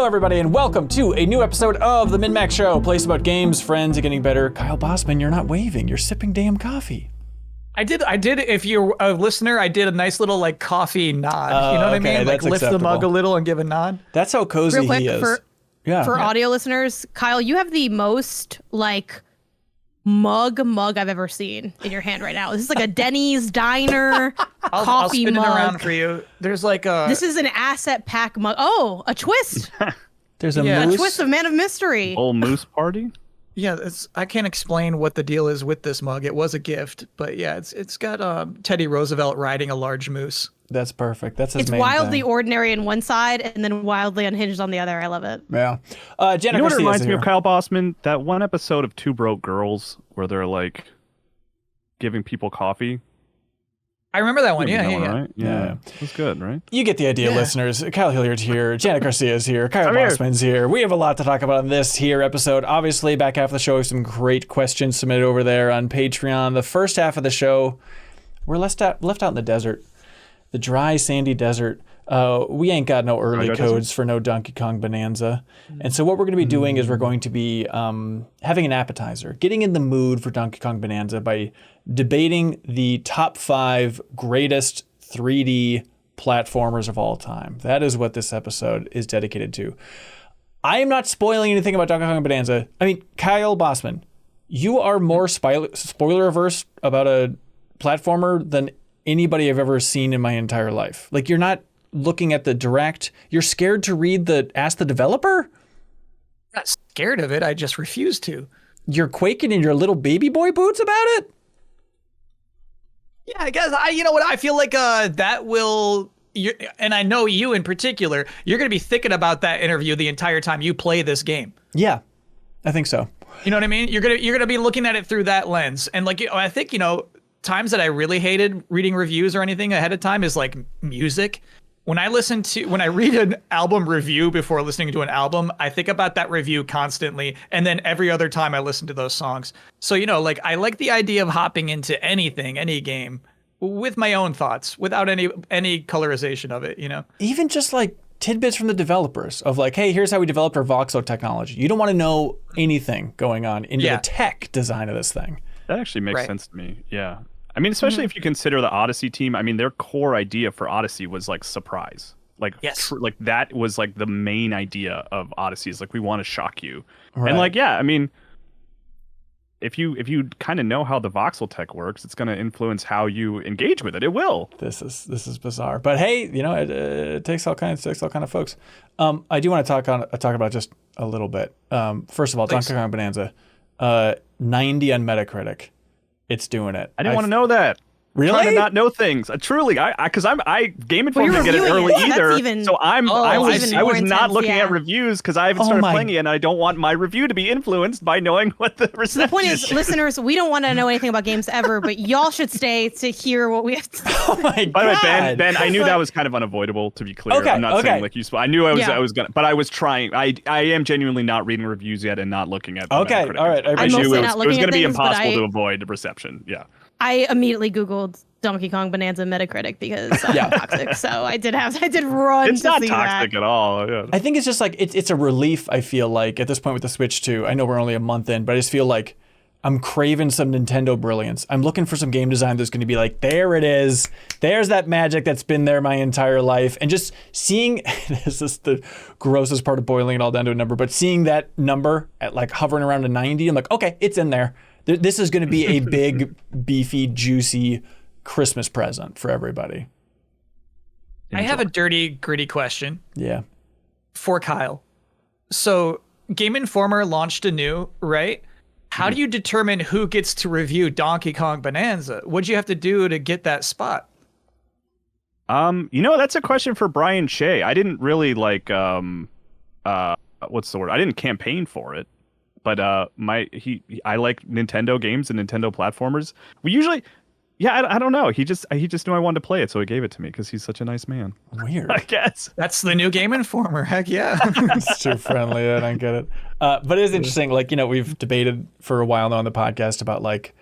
Hello, everybody, and welcome to a new episode of the MinnMax Show. Place about games, friends, and getting better. Kyle Bossman, you're not waving. You're sipping damn coffee. I did. If you're a listener, I did a nice little like coffee nod. You know what I mean? Like lift the mug a little and give a nod. That's how cozy Real quick, he is. For audio listeners, Kyle, you have the most like mug I've ever seen in your hand right now. This is like a Denny's diner coffee I'll spin mug. it around for you. There's like a. This is an asset pack mug. Oh, a twist. There's a moose. A twist of Man of Mystery. Old moose party? Yeah, I can't explain what the deal is with this mug. It was a gift, but yeah, it's got Teddy Roosevelt riding a large moose. That's perfect. That's his It's main wildly thing. ordinary in one side and then wildly unhinged on the other. I love it. Yeah. Jenna You know what it Garcia's reminds me here. of, Kyle Bossman? That one episode of Two Broke Girls where they're like giving people coffee. I remember that one. You know Yeah. right? Yeah. It was good, right? You get the idea, listeners. Kyle Hilliard's here. Janet Garcia's here. Kyle Bossman's here. We have a lot to talk about on this here episode. Obviously, back half of the show, some great questions submitted over there on Patreon. The first half of the show, we're left out in the desert. The dry, sandy desert. We ain't got no early codes for no Donkey Kong Bonanza. And so what we're going to be doing is we're going to be having an appetizer, getting in the mood for Donkey Kong Bonanza by debating the top 5 greatest 3D platformers of all time. That is what this episode is dedicated to. I am not spoiling anything about Donkey Kong Bonanza. I mean, Kyle Bossman, you are more spoiler averse about a platformer than anybody I've ever seen in my entire life. Like, you're not looking at the direct. You're scared to read ask the developer? I'm not scared of it. I just refuse to. You're quaking in your little baby boy boots about it? Yeah, I guess you know what? I feel like that will. And I know you in particular. You're going to be thinking about that interview the entire time you play this game. Yeah, I think so. You know what I mean? You're gonna be looking at it through that lens. And like, I think times that I really hated reading reviews or anything ahead of time is like music. When I read an album review before listening to an album, I think about that review constantly. And then every other time I listen to those songs. So, like I like the idea of hopping into anything, any game with my own thoughts without any colorization of it, Even just like tidbits from the developers of like, hey, here's how we developed our voxel technology. You don't want to know anything going on into the tech design of this thing. That actually makes sense to me. Yeah. I mean, especially if you consider the Odyssey team. I mean, their core idea for Odyssey was like surprise. Like, like that was like the main idea of Odyssey is like, we want to shock you. Right. And like, yeah, I mean, if you kind of know how the voxel tech works, it's going to influence how you engage with it. It will. This is bizarre. But hey, it takes all kinds of folks. I do want to talk about just a little bit. First of all, Donkey Kong Bonanza, 90 on Metacritic. It's doing it. I didn't want to know that. Really? I'm trying to not know things. Truly, because Game Informer didn't get it early either. So I was not looking at reviews because I haven't started playing it, and I don't want my review to be influenced by knowing what the reception is. So the point is, listeners, we don't want to know anything about games ever, but y'all should stay to hear what we have to say. Oh my God. By the way, Ben, I knew that was kind of unavoidable, to be clear. Okay, I'm not saying like you. I knew I was Yeah. but I was trying. I am genuinely not reading reviews yet and not looking at them. Okay, all right. I knew it was going to be things, impossible to avoid the reception. Yeah. I immediately Googled Donkey Kong Bonanza Metacritic because I'm toxic. So I did run It's to not see toxic that. at all. Yeah. I think it's just like it's a relief. I feel like at this point with the Switch 2, I know we're only a month in, but I just feel like I'm craving some Nintendo brilliance. I'm looking for some game design that's going to be like, there it is. There's that magic that's been there my entire life. And just seeing, this is the grossest part of boiling it all down to a number, but seeing that number at like hovering around a 90, I'm like, okay, it's in there. This is going to be a big, beefy, juicy Christmas present for everybody. I have a dirty, gritty question. Yeah. For Kyle. So Game Informer launched anew, right? How do you determine who gets to review Donkey Kong Bonanza? What'd you have to do to get that spot? That's a question for Brian Shea. I didn't really what's the word? I didn't campaign for it. But I like Nintendo games and Nintendo platformers. We usually, I don't know. He just knew I wanted to play it, so he gave it to me because he's such a nice man. Weird. I guess that's the new Game Informer. Heck yeah. It's too friendly. I don't get it. But it is interesting. Like, we've debated for a while now on the podcast about like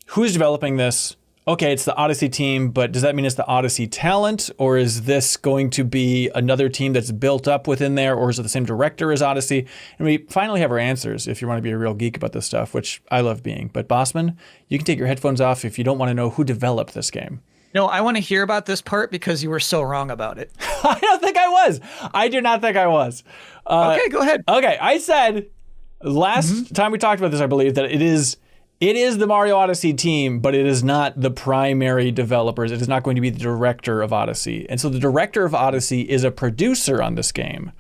who's developing this. okay, it's the Odyssey team, but does that mean it's the Odyssey talent, or is this going to be another team that's built up within there, or is it the same director as Odyssey? And we finally have our answers if you want to be a real geek about this stuff, which I love being. But Bossman, you can take your headphones off if you don't want to know who developed this game. No, I want to hear about this part because you were so wrong about it. I don't think I was. I do not think I was. Okay, go ahead. Okay, I said last time we talked about this, I believe, that it is the Mario Odyssey team, but it is not the primary developers. It is not going to be the director of Odyssey. And so the director of Odyssey is a producer on this game,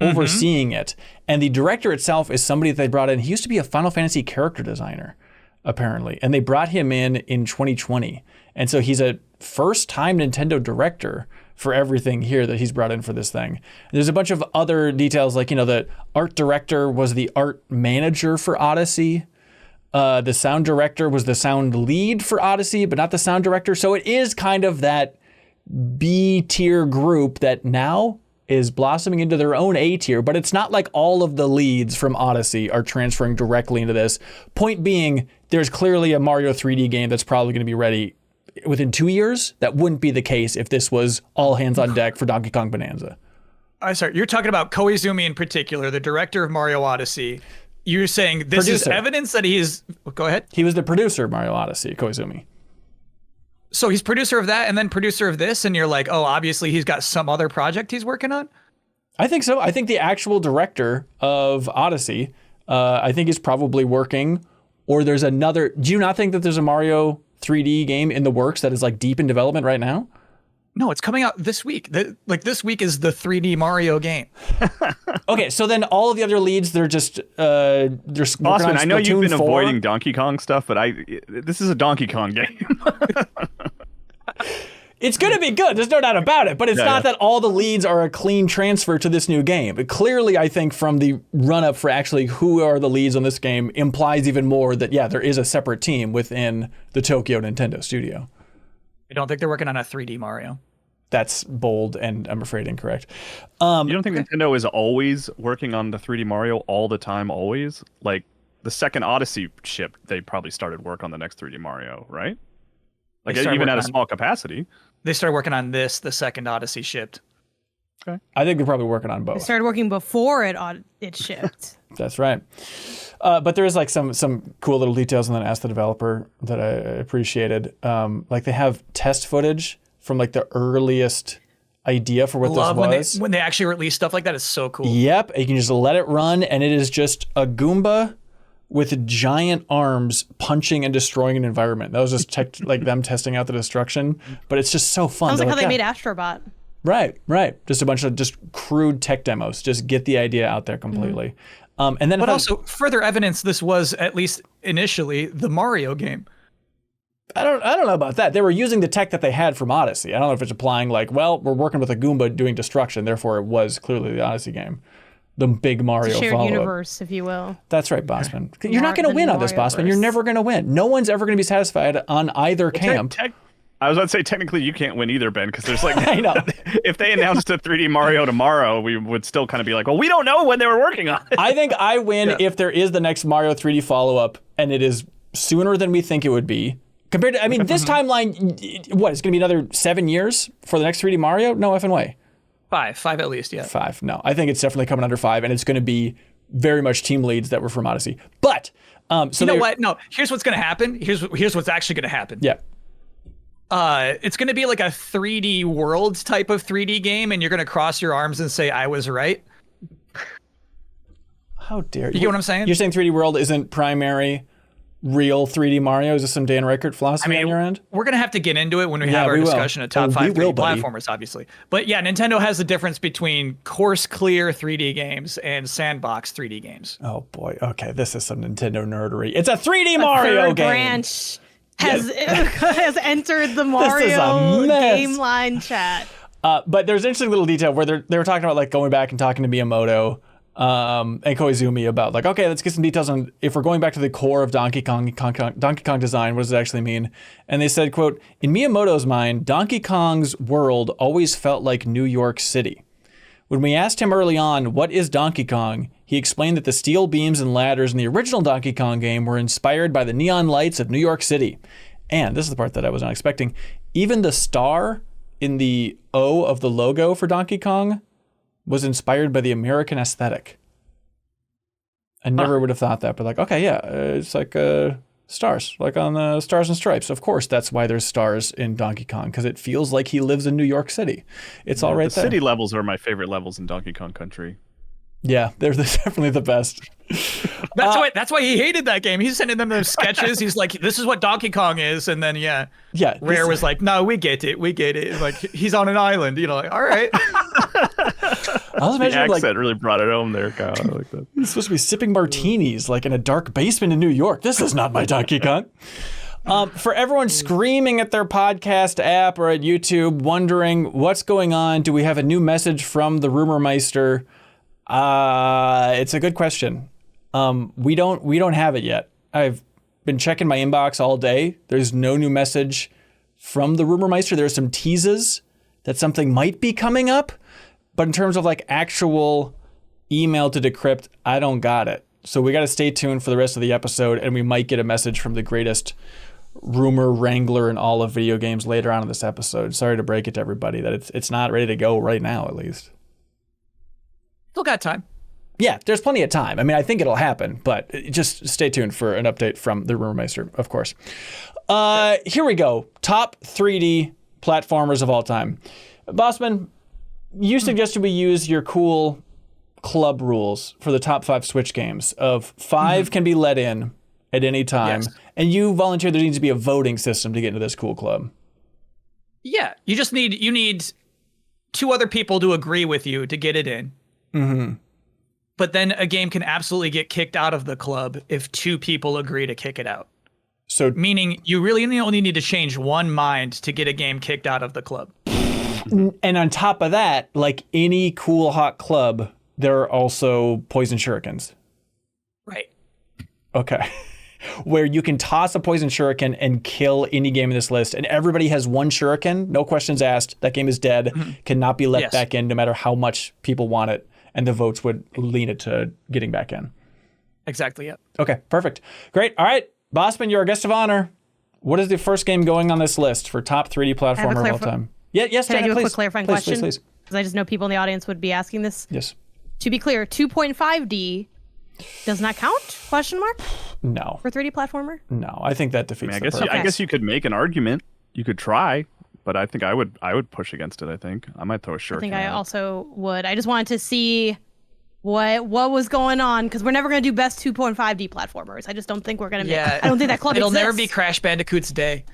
overseeing it. And the director itself is somebody that they brought in. He used to be a Final Fantasy character designer, apparently. And they brought him in 2020. And so he's a first-time Nintendo director for everything here that he's brought in for this thing. There's a bunch of other details, like, the art director was the art manager for Odyssey. The sound director was the sound lead for Odyssey, but not the sound director. So it is kind of that B-tier group that now is blossoming into their own A-tier, but it's not like all of the leads from Odyssey are transferring directly into this. Point being, there's clearly a Mario 3D game that's probably going to be ready within 2 years. That wouldn't be the case if this was all hands on deck for Donkey Kong Bonanza. I'm sorry, you're talking about Koizumi in particular, the director of Mario Odyssey. You're saying this is evidence that he is... Go ahead. He was the producer of Mario Odyssey, Koizumi. So he's producer of that and then producer of this, and you're like, oh, obviously he's got some other project he's working on? I think so. I think the actual director of Odyssey, I think is probably working, or there's another... Do you not think that there's a Mario 3D game in the works that is like deep in development right now? No, it's coming out this week. This week is the 3D Mario game. Okay, so then all of the other leads, they're just they're working on I know you've been 4. avoiding Donkey Kong stuff, but this is a Donkey Kong game. It's going to be good. There's no doubt about it. But it's not that all the leads are a clean transfer to this new game. But clearly, I think from the run-up for actually who are the leads on this game implies even more that, yeah, there is a separate team within the Tokyo Nintendo studio. I don't think they're working on a 3D Mario. That's bold and I'm afraid incorrect. You don't think Nintendo is always working on the 3D Mario all the time, always? Like, the second Odyssey shipped, they probably started work on the next 3D Mario, right? Like, even at a small capacity. They started working on this the second Odyssey shipped. Okay. I think they're probably working on both. They started working before it shipped. That's right. But there is like some cool little details, and then ask the developer that I appreciated. Like they have test footage from like the earliest idea for what this was. When they actually release stuff like that, it's so cool. Yep, you can just let it run, and it is just a Goomba with giant arms punching and destroying an environment. That was just like them testing out the destruction, but it's just so fun. Sounds like how they made Astro Bot. Right. Just a bunch of just crude tech demos. Just get the idea out there completely. And then, but also further evidence this was, at least initially, the Mario game. I don't know about that. They were using the tech that they had from Odyssey. I don't know if it's applying like, well, we're working with a Goomba doing destruction, therefore it was clearly the Odyssey game. The big Mario shared follow-up. universe, if you will. That's right, Bossman. You're not going to win on this, Bossman. You're never going to win. No one's ever going to be satisfied on either camp. I was about to say, technically, you can't win either, Ben, because there's like, I know. If they announced a 3D Mario tomorrow, we would still kind of be like, well, we don't know when they were working on it. I think I win if there is the next Mario 3D follow-up, and it is sooner than we think it would be. Compared to, I mean, this timeline, what, it's going to be another 7 years for the next 3D Mario? No effing way. 5 at least, yeah. 5, no. I think it's definitely coming under 5, and it's going to be very much team leads that were from Odyssey. But, so you know what? No, here's what's going to happen. Here's what's actually going to happen. Yeah. It's going to be like a 3D Worlds type of 3D game, and you're going to cross your arms and say, I was right. How dare you? You get what I'm saying? You're saying 3D World isn't primary real 3D Mario? Is this some Dan Reichert philosophy on your end? We're going to have to get into it when we have our discussion of top 5 3D platformers, obviously. But yeah, Nintendo has the difference between course clear 3D games and sandbox 3D games. Oh boy. Okay, this is some Nintendo nerdery. It's a 3D Mario game. Branch has entered the Mario game line chat. But there's an interesting little detail where they were talking about like going back and talking to Miyamoto and Koizumi about like, okay, let's get some details on if we're going back to the core of Donkey Kong design, what does it actually mean? And they said, quote, in Miyamoto's mind, Donkey Kong's world always felt like New York City. When we asked him early on, what is Donkey Kong? He explained that the steel beams and ladders in the original Donkey Kong game were inspired by the neon lights of New York City. And this is the part that I was not expecting. Even the star in the O of the logo for Donkey Kong was inspired by the American aesthetic. I never would have thought that, but like, okay, yeah, it's like stars, like on the Stars and Stripes. Of course, that's why there's stars in Donkey Kong, because it feels like he lives in New York City. It's all right there. The city levels are my favorite levels in Donkey Kong Country. Yeah, they're definitely the best. That's why he hated that game. He's sending them those sketches. He's like, "This is what Donkey Kong is," and then Rare was like, "No, we get it. Like he's on an island." Like, all right. I was imagining the accent really brought it home there, Kyle. I like that. He's supposed to be sipping martinis like in a dark basement in New York. This is not my Donkey Kong. For everyone screaming at their podcast app or at YouTube, wondering what's going on, do we have a new message from the Rumor Meister? It's a good question. We don't have it yet. I've been checking my inbox all day. There's no new message from the Rumor Meister. There's some teases that something might be coming up, but in terms of like actual email to decrypt, I don't got it. So we got to stay tuned for the rest of the episode, and we might get a message from the greatest rumor wrangler in all of video games later on in this episode. Sorry to break it to everybody that it's not ready to go right now, at least. Still got time. Yeah, there's plenty of time. I mean, I think it'll happen, but just stay tuned for an update from the Rumor Meister, of course. Here we go. Top 3D platformers of all time. Bossman, you suggested we use your cool club rules for the top 5 Switch games of 5 can be let in at any time. Yes. And you volunteered there needs to be a voting system to get into this cool club. Yeah, you need 2 other people to agree with you to get it in. Mm-hmm. But then a game can absolutely get kicked out of the club if 2 people agree to kick it out. So, meaning you really only need to change one mind to get a game kicked out of the club. And on top of that, like any cool hot club, there are also poison shurikens. Right. Okay. Where you can toss a poison shuriken and kill any game in this list, and everybody has 1 shuriken, no questions asked. That game is dead, cannot be let back in no matter how much people want it, and the votes would lean it to getting back in. Exactly, yeah. Okay, perfect. Great. All right, Bossman, you're our guest of honor. What is the first game going on this list for top 3D platformer of all time? Yes, Can Jenna, I do a please. quick clarifying question? Please. Because I just know people in the audience would be asking this. Yes. To be clear, 2.5D does not count? Question mark? No. For 3D platformer? No, I think that defeats the purpose. I guess you could make an argument. You could try, but I think I would push against it. I think I might throw a shuriken. I think I also would. I just wanted to see what was going on, because we're never going to do best 2.5D platformers. I just don't think we're going to make. I don't think that club It'll exists. never be Crash Bandicoot's day.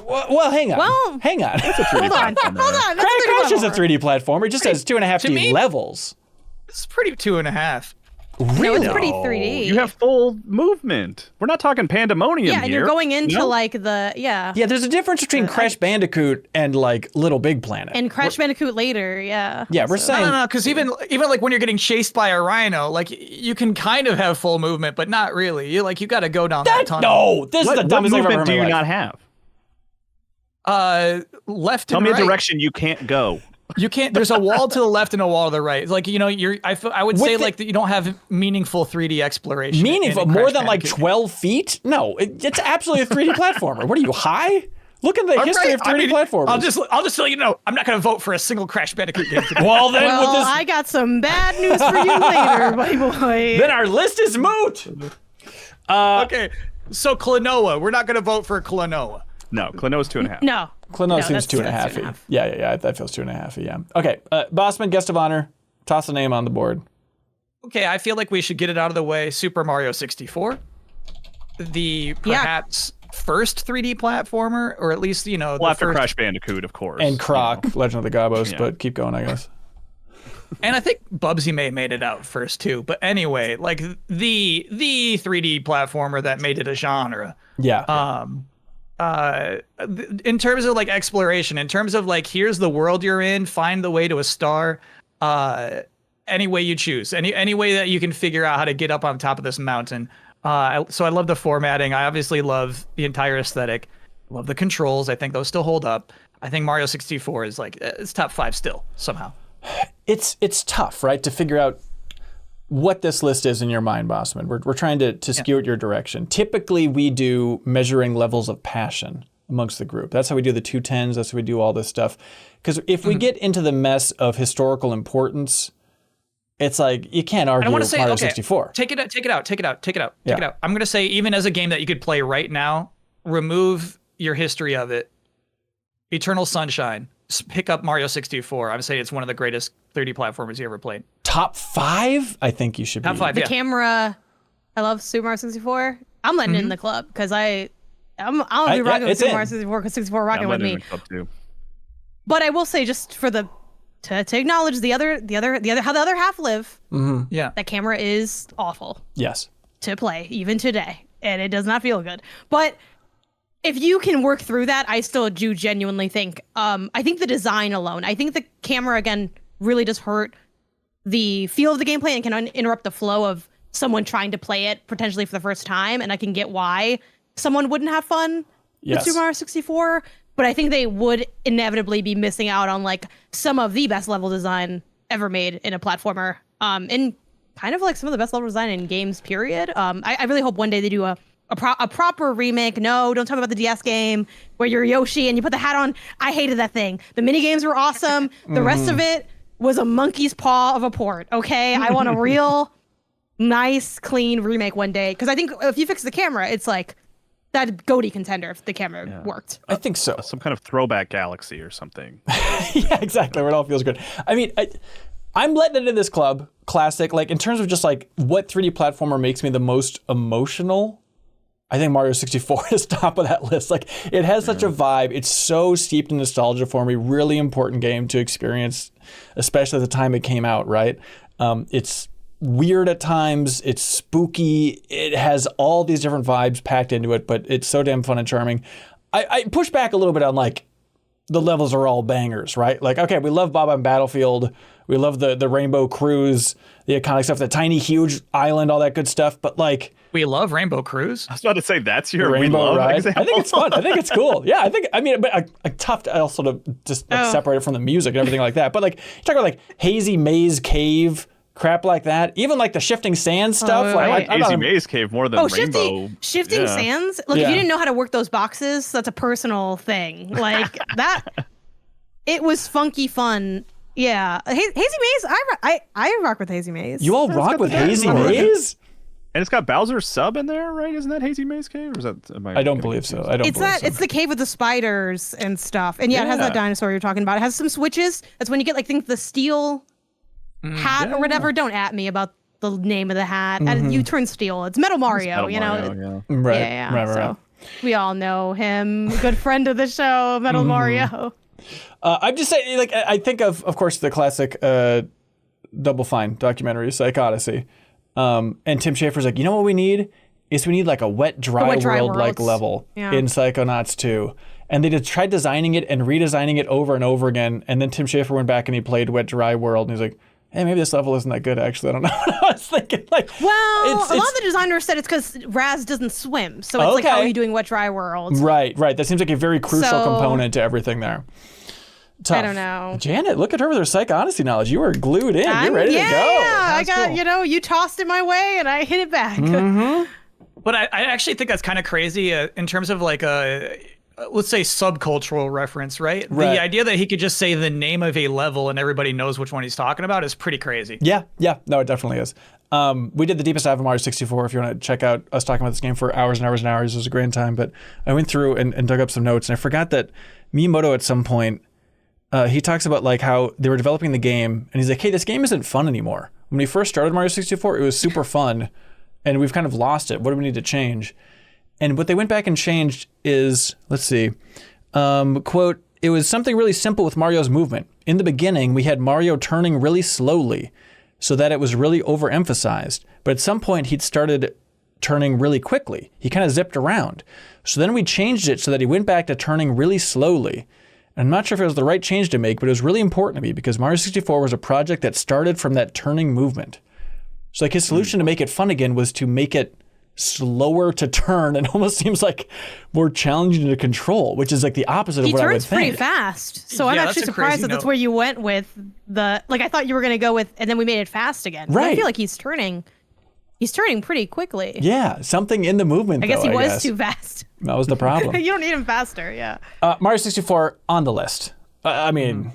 Well, hang on. Hang on. Hold on. Crash is a 3D platformer. It just has 2.5D levels. It's pretty 2.5. Really? No, it's pretty 3D. You have full movement. We're not talking pandemonium here. Yeah, and you're going into like the Yeah, there's a difference between Crash Bandicoot and like Little Big Planet. And Crash Bandicoot later, Yeah, we're saying no, because even like when you're getting chased by a rhino, like you can kind of have full movement, but not really. You got to go down that tunnel. No, this is the dumbest thing I've ever heard. What movement do you not have? Left Tell and me right. a direction you can't go. You can't. There's a wall to the left and a wall to the right. Like I would say like that you don't have meaningful 3D exploration. Meaningful, more than like 12 feet? No, it's absolutely a 3D platformer. What are you, high? Look at the history of 3D platformers. I'll just let you know, I'm not going to vote for a single Crash Bandicoot game today. Well, then I got some bad news for you later, my boy. Then our list is moot. Okay, so Klonoa. We're not going to vote for Klonoa. No, Klonoa's 2.5. No. Klonoa seems 2.5. Yeah, that feels 2.5. Yeah. Okay, Bossman, guest of honor, toss a name on the board. Okay, I feel like we should get it out of the way. Super Mario 64, the perhaps first 3D platformer, or at least well, after Crash Bandicoot, of course, and Croc, Legend of the Gobos. But keep going, I guess. And I think Bubsy May made it out first too. But anyway, like the 3D platformer that made it a genre. Yeah. In terms of like exploration, in terms of like here's the world you're in, find the way to a star, any way you choose, any way that you can figure out how to get up on top of this mountain. So I love the formatting. I obviously love the entire aesthetic. Love the controls. I think those still hold up. I think Mario 64 is like it's top 5 still somehow. It's tough, right, to figure out what this list is in your mind, Bossman. We're trying to skew it your direction. Typically, we do measuring levels of passion amongst the group. That's how we do the 210s. That's how we do all this stuff. Because if we get into the mess of historical importance, it's like you can't argue Mario 64. Take it out. I'm going to say, even as a game that you could play right now, remove your history of it. Eternal Sunshine. Pick up Mario 64. I'm saying it's one of the greatest 3D platformers you ever played. Top 5? I think you should be. Top 5, The camera. I love Super Mario 64. I'm letting it in the club because I'll be rocking with Super Mario 64 because 64 rocking with me. But I will say, just for to acknowledge the other how the other half live. Yeah, that camera is awful. Yes. To play even today, and it does not feel good. But if you can work through that, I still do genuinely think. I think the design alone. I think the camera again really does hurt the feel of the gameplay and can interrupt the flow of someone trying to play it potentially for the first time. And I can get why someone wouldn't have fun with Super Mario 64. But I think they would inevitably be missing out on like some of the best level design ever made in a platformer. And kind of like some of the best level design in games, period. I really hope one day they do a proper remake. No, don't talk about the DS game where you're Yoshi and you put the hat on. I hated that thing. The mini games were awesome. The rest of it was a monkey's paw of a port. Okay, I want a real nice, clean remake one day. Because I think if you fix the camera, it's like that GOTY contender if the camera worked. I think so. Some kind of throwback galaxy or something. Yeah, exactly. Where it all feels good. I mean, I'm letting it in this club. Classic. Like in terms of just like what 3D platformer makes me the most emotional, I think Mario 64 is top of that list. Like it has such a vibe. It's so steeped in nostalgia for me. Really important game to experience, especially at the time it came out, right? It's weird at times. It's spooky. It has all these different vibes packed into it, but it's so damn fun and charming. I push back a little bit on like the levels are all bangers, right? Like, okay, we love Bob on Battlefield. We love the Rainbow Cruise, the iconic stuff, the tiny, huge island, all that good stuff. But like, we love Rainbow Cruise. I was about to say that's your Rainbow Ride. Example. I think it's fun. I think it's cool. Yeah, but tough to also to just separate it from the music and everything like that. But like, you talk about like Hazy Maze Cave, crap like that. Even like the shifting sand stuff. I like Hazy Maze Cave more than Rainbow. Shifting sands. Look, if you didn't know how to work those boxes, that's a personal thing. Like that. It was funky fun. Yeah, Hazy Maze. I rock with Hazy Maze. You all rock with Hazy Maze? And it's got Bowser's sub in there, right? Isn't that Hazy Maze Cave? Or is that? I don't believe so. It's the cave with the spiders and stuff. And it has that dinosaur you're talking about. It has some switches. That's when you get like the steel hat or whatever. Don't at me about the name of the hat. You turn steel. It's Metal Mario. Right. Yeah. Right. So we all know him. Good friend of the show, Metal Mario. I'm just saying, like, I think of course, the classic Double Fine documentary, Psych Odyssey. And Tim Schafer's like, you know what we need like a wet, dry world like level in Psychonauts 2. And they just tried designing it and redesigning it over and over again. And then Tim Schafer went back and he played Wet, Dry World. And he's like, hey, maybe this level isn't that good, actually. I don't know what I was thinking. Like, well, a lot of the designers said it's because Raz doesn't swim. So it's like, how are you doing Wet, Dry World? Right. That seems like a very crucial component to everything there. Tough. I don't know. Janet, look at her with her Psych Odyssey knowledge. You were glued in. You're ready to go. Yeah, I got, cool. You tossed it my way and I hit it back. But I actually think that's kind of crazy in terms of like a, let's say, subcultural reference, right? The idea that he could just say the name of a level and everybody knows which one he's talking about is pretty crazy. Yeah. No, it definitely is. We did the deepest dive of Mario 64. If you want to check out us talking about this game for hours and hours and hours, it was a grand time. But I went through and dug up some notes, and I forgot that Miyamoto at some point, he talks about like how they were developing the game, and he's like, hey, this game isn't fun anymore. When we first started Mario 64, it was super fun, and we've kind of lost it. What do we need to change? And what they went back and changed is, let's see, quote, it was something really simple with Mario's movement. In the beginning, we had Mario turning really slowly so that it was really overemphasized. But at some point, he'd started turning really quickly. He kind of zipped around. So then we changed it so that he went back to turning really slowly. I'm not sure if it was the right change to make, but it was really important to me because Mario 64 was a project that started from that turning movement. So like his solution to make it fun again was to make it slower to turn and almost seems like more challenging to control, which is like the opposite of what I would think. He turns pretty fast. So I'm actually surprised that that's where you went with the, like, I thought you were going to go with, and then we made it fast again. Right. I feel like he's turning pretty quickly. Yeah, something in the movement, I guess he was too fast. That was the problem. You don't need him faster, yeah. Mario 64 on the list. I mean,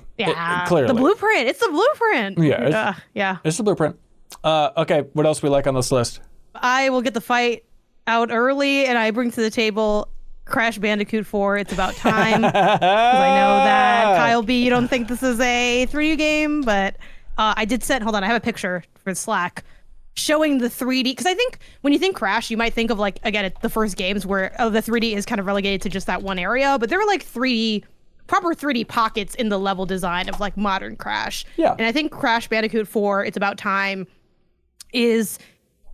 clearly. The blueprint. It's the blueprint. Yeah. Yeah. It's the blueprint. Okay, what else we like on this list? I will get the fight out early, and I bring to the table Crash Bandicoot 4. It's about time. 'Cause I know that, Kyle B., you don't think this is a 3D game, but I did hold on, I have a picture for Slack showing the 3D, because I think when you think Crash, you might think of, like, again, the first games where the 3D is kind of relegated to just that one area, but there were like proper 3D pockets in the level design of like modern Crash. Yeah. And I think Crash Bandicoot 4, It's About Time, is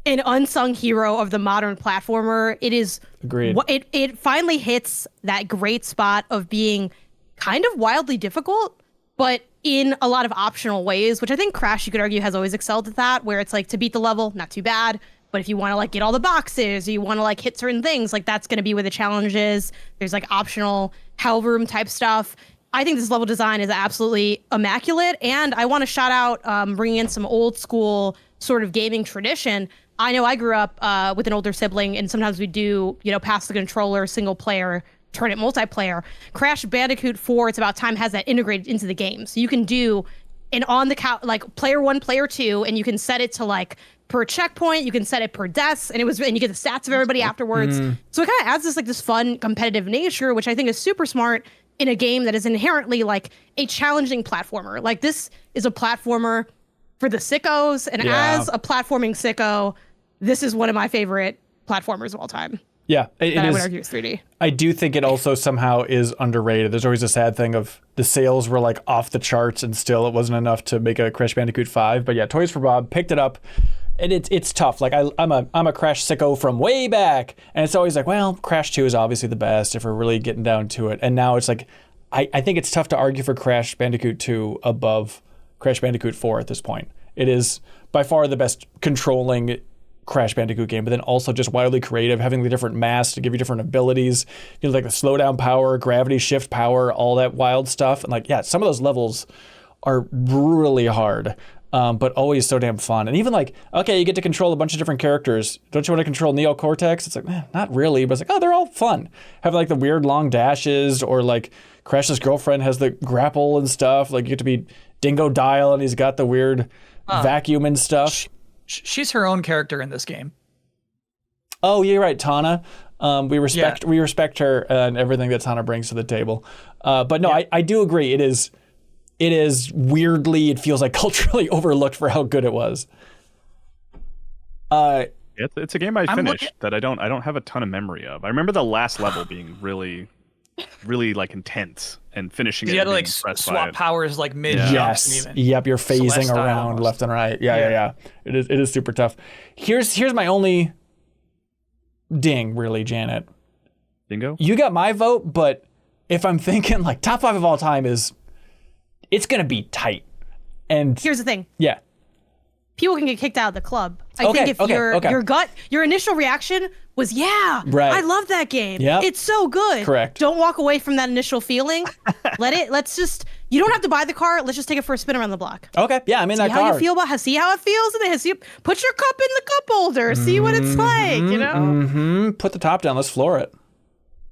an unsung hero of the modern platformer. It is agreed. It finally hits that great spot of being kind of wildly difficult, but in a lot of optional ways, which I think Crash, you could argue, has always excelled at that, where it's like, to beat the level, not too bad, but if you want to like get all the boxes, or you want to like hit certain things, like that's going to be where the challenge is. There's like optional hell room type stuff. I think this level design is absolutely immaculate, and I want to shout out bringing in some old school sort of gaming tradition. I know I grew up with an older sibling, and sometimes we do, pass the controller, single player, turn it multiplayer. Crash Bandicoot 4, It's About Time has that integrated into the game. So you can do an on the couch, like player 1, player 2, and you can set it to like per checkpoint, you can set it per deaths, and you get the stats of everybody afterwards. So it kind of adds this fun competitive nature, which I think is super smart in a game that is inherently like a challenging platformer. Like, this is a platformer for the sickos, and as a platforming sicko, this is one of my favorite platformers of all time. Yeah, I would argue is 3D. I do think it also somehow is underrated. There's always a sad thing of the sales were like off the charts, and still it wasn't enough to make a Crash Bandicoot 5. But yeah, Toys for Bob picked it up, and it's tough. Like I'm a Crash sicko from way back, and it's always like, well, Crash 2 is obviously the best if we're really getting down to it. And now it's like, I think it's tough to argue for Crash Bandicoot 2 above Crash Bandicoot 4 at this point. It is by far the best controlling Crash Bandicoot game, but then also just wildly creative, having the different masks to give you different abilities, like the slowdown power, gravity shift power, all that wild stuff. And like, yeah, some of those levels are really hard, but always so damn fun. And even like, okay, you get to control a bunch of different characters. Don't you want to control Neo Cortex? It's like, not really, but it's like, oh, they're all fun. Having like the weird long dashes, or like Crash's girlfriend has the grapple and stuff. Like, you get to be Dingo Dial, and he's got the weird vacuum and stuff. She's her own character in this game. Oh, you're right, Tana. We respect her and everything that Tana brings to the table. But no, I do agree. It is weirdly, it feels like culturally overlooked for how good it was. It's a game I finished that I don't have a ton of memory of. I remember the last level being really like intense, and finishing it. You had to like swap powers like mid. Yes. Even. Yep. You're phasing Celeste around almost. left and right. Yeah. It is super tough. Here's my only ding, really, Janet. Dingo? You got my vote, but if I'm thinking like top 5 of all time, it's gonna be tight. And Here's the thing. Yeah. People can get kicked out of the club. I think if your initial reaction was, right. I love that game. Yep. It's so good. Correct. Don't walk away from that initial feeling. You don't have to buy the car. Let's just take it for a spin around the block. Okay. Yeah, I'm in that car. See how you feel see how it feels, and then put your cup in the cup holder. See what it's like, Put the top down. Let's floor it.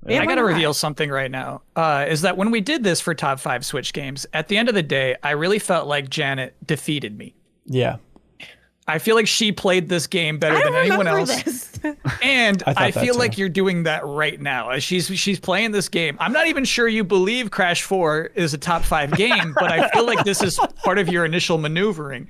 I got to reveal something right now. Is that when we did this for top 5 Switch games, at the end of the day, I really felt like Janet defeated me. Yeah. I feel like she played this game better than anyone else. This. And I feel like you're doing that right now. As she's playing this game. I'm not even sure you believe Crash 4 is a top 5 game, but I feel like this is part of your initial maneuvering.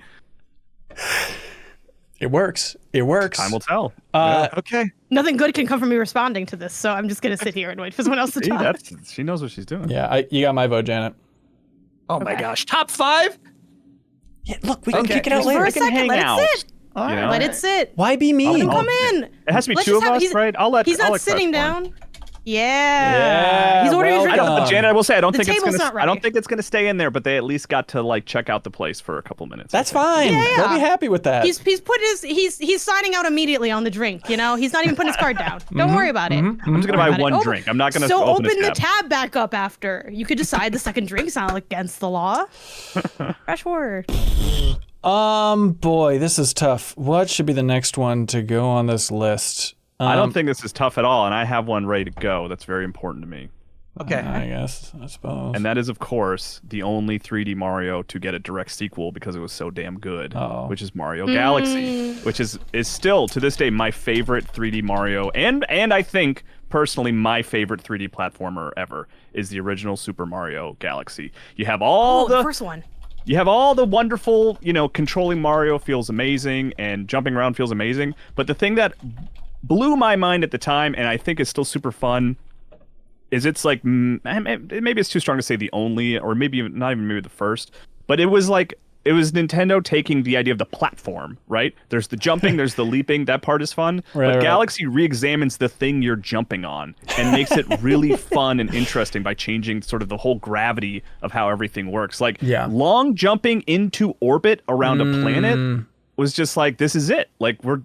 It works. Time will tell. Okay. Nothing good can come from me responding to this, so I'm just going to sit here and wait for someone else to talk. She knows what she's doing. Yeah, you got my vote, Janet. Oh my gosh. Top 5? Yeah, look, we can kick it out later. For a second, let it sit. All Let it sit. Why be mean? Let him come in. It has to be 2 of us, right? He's not sitting down. Yeah. He's ordering well a drink. Janet, I will say I don't The think it's table's gonna. not ready. I don't think it's gonna stay in there, but they at least got to like check out the place for a couple minutes. That's fine. Yeah. They'll be happy with that. He's put he's signing out immediately on the drink. You know, he's not even putting his card down. Don't worry about it. I'm just gonna buy one drink. I'm not gonna open the tab back up after. You could decide the second drink's not against the law. Fresh word. Boy, this is tough. What should be the next one to go on this list? I don't think this is tough at all, and I have one ready to go. That's very important to me. Okay. I suppose. And that is, of course, the only 3D Mario to get a direct sequel because it was so damn good, which is Mario Galaxy, which is still, to this day, my favorite 3D Mario, and I think, personally, my favorite 3D platformer ever is the original Super Mario Galaxy. You have all the first one. You have all the wonderful, controlling Mario feels amazing, and jumping around feels amazing, but the thing that blew my mind at the time, and I think is still super fun, is it's like, maybe it's too strong to say the only, or maybe not even maybe the first, but it was Nintendo taking the idea of the platform, right? There's the jumping, there's the leaping, that part is fun, but Galaxy re-examines the thing you're jumping on and makes it really fun and interesting by changing sort of the whole gravity of how everything works. Like, long jumping into orbit around a planet was just like, this is it. Like, we're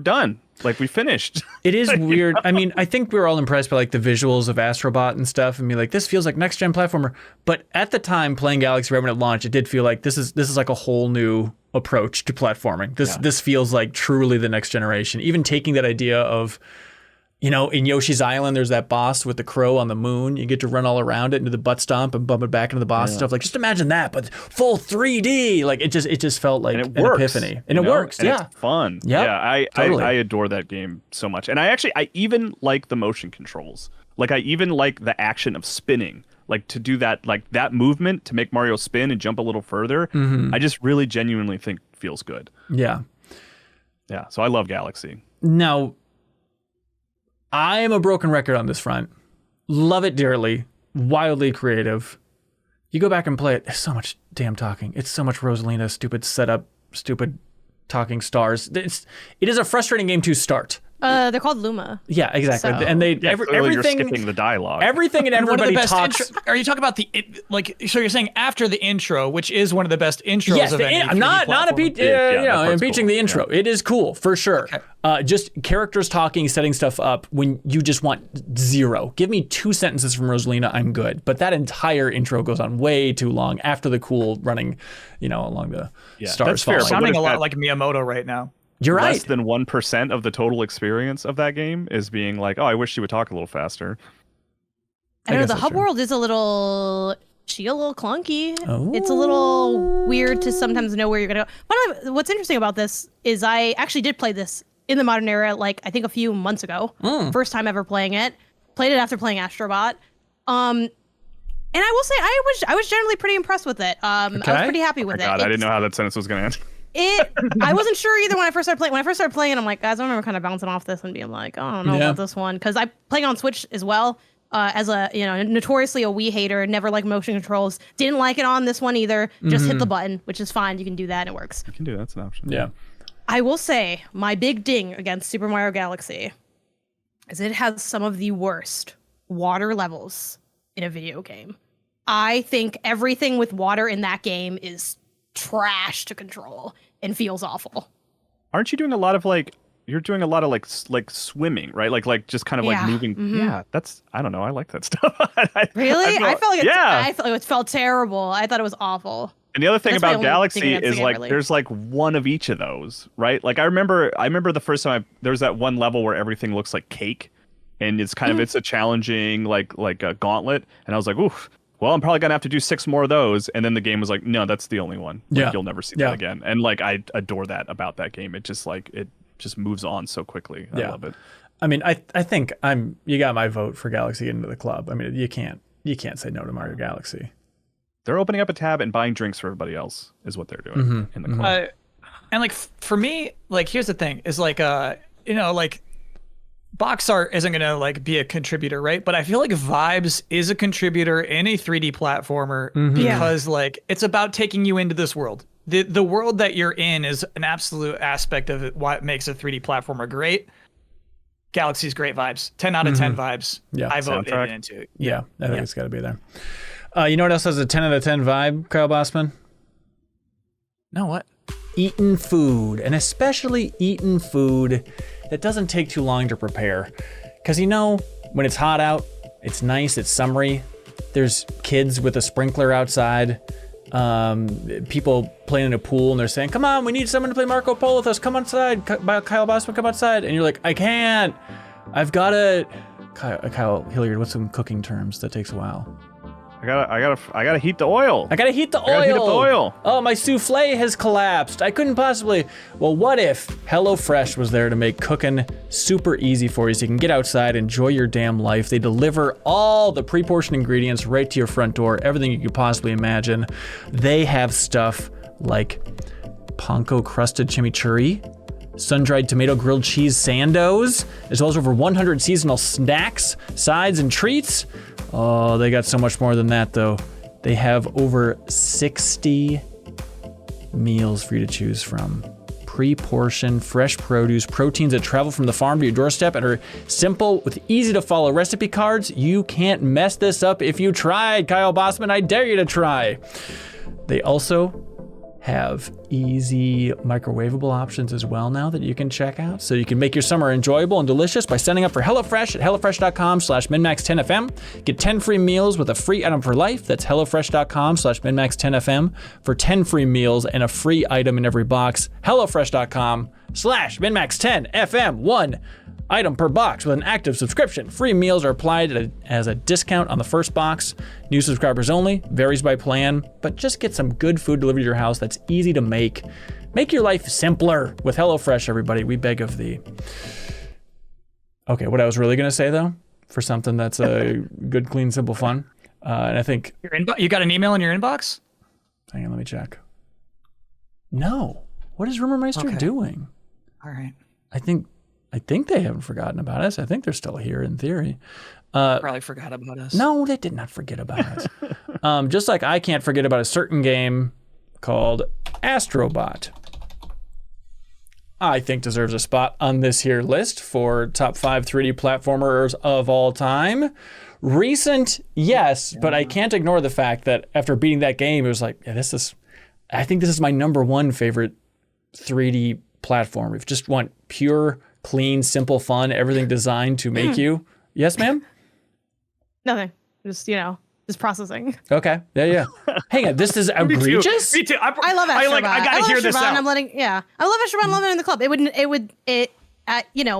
done. Like, we finished. It is weird. I mean, I think we were all impressed by like the visuals of Astro Bot and stuff, and be like, this feels like next gen platformer. But at the time, playing Galaxy right when it launched, it did feel like this is like a whole new approach to platforming. This feels like truly the next generation. Even taking that idea of, in Yoshi's Island, there's that boss with the crow on the moon. You get to run all around it into the butt stomp and bump it back into the boss and stuff. Like, just imagine that, but full 3D. Like, it just felt like an epiphany. And it works, and it's fun. Yep, yeah, totally. I adore that game so much. And I even like the motion controls. Like, I even like the action of spinning. Like, to do that, like, that movement to make Mario spin and jump a little further, I just really genuinely think feels good. Yeah. Yeah, so I love Galaxy. Now, I am a broken record on this front. Love it dearly. Wildly creative. You go back and play it. It's so much damn talking. It's so much Rosalina, stupid setup, stupid talking stars. It is a frustrating game to start. They're called Luma. Yeah, exactly. So. And everything, you're skipping the dialogue. Everything and everybody talks. Are you talking about so you're saying after the intro, which is one of the best intros yes, of any 3D not platform? impeaching the intro. It is cool for sure. Okay. Just characters talking, setting stuff up when you just want zero. Give me 2 sentences from Rosalina, I'm good. But that entire intro goes on way too long after the cool running, along the stars falling. Sounding a lot like Miyamoto right now. You're right. Less than 1% of the total experience of that game is being like, oh, I wish she would talk a little faster. I know the hub world is a little clunky. Oh. It's a little weird to sometimes know where you're gonna go. What's interesting about this is I actually did play this in the modern era, like I think a few months ago. First time ever playing it. Played it after playing Astro Bot. And I will say I was generally pretty impressed with it. I was pretty happy with it. God, I didn't know how that sentence was gonna end. I wasn't sure either when I first started playing. When I first started playing, I'm like, guys, I remember kind of bouncing off this and being like, oh, I don't know about this one, because I played on Switch as well. As a notoriously a Wii hater, never liked motion controls. Didn't like it on this one either. Just hit the button, which is fine. You can do that, and it works. You can do that. That's an option. Yeah. I will say my big ding against Super Mario Galaxy is it has some of the worst water levels in a video game. I think everything with water in that game is trash to control and feels awful. Aren't you doing a lot of like swimming, right? Like just kind of like moving. Yeah, that's, I don't know. I like that stuff. Really? I felt like it felt terrible. I thought it was awful. And the other thing about Galaxy is like there's like one of each of those, right? Like I remember the first time there was that one level where everything looks like cake, and it's kind of it's a challenging like a gauntlet, and I was like, oof. Well, I'm probably gonna have to do 6 more of those, and then the game was like, no, that's the only one. Like, you'll never see that again. And like I adore that about that game. It just moves on so quickly. I love it. I mean, I think you got my vote for Galaxy into the club. I mean, you can't say no to Mario Galaxy. They're opening up a tab and buying drinks for everybody else is what they're doing in the club. And like for me, like here's the thing: is like like box art isn't gonna like be a contributor, right? But I feel like vibes is a contributor in a 3D platformer because like it's about taking you into this world. The world that you're in is an absolute aspect of it, what makes a 3D platformer great. Galaxy's great vibes. 10 out of 10 vibes. Yeah. I voted into it. Yeah, I think it's got to be there. You know what else has a 10 out of 10 vibe, Kyle Bossman? No, what? Eaten food, and especially eaten food that doesn't take too long to prepare. Because when it's hot out, it's nice, it's summery. There's kids with a sprinkler outside. People playing in a pool, and they're saying, come on, we need someone to play Marco Polo with us. Come outside. Kyle Bossman, come outside. And you're like, I can't. I've got to... Kyle Hilliard, what's some cooking terms that takes a while? I gotta heat the oil. I gotta heat the oil. Oh, my souffle has collapsed. I couldn't possibly. Well, what if HelloFresh was there to make cooking super easy for you so you can get outside, enjoy your damn life. They deliver all the pre-portioned ingredients right to your front door, everything you could possibly imagine. They have stuff like panko crusted chimichurri, sun-dried tomato grilled cheese sandos, as well as over 100 seasonal snacks, sides, and treats. Oh, they got so much more than that, though. They have over 60 meals for you to choose from. Pre-portioned, fresh produce, proteins that travel from the farm to your doorstep and are simple with easy-to-follow recipe cards. You can't mess this up if you tried, Kyle Bossman. I dare you to try. They also have easy microwavable options as well now that you can check out. So you can make your summer enjoyable and delicious by signing up for HelloFresh at HelloFresh.com/MinnMax10FM. Get 10 free meals with a free item for life. That's HelloFresh.com/MinnMax10FM for 10 free meals and a free item in every box. HelloFresh.com/MinnMax10FM. 1 item per box with an active subscription. Free meals are applied as a discount on the first box. New subscribers only, varies by plan, but just get some good food delivered to your house that's easy to make. Make your life simpler with HelloFresh, everybody. We beg of thee. Okay, what I was really gonna say though, for something that's a good, clean, simple fun, and I think... You got an email in your inbox? Hang on, let me check. No. What is Rumor Meister doing? All right. I think they haven't forgotten about us. I think they're still here in theory. Probably forgot about us. No, they did not forget about us. Just like I can't forget about a certain game called Astro Bot. I think deserves a spot on this here list for top 5 3D platformers of all time. Recent, yes, but I can't ignore the fact that after beating that game, it was like, I think this is my number 1 favorite 3D platform. If you just want pure, clean, simple fun, everything designed to make you. Yes, ma'am? Nothing. Just processing. Okay. Yeah. Hang on. This is egregious? Me too. I love Astro Bot. I gotta hear this out. I love Astro Bot. I love it in the club.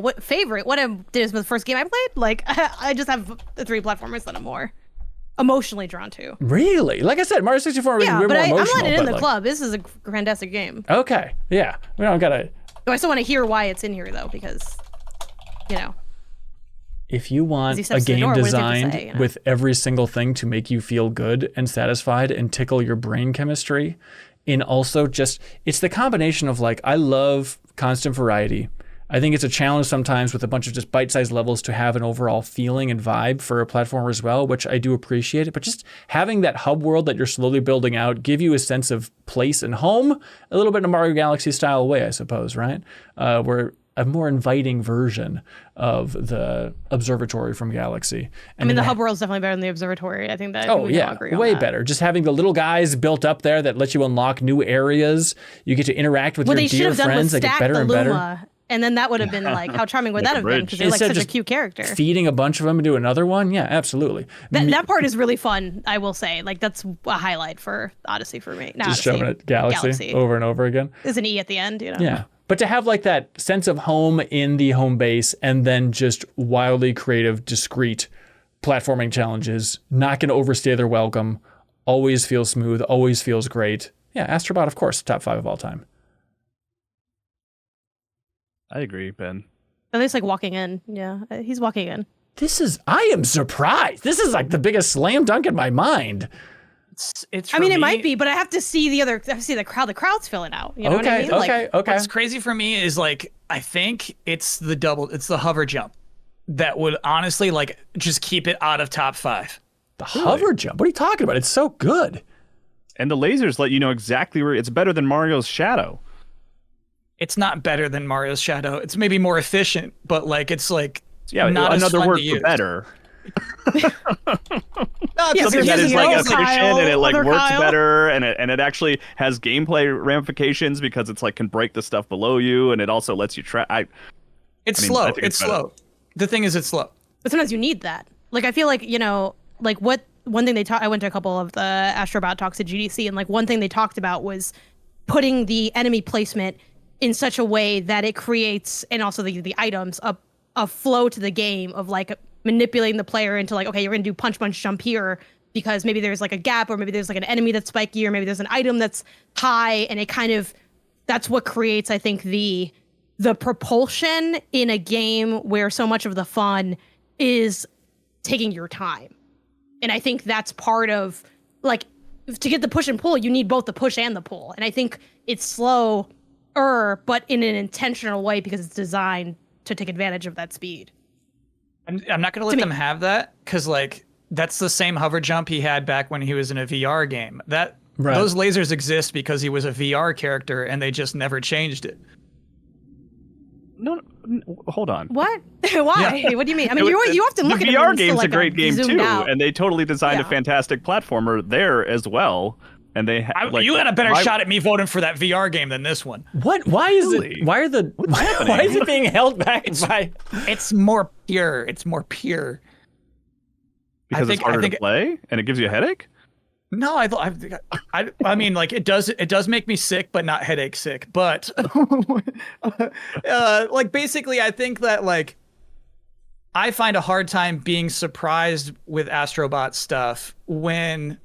What favorite? What is the first game I played? Like, I just have the 3 platformers that I'm more emotionally drawn to. Really? Like I said, Mario 64 was way more emotional. I'm letting it in the club. This is a fantastic game. Okay. Yeah. We don't gotta... I still want to hear why it's in here, though, because, if you want a game designed with every single thing to make you feel good and satisfied and tickle your brain chemistry, and also just, it's the combination of like, I love constant variety. I think it's a challenge sometimes with a bunch of just bite-sized levels to have an overall feeling and vibe for a platformer as well, which I do appreciate it. But just having that hub world that you're slowly building out give you a sense of place and home, a little bit in a Mario Galaxy style way, I suppose, right? Where a more inviting version of the observatory from Galaxy. And the hub world is definitely better than the observatory. I think that. Oh yeah, way better. Just having the little guys built up there that let you unlock new areas. You get to interact with your dear friends. They get better and better. And then that would have been like, how charming would that have been? Because they're like such a cute character. Feeding a bunch of them into another one? Yeah, absolutely. That part is really fun, I will say. Like, that's a highlight for Odyssey for me. Not just showing it Galaxy over and over again. There's an E at the end, Yeah. But to have like that sense of home in the home base and then just wildly creative, discrete platforming challenges, not going to overstay their welcome, always feels smooth, always feels great. Yeah, Astro Bot, of course, top 5 of all time. I agree, Ben. At least like walking in. Yeah, he's walking in. I am surprised. This is like the biggest slam dunk in my mind. It's it might be, but I have to see the crowd. The crowd's filling out. You know what I mean? Okay. What's crazy for me is like, I think it's the hover jump that would honestly like just keep it out of top 5. The hover jump? What are you talking about? It's so good. And the lasers let you know exactly where it's better than Mario's shadow. It's not better than Mario's Shadow. It's maybe more efficient, but like it's like not another word for use. better. No, Something that is like efficient and it like works Kyle. better and it actually has gameplay ramifications because it's like can break the stuff below you and it also lets you try. It's I mean, slow. I think It's it's better. slow. The thing is, it's slow. But sometimes you need that. Like, I feel like, like what one thing I went to a couple of the Astro Bot talks at GDC, and like one thing they talked about was putting the enemy placement in such a way that it creates, and also the items, a flow to the game of like manipulating the player into like, okay, you're gonna do punch, jump here because maybe there's like a gap, or maybe there's like an enemy that's spiky, or maybe there's an item that's high, and it kind of, that's what creates, I think, the propulsion in a game where so much of the fun is taking your time. And I think that's part of, like, to get the push and pull, you need both the push and the pull. And I think it's slower, but in an intentional way because it's designed to take advantage of that speed. I'm not going to let them have that because, like, that's the same hover jump he had back when he was in a VR game. Those lasers exist because he was a VR character and they just never changed it. No, hold on. What? Why? Yeah. What do you mean? I mean, you often look at the VR game's a great game too, out. and they totally designed a fantastic platformer there as well. And they you had a better shot at me voting for that VR game than this one. What? Why is it? Why is it being held back by? It's more pure. It's more pure. Because it's harder to play, and it gives you a headache. No, I mean, like it does make me sick, but not headache sick. But like basically, I think that like I find a hard time being surprised with Astro Bot stuff when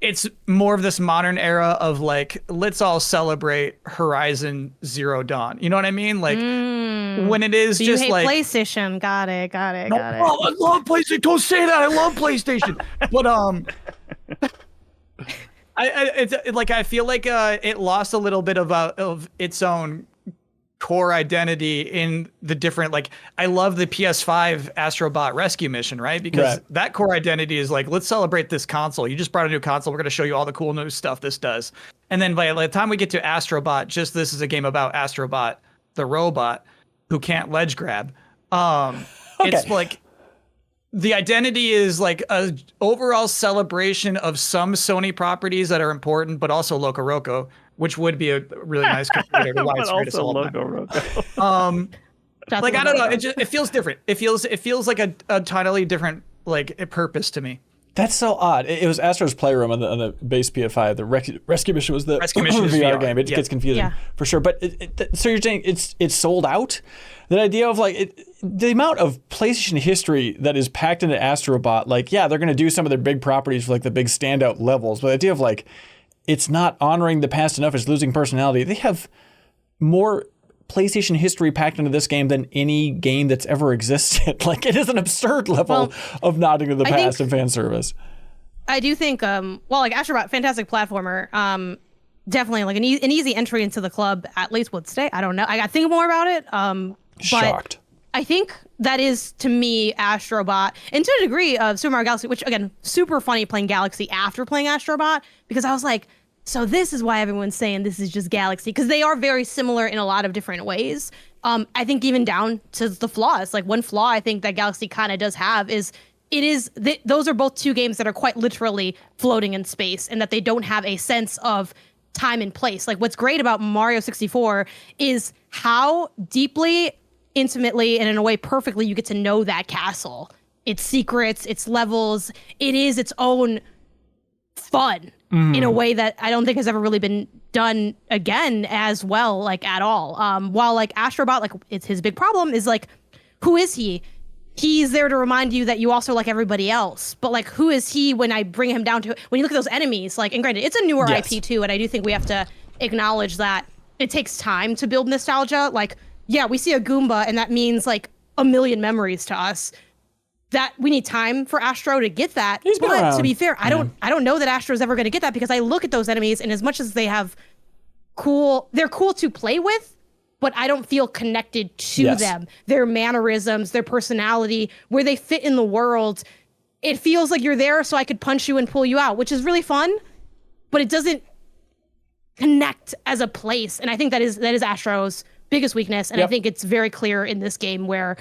it's more of this modern era of like, let's all celebrate Horizon Zero Dawn. You know what I mean? Like when it is so just you hate like PlayStation. Got it. Oh, I love PlayStation. Don't say that. I love PlayStation. But I feel like it lost a little bit of its own core identity in the different, like, I love the PS5 Astro Bot rescue mission, right? Because that core identity is like, let's celebrate this console. You just brought a new console. We're going to show you all the cool new stuff this does. And then by the time we get to Astro Bot, just this is a game about Astro Bot, the robot who can't ledge grab. It's like the identity is like a overall celebration of some Sony properties that are important, but also Loco Roco, which would be a really nice competitor to widespread assault. Like I don't know, it feels different. It feels like a totally different like purpose to me. That's so odd. It was Astro's Playroom on the base PS5. The rescue mission was the VR game. It gets confusing for sure. But so you're saying it's sold out? That idea of like the amount of PlayStation history that is packed into Astro Bot. Like, yeah, they're going to do some of their big properties for like the big standout levels. But the idea of like it's not honoring the past enough. It's losing personality. They have more PlayStation history packed into this game than any game that's ever existed. Like, it is an absurd level of nodding to the past and fan service. I do think, like Astro Bot, fantastic platformer. Definitely like an easy entry into the club, at least would stay. I don't know. I got to think more about it. Shocked. I think that is, to me, Astro Bot, and to a degree of Super Mario Galaxy, which, again, super funny playing Galaxy after playing Astro Bot, because I was like, so this is why everyone's saying this is just Galaxy, because they are very similar in a lot of different ways. I think even down to the flaws. Like, one flaw I think that Galaxy kind of does have is those are both two games that are quite literally floating in space, and that they don't have a sense of time and place. Like, what's great about Mario 64 is how deeply, intimately, and in a way perfectly you get to know that castle, its secrets, its levels. It is its own fun in a way that I don't think has ever really been done again as well, like at all. While like Astro Bot, like it's his big problem is like, who is he? He's there to remind you that you also like everybody else. But like, who is he when I bring him down to, when you look at those enemies, like, and granted, it's a newer IP too, and I do think we have to acknowledge that it takes time to build nostalgia. Like, yeah, we see a Goomba and that means like a million memories to us. That we need time for Astro to get that. But to be fair, I don't know that Astro's ever going to get that, because I look at those enemies, and as much as they have they're cool to play with, but I don't feel connected to them. Their mannerisms, their personality, where they fit in the world. It feels like you're there so I could punch you and pull you out, which is really fun, but it doesn't connect as a place. And I think that is Astro's biggest weakness. And I think it's very clear in this game where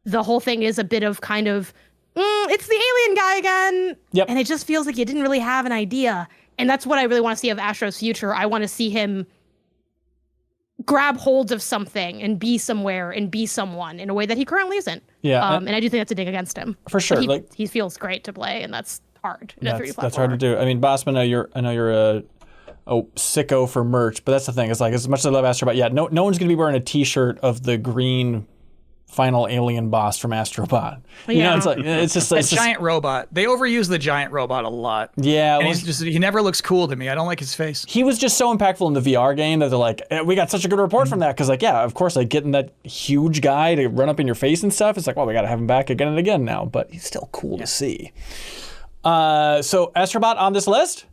the whole thing is a bit of kind of, it's the alien guy again. Yep. And it just feels like you didn't really have an idea. And that's what I really want to see of Astro's future. I want to see him grab hold of something and be somewhere and be someone in a way that he currently isn't. Yeah. And I do think that's a dig against him. For sure. He feels great to play, and that's hard in a 3D platformer. That's hard to do. I mean, Bossman, I know you're a sicko for merch, but that's the thing. It's like, as much as I love Astro Bot, no one's going to be wearing a t-shirt of the green final alien boss from Astro Bot. You know, it's just like giant robot. They overuse the giant robot a lot. Yeah, and he never looks cool to me. I don't like his face. He was just so impactful in the VR game that they're like, we got such a good report from that, because of course, like getting that huge guy to run up in your face and stuff. It's like, well, we got to have him back again and again now, but he's still cool to see. So Astro Bot on this list?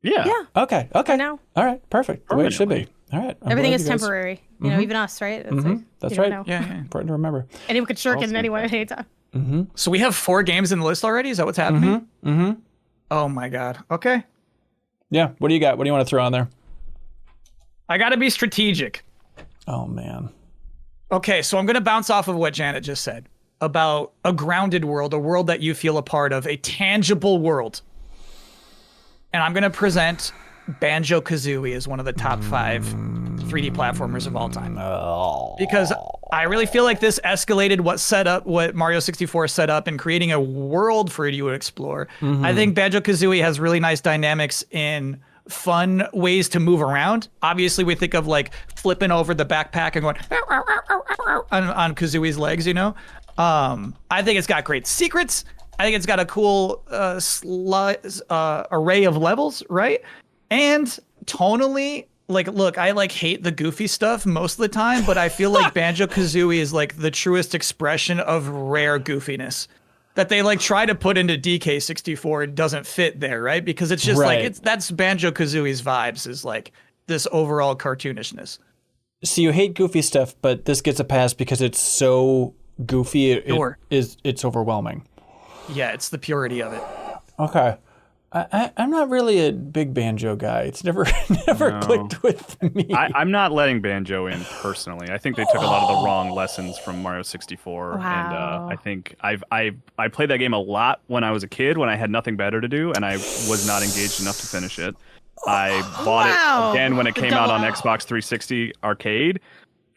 Yeah. Okay. Now. All right. Perfect. The way it should be. All right. Everything is temporary. You know, even us, right? That's right. Yeah. Important to remember. Anyone could shirk it anyone at any time. So we have 4 games in the list already? Is that what's happening? Oh my God. Okay. Yeah. What do you got? What do you want to throw on there? I got to be strategic. Oh, man. Okay, so I'm going to bounce off of what Janet just said about a grounded world, a world that you feel a part of, a tangible world. And I'm going to present Banjo-Kazooie as one of the top 5 3D platformers of all time. Because I really feel like this escalated what Mario 64 set up in creating a world for you to explore. I think Banjo-Kazooie has really nice dynamics in fun ways to move around. Obviously, we think of like flipping over the backpack and going on Kazooie's legs, you know? I think it's got great secrets. I think it's got a cool array of levels, right? And tonally, look, I hate the goofy stuff most of the time, but I feel like Banjo-Kazooie is the truest expression of rare goofiness that they try to put into DK64. It doesn't fit there, right? Because it's just that's Banjo-Kazooie's vibes, is this overall cartoonishness. So you hate goofy stuff, but this gets a pass because it's so goofy. It's overwhelming. Yeah, it's the purity of it. Okay. I'm not really a big Banjo guy. It's never clicked with me. I'm not letting Banjo in personally. I think they took a lot of the wrong lessons from Mario 64. Wow. And I think I played that game a lot when I was a kid, when I had nothing better to do, and I was not engaged enough to finish it. I bought it again when it came out on Xbox 360 Arcade.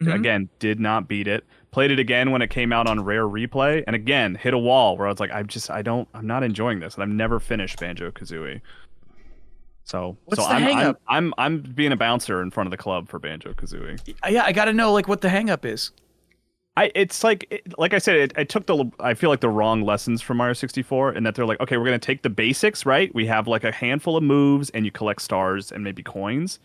Again, did not beat it. Played it again when it came out on Rare Replay, and again hit a wall where I was like, I'm not enjoying this, and I've never finished Banjo-Kazooie. So I'm being a bouncer in front of the club for Banjo-Kazooie. Yeah, I got to know what the hang up is. It's like I said, I took I feel like the wrong lessons from Mario 64, and that they're like, okay, we're gonna take the basics, right? We have a handful of moves, and you collect stars and maybe coins,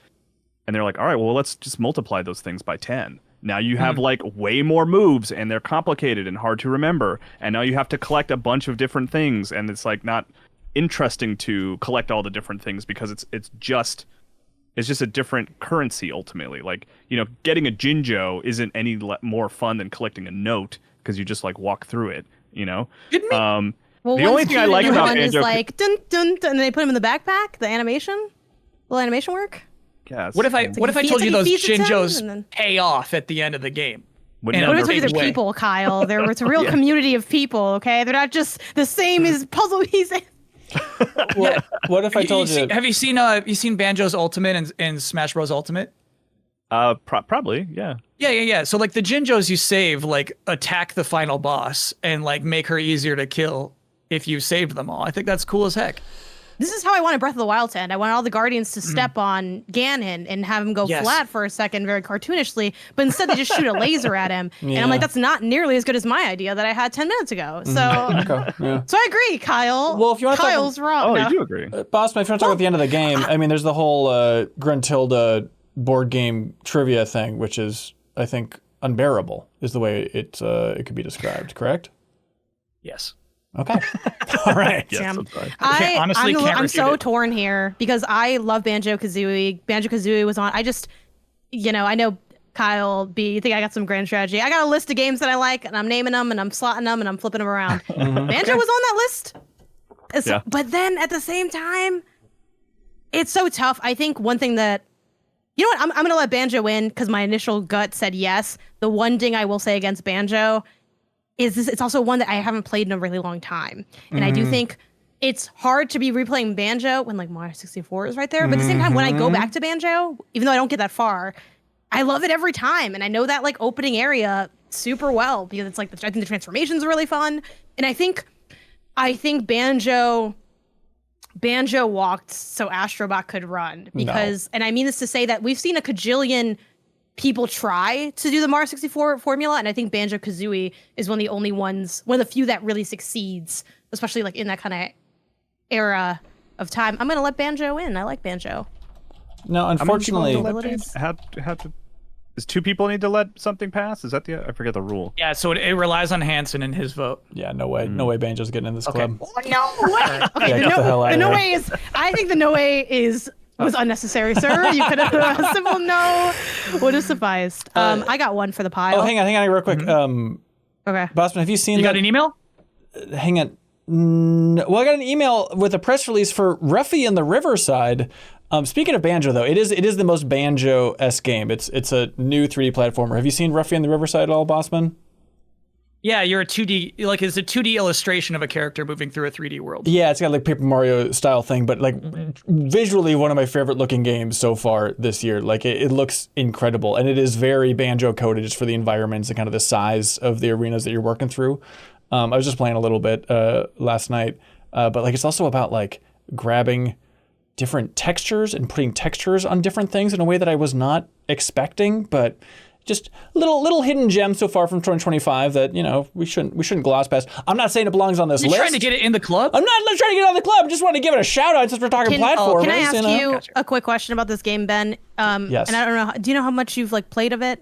and they're like, all right, well, let's just multiply those things by 10. Now you have way more moves, and they're complicated and hard to remember. And now you have to collect a bunch of different things, and it's not interesting to collect all the different things because it's just a different currency ultimately. Getting a Jinjo isn't any more fun than collecting a note because you just walk through it. Well, the only thing I like about Banjo is dun dun dun, and they put him in the backpack. The animation, little animation work. Yes. What if I told you those Jinjos pay off at the end of the game? What if I told you they're people, Kyle? It's a real community of people, okay? They're not just the same as puzzle pieces. What if I told you? Have you seen Banjo's Ultimate in Smash Bros. Ultimate? Probably, yeah. Yeah. So the Jinjos you save attack the final boss and make her easier to kill if you saved them all. I think that's cool as heck. This is how I wanted Breath of the Wild to end. I wanted all the Guardians to step on Ganon and have him go flat for a second, very cartoonishly, but instead they just shoot a laser at him. Yeah. And I'm like, that's not nearly as good as my idea that I had 10 minutes ago. So, So I agree, Kyle. Well, if you want Kyle's wrong. Oh, I do agree. Bossman, if you want to talk about the end of the game, I mean, there's the whole Gruntilda board game trivia thing, which is, I think, unbearable, is the way it could be described, correct? Yes. Okay. All right. Yes, I'm so torn here because I love Banjo-Kazooie. Banjo-Kazooie was on. I know Kyle B, you think I got some grand strategy. I got a list of games that I like, and I'm naming them, and I'm slotting them, and I'm flipping them around. Banjo was on that list. But then at the same time, It's so tough. I think one thing that, you know what, I'm going to let Banjo win because my initial gut said yes. The one thing I will say against Banjo is this, it's also one that I haven't played in a really long time. And I do think it's hard to be replaying Banjo when like Mario 64 is right there. But at the same time, when I go back to Banjo, even though I don't get that far, I love it every time. And I know that like opening area super well because it's like, I think the transformations are really fun. And I think Banjo walked so Astro Bot could run because, and I mean this to say that we've seen a cajillion people try to do the Mario 64 formula, and I think Banjo-Kazooie is one of the few that really succeeds, especially like in that kind of era of time. I'm gonna let Banjo win. I like Banjo. No, unfortunately, does two people need to let something pass? Is that I forget the rule. Yeah, so it relies on Hanson and his vote. Yeah, no way. No way Banjo's getting in this club. Oh, no way. Okay, the no way is, I think the no way was unnecessary, sir. You could have a simple no would have sufficed. I got one for the pile. Oh, hang on real quick. Okay. Bossman, have you seen You got an email? Hang on. Well, I got an email with a press release for Ruffy and the Riverside. Speaking of Banjo, though, it is the most Banjo-esque game. It's a new 3D platformer. Have you seen Ruffy and the Riverside at all, Bossman? Yeah, you're a 2D, like it's a 2D illustration of a character moving through a 3D world. Yeah, it's got like Paper Mario style thing, but like visually one of my favorite looking games so far this year. Like it looks incredible, and it is very Banjo coded just for the environments and kind of the size of the arenas that you're working through. I was just playing a little bit last night, but like it's also about like grabbing different textures and putting textures on different things in a way that I was not expecting, but just little hidden gems so far from 2025 that, you know, we shouldn't gloss past. I'm not saying it belongs on this list. You're trying to get it in the club? I'm not trying to get it on the club. I just want to give it a shout out since we're talking platformers. Can I ask you a quick question about this game, Ben? Yes. And I don't know, do you know how much you've like played of it?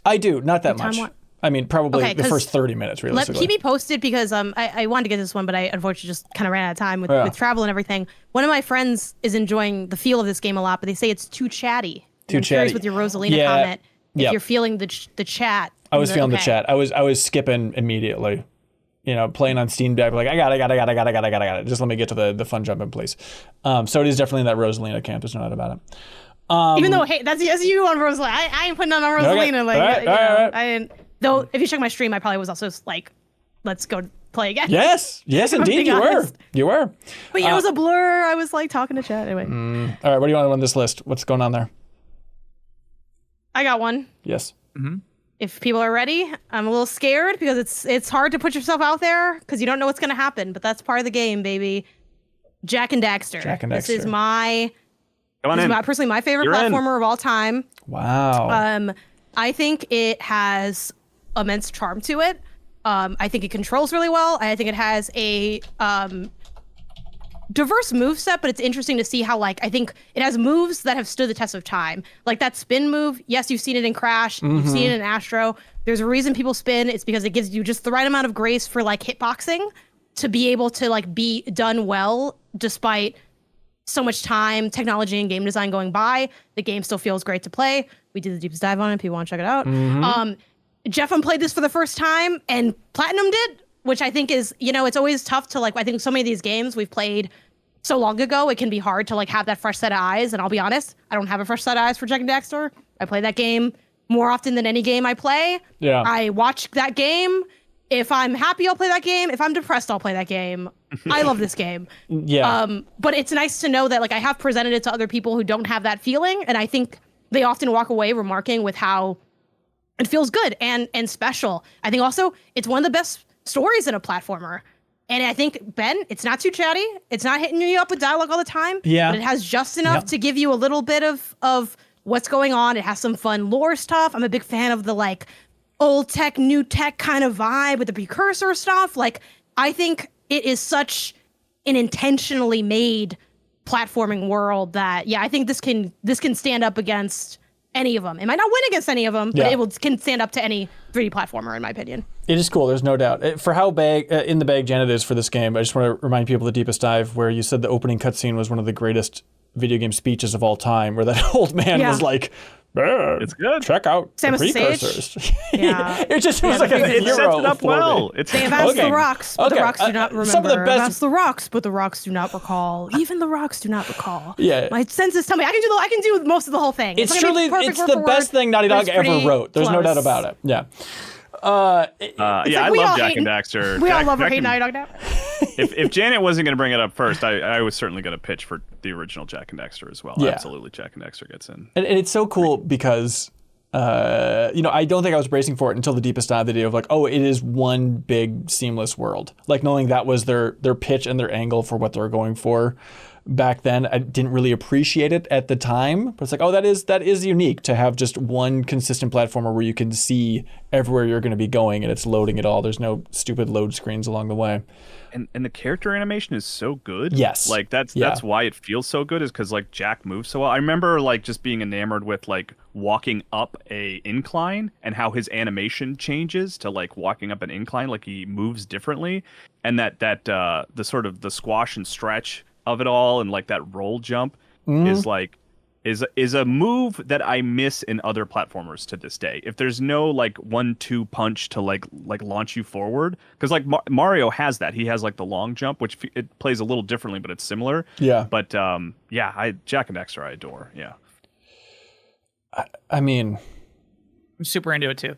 I do, not that much. I mean, probably the first 30 minutes, realistically. Keep me posted because I wanted to get this one, but I unfortunately just kind of ran out of time with travel and everything. One of my friends is enjoying the feel of this game a lot, but they say it's too chatty. Too chatty. Curious with your Rosalina comment. If you're feeling the chat. I was feeling the chat. I was skipping immediately. You know, playing on Steam Deck, like I got it. Just let me get to the fun jumping, please. So it is definitely in that Rosalina camp. There's no doubt about it. Even though, hey, that's you on Rosalina. I ain't putting on Rosalina. Okay. All right. I didn't. Though, if you check my stream, I probably was also like, let's go play again. Yes, indeed, you were. But yeah, it was a blur. I was like talking to chat anyway. All right, what do you want on this list? What's going on there? I got one. Yes. Mm-hmm. If people are ready, I'm a little scared because it's hard to put yourself out there because you don't know what's going to happen. But that's part of the game, baby. Jak and Daxter. This is personally my favorite platformer of all time. Wow. I think it has immense charm to it. I think it controls really well. I think it has a diverse moveset, but it's interesting to see how, like, I think it has moves that have stood the test of time. Like that spin move, yes, you've seen it in Crash, you've seen it in Astro. There's a reason people spin. It's because it gives you just the right amount of grace for like hitboxing to be able to like be done well despite so much time, technology, and game design going by. The game still feels great to play. We did the deepest dive on it. People want to check it out. Jeff played this for the first time, and Platinum did, which I think is, you know, it's always tough to like, I think so many of these games we've played so long ago, it can be hard to like have that fresh set of eyes. And I'll be honest, I don't have a fresh set of eyes for Jak and Daxter. I play that game more often than any game I play. Yeah. I watch that game. If I'm happy, I'll play that game. If I'm depressed, I'll play that game. I love this game. Yeah. But it's nice to know that like I have presented it to other people who don't have that feeling, and I think they often walk away remarking with how it feels good and special. I think also it's one of the best stories in a platformer. And I think, Ben, it's not too chatty. It's not hitting you up with dialogue all the time. Yeah. But it has just enough to give you a little bit of what's going on. It has some fun lore stuff. I'm a big fan of the like old tech, new tech kind of vibe with the precursor stuff. Like, I think it is such an intentionally made platforming world that, yeah, I think this can stand up against any of them. It might not win against any of them, but it can stand up to any 3D platformer, in my opinion. It is cool. There's no doubt. For how in the bag Janet is for this game, I just want to remind people of the deepest dive where you said the opening cutscene was one of the greatest video game speeches of all time, where that old man was like It's good. Check out Samus the Sage? precursors. Yeah. it was like a It sets hero it up for well. me. They have asked the rocks, but the rocks do not remember. Some of the best... Asked the rocks, but the rocks do not recall. Even the rocks do not recall. Yeah. My senses tell me I can do most of the whole thing. It's the best thing Naughty Dog ever wrote. There's no doubt about it. Yeah. I love Jak and Daxter. We all love or hate Naughty Dog now. If Janet wasn't going to bring it up first, I was certainly going to pitch for the original Jak and Daxter as well. Yeah. Absolutely, Jak and Daxter gets in. And it's so cool because, I don't think I was bracing for it until the deepest dive of the idea of like, oh, it is one big seamless world. Like knowing that was their pitch and their angle for what they were going for. Back then, I didn't really appreciate it at the time, but it's like, oh, that is unique to have just one consistent platformer where you can see everywhere you're going to be going and it's loading it all. There's no stupid load screens along the way. And the character animation is so good. Yes. Like that's why it feels so good, is because like Jak moves so well. I remember like just being enamored with like walking up a incline and how his animation changes to like walking up an incline, like he moves differently, and that the sort of the squash and stretch of it all and like that roll jump is a move that I miss in other platformers to this day. If there's no like 1-2 punch to like launch you forward, because like Mario has that. He has like the long jump, which it plays a little differently, but it's similar. Yeah. But Jak and Daxter I adore. Yeah. I mean, I'm super into it too.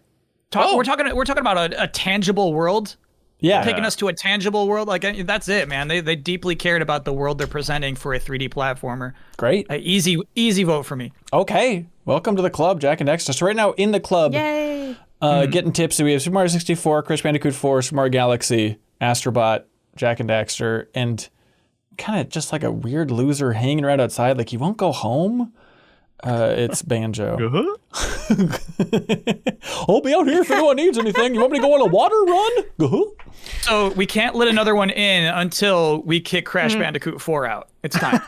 We're talking about a tangible world. Yeah. Taking us to a tangible world. Like that's it, man. They deeply cared about the world they're presenting for a 3D platformer. Great. Easy vote for me. Okay. Welcome to the club, Jak and Daxter. So right now in the club, yay. Getting tipsy, we have Super Mario 64, Crash Bandicoot 4, Super Mario Galaxy, Astro Bot, Jak and Daxter, and kind of just like a weird loser hanging around outside, like he won't go home. It's Banjo. I'll be out here if anyone needs anything. You want me to go on a water run? So we can't let another one in until we kick Crash Bandicoot 4 out. It's time.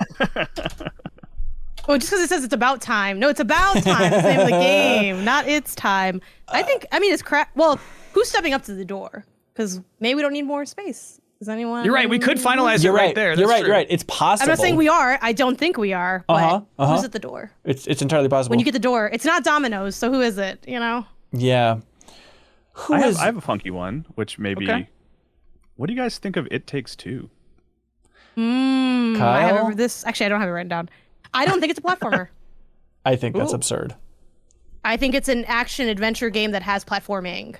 Oh, just because it says it's about time. No, it's about time. It's the name of the game, not it's time. It's crap. Well, who's stepping up to the door? Because maybe we don't need more space. Is anyone? You're right. We could finalize it right there. You're right. It's possible. I'm not saying we are. I don't think we are. But who's at the door? It's entirely possible. When you get the door, it's not Domino's. So who is it? You know? Yeah. I have a funky one, which maybe. Okay. What do you guys think of It Takes Two? Kyle? I have this. Actually, I don't have it written down. I don't think it's a platformer. I think that's absurd. I think it's an action adventure game that has platforming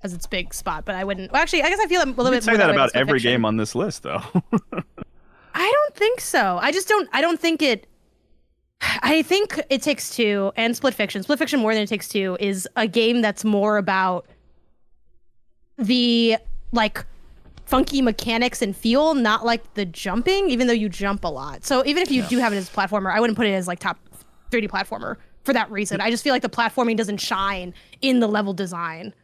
as its big spot, but I wouldn't. Well, actually, I guess I feel a little bit. Say that about every game on this list, though. I don't think so. I don't think it. I think It Takes Two and Split Fiction more than It Takes Two is a game that's more about the like funky mechanics and feel, not like the jumping, even though you jump a lot. So even if you do have it as a platformer, I wouldn't put it as like top 3D platformer for that reason. I just feel like the platforming doesn't shine in the level design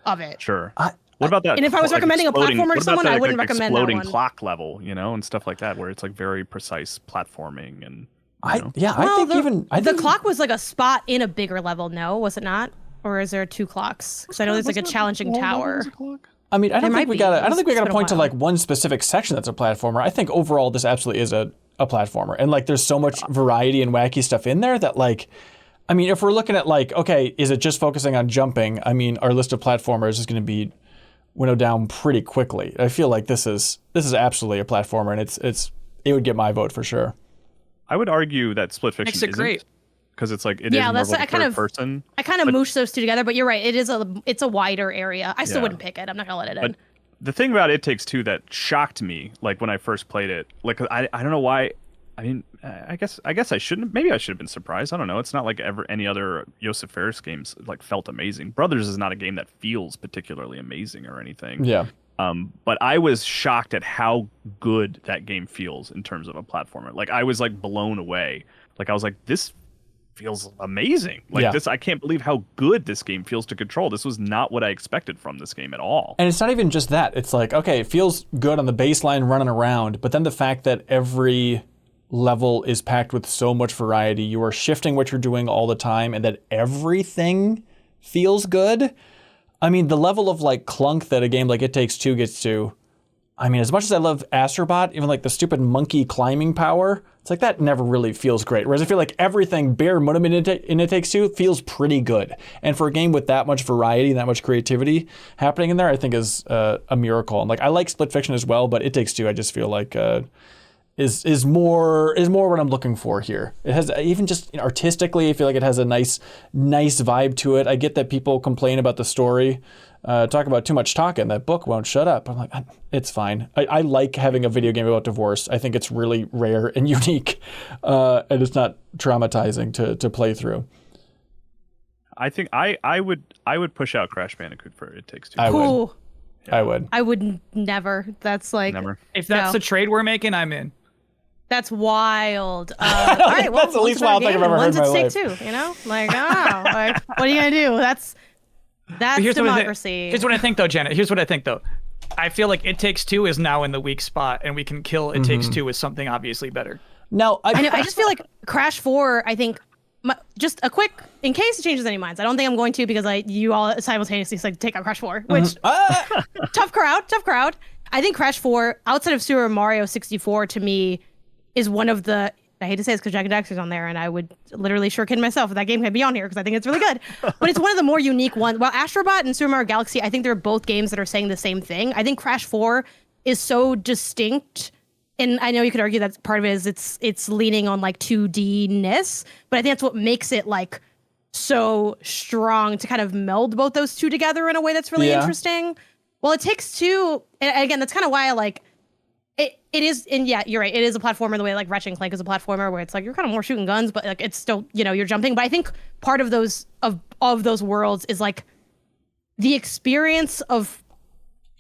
of it. Sure. What about that? And if I was recommending a platformer to someone, I wouldn't recommend that one. Exploding clock level, and stuff like that, where it's like very precise platforming and. I think the clock was like a spot in a bigger level. No, was it not? Or is there 2 clocks? Because I know there's like a challenging tower. I mean, I don't think we gotta point to like one specific section that's a platformer. I think overall this absolutely is a platformer, and like there's so much variety and wacky stuff in there that like. I mean, if we're looking at like, okay, is it just focusing on jumping? I mean, our list of platformers is going to be winnowed down pretty quickly. I feel like this is absolutely a platformer, and it would get my vote for sure. I would argue that Split Fiction makes it great because it's like it is more like third person. I kind of moosh those two together, but you're right. It's a wider area. I still wouldn't pick it. I'm not gonna let it in. The thing about It Takes Two that shocked me, like when I first played it, like I don't know why. I mean, I guess I shouldn't. Maybe I should have been surprised. I don't know. It's not like any other Josef Fares games like felt amazing. Brothers is not a game that feels particularly amazing or anything. Yeah. But I was shocked at how good that game feels in terms of a platformer. Like I was like blown away. Like I was like, this feels amazing. Like this, I can't believe how good this game feels to control. This was not what I expected from this game at all. And it's not even just that. It's like, okay, it feels good on the baseline running around, but then the fact that every level is packed with so much variety, you are shifting what you're doing all the time, and that everything feels good. I mean, the level of like clunk that a game like It Takes Two gets to, I mean, as much as I love Astro Bot, even like the stupid monkey climbing power, it's like that never really feels great. Whereas I feel like everything bare minimum in It Takes Two feels pretty good. And for a game with that much variety and that much creativity happening in there, I think is a miracle. And like I like Split Fiction as well, but It Takes Two I just feel like is more what I'm looking for here. It has even just artistically, I feel like it has a nice vibe to it. I get that people complain about the story. Talk about too much talking. That book won't shut up. I'm like, it's fine. I like having a video game about divorce. I think it's really rare and unique, and it's not traumatizing to play through. I think I would push out Crash Bandicoot for It Takes Two. I would. Yeah. I would. I would never. That's like Never. If that's the trade we're making, I'm in. That's wild. All right, well, That's the least wild thing I've ever heard in my life. Too, you know, like, oh, like, what are you gonna do? That's democracy. Here's what I think, though, Janet. Here's what I think, though. I feel like It Takes Two is now in the weak spot, and we can kill It Takes Two with something obviously better. No, I just feel like Crash 4. I think just a quick, in case it changes any minds. I don't think I'm going to because you all simultaneously like take out Crash 4, which tough crowd. I think Crash 4 outside of Super Mario 64 to me is one of the, I hate to say this because Jak and Daxter's on there, and I would literally sure kid myself if that game could be on here because I think it's really good. But it's one of the more unique ones. While Astro Bot and Super Mario Galaxy, I think they're both games that are saying the same thing. I think Crash 4 is so distinct, and I know you could argue that part of it is it's leaning on like 2D-ness, but I think that's what makes it like so strong to kind of meld both those two together in a way that's really interesting. Well, It Takes Two, and again, that's kind of why I like it is, and yeah, you're right. It is a platformer the way like Ratchet & Clank is a platformer where it's like you're kind of more shooting guns, but like it's still, you know, you're jumping. But I think part of those of those worlds is like the experience of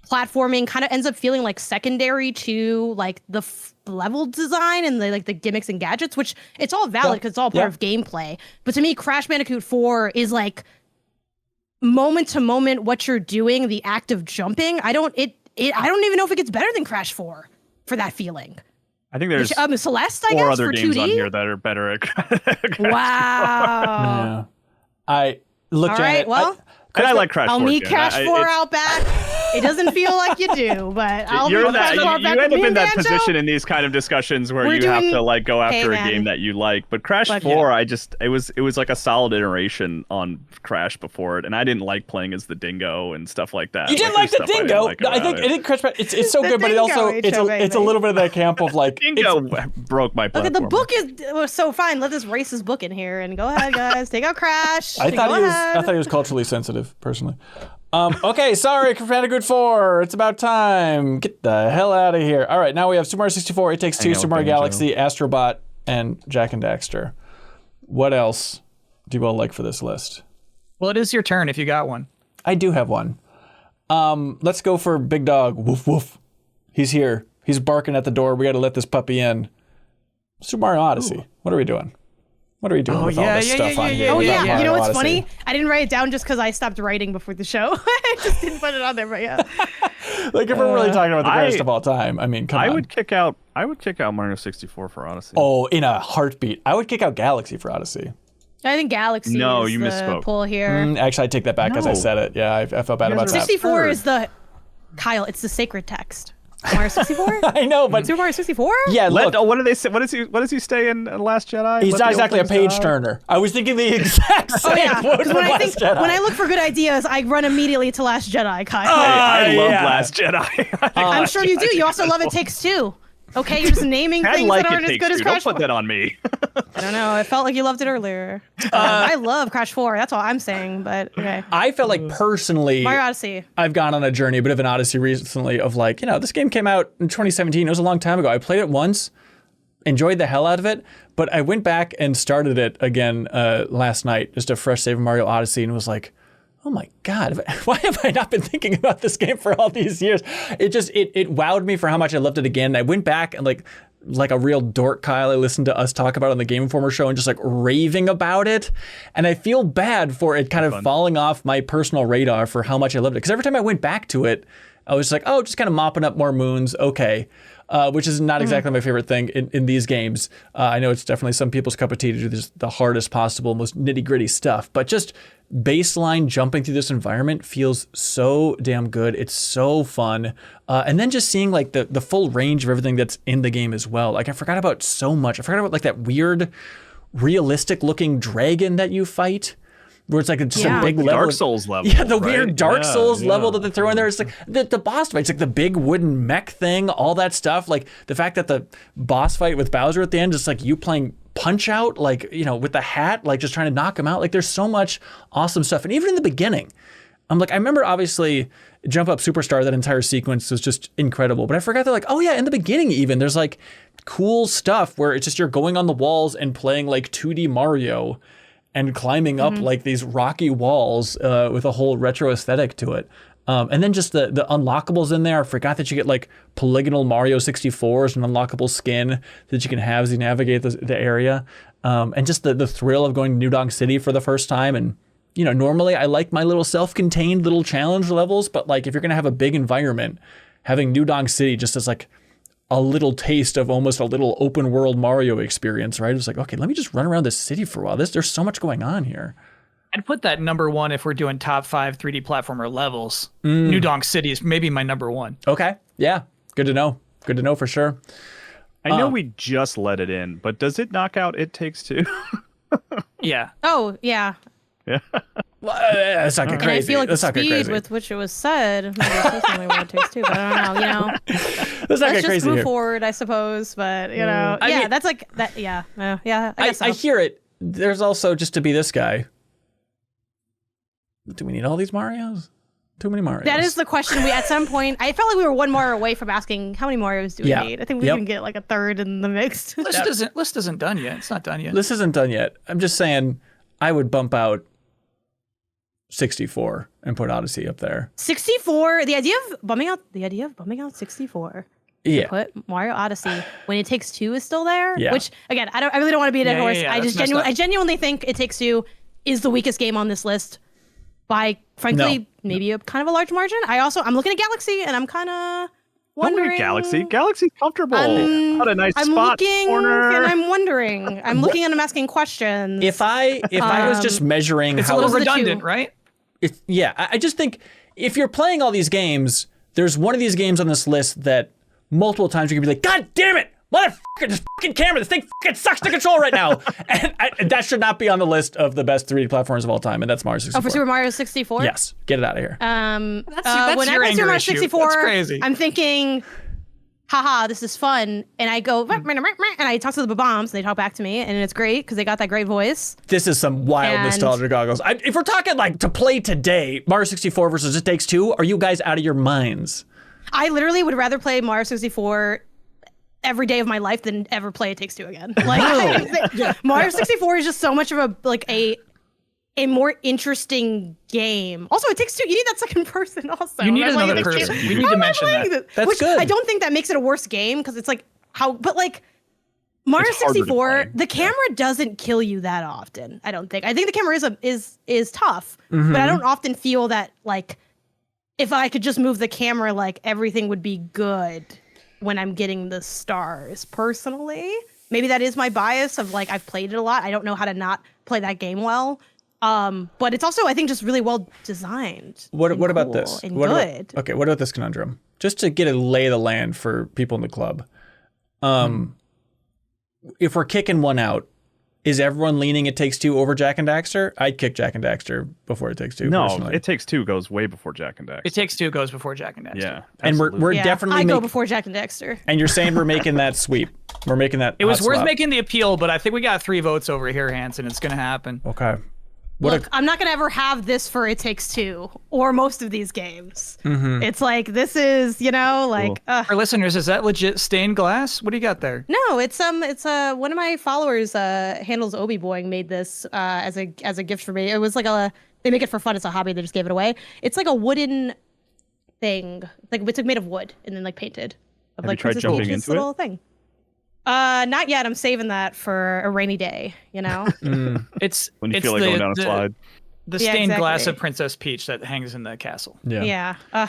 platforming kind of ends up feeling like secondary to like the level design and the gimmicks and gadgets, which it's all valid because it's all part of gameplay. But to me, Crash Bandicoot 4 is like moment to moment what you're doing, the act of jumping. I don't even know if it gets better than Crash 4 for that feeling. I think there's Celeste, I four guess, other for games 2D? on here that are better at Crash. Wow. Yeah. I looked All at right, it. well, And I like Crash 4. I'll meet Jen. Crash 4 out back. It doesn't feel like you do, but I'll meet Crash 4 you back end with up me in that Banjo. position in these kind of discussions where We're you have doing- to like go after Hey, a man. game that you like. But Crash 4, it was like a solid iteration on Crash before it, and I didn't like playing as the dingo and stuff like that. You didn't like the there's stuff dingo. I didn't like I think Crash. It's so The good, but it dingo, also it's a little bit of that camp of like Dingo broke my platform. Look at the book was so fine. Let this racist book in here and go ahead, guys. Take out Crash. I thought Go he was culturally sensitive, personally. Okay, sorry, Crash Bandicoot 4. It's about time. Get the hell out of here. All right, now we have Super Mario 64, It Takes Two, Hang out Super Mario with Banjo. Galaxy, Astro Bot, and Jak and Daxter. What else do you all like for this list? Well, it is your turn if you got one. I do have one. Let's go for Big Dog. Woof woof. He's here. He's barking at the door. We got to let this puppy in. Super Mario Odyssey. Ooh. What are we doing? What are we doing with all this stuff on here? Oh yeah, Mario you know what's Odyssey? funny? I didn't write it down just because I stopped writing before the show. I just didn't put it on there, but yeah. Like if we're really talking about the greatest of all time, I mean, come on. I would kick out Mario 64 for Odyssey. Oh, in a heartbeat. I would kick out Galaxy for Odyssey. I think Galaxy No, is you the misspoke. pull here. Actually, I take that back because I No. said it. Yeah, I felt bad about that. 64 is the Kyle. It's the sacred text. Mario 64. I know, but Super Mario 64. yeah, look. What do they say? What does he stay in Last Jedi? He's Let not the exactly a old things page die? turner. I was thinking the exact same Oh yeah, quote because from when Last Jedi. I look for good ideas, I run immediately to Last Jedi, Kyle. Hey, I love yeah. Last Jedi. I'm sure you do. You also love It Takes Two. Okay, you're just naming I things like that aren't it as good takes as two. Don't Crash 4. put that on me. I don't know. It felt like you loved it earlier. I love Crash 4. That's all I'm saying. But okay, I felt like personally, Mario Odyssey. I've gone on a journey, a bit of an odyssey recently of like, this game came out in 2017. It was a long time ago. I played it once, enjoyed the hell out of it, but I went back and started it again last night, just a fresh save of Mario Odyssey, and was like, oh my God, why have I not been thinking about this game for all these years? It wowed me for how much I loved it again. And I went back and like a real dork, Kyle, I listened to us talk about it on the Game Informer show and just like raving about it. And I feel bad for it kind of falling off my personal radar for how much I loved it. Because every time I went back to it, I was like, oh, just kind of mopping up more moons. Okay. which is not exactly my favorite thing in these games. I know it's definitely some people's cup of tea to do this, the hardest possible, most nitty gritty stuff, but just baseline jumping through this environment feels so damn good. It's so fun. And then just seeing like the full range of everything that's in the game as well. Like I forgot about so much. I forgot about like that weird, realistic looking dragon that you fight, where it's like just a big level. Dark Souls level. Yeah, the weird Dark Souls level that they throw in there. It's like the boss fight. It's like the big wooden mech thing, all that stuff. Like the fact that the boss fight with Bowser at the end is like you playing Punch Out, like, you know, with the hat, like just trying to knock him out. Like there's so much awesome stuff. And even in the beginning, I'm like, I remember obviously Jump Up Superstar, that entire sequence was just incredible. But I forgot that like, oh yeah, in the beginning even, there's like cool stuff where it's just you're going on the walls and playing like 2D Mario and climbing up like these rocky walls with a whole retro aesthetic to it. And then just the unlockables in there. I forgot that you get like polygonal Mario 64s and unlockable skin that you can have as you navigate the area. And just the thrill of going to New Donk City for the first time. And, you know, normally I like my little self-contained little challenge levels, but like if you're going to have a big environment, having New Donk City just as like a little taste of almost a little open world Mario experience, right? It's like, okay, let me just run around this city for a while. There's so much going on here. I'd put that number one if we're doing top 5 3D platformer levels. New Donk City is maybe my number one. Okay. Yeah. Good to know. Good to know for sure. I know we just let it in, but does it knock out It Takes Two? Yeah. Oh, yeah. Yeah. Well, let's not get crazy. And I feel like let's the not get speed crazy. with which it was said, maybe it's something what It Takes Two, but I don't know, you know. Let's not get Let's crazy just move here. forward, I suppose, but, you know. I mean, that's like, that. Yeah, I guess so. I hear it. There's also, just to be this guy, do we need all these Marios? Too many Marios. That is the question. We at some point, I felt like we were one more away from asking how many Marios do we need. I think we can get like a third in the mix. List isn't done yet. It's not done yet. This isn't done yet. I'm just saying I would bump out 64 and put Odyssey up there. 64. The idea of bumming out 64. Yeah. Put Mario Odyssey when It Takes Two is still there. Yeah. Which again, I really don't want to be a dead horse. Yeah, I genuinely think It Takes Two is the weakest game on this list by, frankly, maybe a kind of a large margin. I'm looking at Galaxy and I'm kind of wondering. Don't look at Galaxy. Galaxy's comfortable. What a nice I'm spot. looking Corner. and I'm wondering. I'm looking and I'm asking questions. If I was just measuring It's how a little Those are the redundant, two. right? I just think if you're playing all these games, there's one of these games on this list that multiple times you can be like, God damn it, motherfucker, this fucking camera, this thing fucking sucks to control right now. And that should not be on the list of the best 3D platforms of all time, and that's Mario 64. for Super Mario 64? Yes, get it out of here. That's when I your play Super anger Mario issue. 64, That's crazy. I'm thinking, haha, this is fun. And I go, and I talk to the bombs, and they talk back to me, and it's great because they got that great voice. This is some wild And- nostalgia goggles. If we're talking like to play today, Mario 64 versus It Takes Two, are you guys out of your minds? I literally would rather play Mario 64 every day of my life than ever play It Takes Two again. Like Mario 64 is just so much of a more interesting game. Also, It Takes Two. You need that second person. Also, You need That's why another It Takes person. Two. We need to How am I mention playing that. this? That's Which good. I don't think that makes it a worse game because it's like how, but like Mario It's harder to 64, play. the camera doesn't kill you that often. I don't think. I think the camera is tough, but I don't often feel that like if I could just move the camera, like everything would be good when I'm getting the stars. Personally, maybe that is my bias of like I've played it a lot. I don't know how to not play that game well. But it's also I think just really well designed. What about cool this? And What good. About, what about this conundrum? Just to get a lay of the land for people in the club. If we're kicking one out, is everyone leaning It Takes Two over Jak and Daxter? I'd kick Jak and Daxter before It Takes Two. No, personally. It Takes Two goes way before Jak and Daxter. It Takes Two goes before Jak and Daxter. Yeah, and we're absolutely. Yeah, definitely I go before Jak and Daxter. And you're saying we're making that sweep. We're making that. It was hot worth swap. making the appeal, but I think we got 3 votes over here, Hanson. It's gonna happen. Okay. Look, I'm not gonna ever have this for It Takes Two or most of these games. It's like this is, like Our listeners, is that legit stained glass? What do you got there? no, it's one of my followers handles Obi Boing made this as a gift for me. It was like they make it for fun. It's a hobby. They just gave it away. It's like a wooden thing, like it's like made of wood and then like painted. Of Have like you tried Princess jumping Peach's into it? little thing. Not yet. I'm saving that for a rainy day. It's When you it's feel like going down a slide. The Yeah, stained glass exactly. of Princess Peach that hangs in the castle. Yeah. Yeah.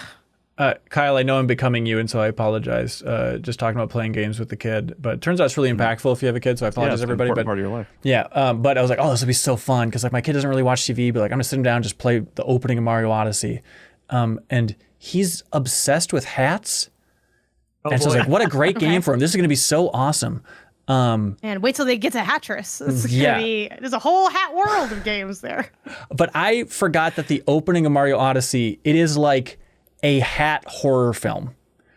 Kyle, I know I'm becoming you, and so I apologize. Just talking about playing games with the kid, but it turns out it's really impactful if you have a kid. So I apologize, it's everybody. An important But part of your life. yeah, but I was like, oh, this will be so fun because like my kid doesn't really watch TV, but like I'm gonna sit him down and just play the opening of Mario Odyssey, and he's obsessed with hats. And so I was like, what a great game for him. This is gonna be so awesome. And wait till they get to Hattress. It's gonna be, there's a whole hat world of games there. But I forgot that the opening of Mario Odyssey, it is like a hat horror film.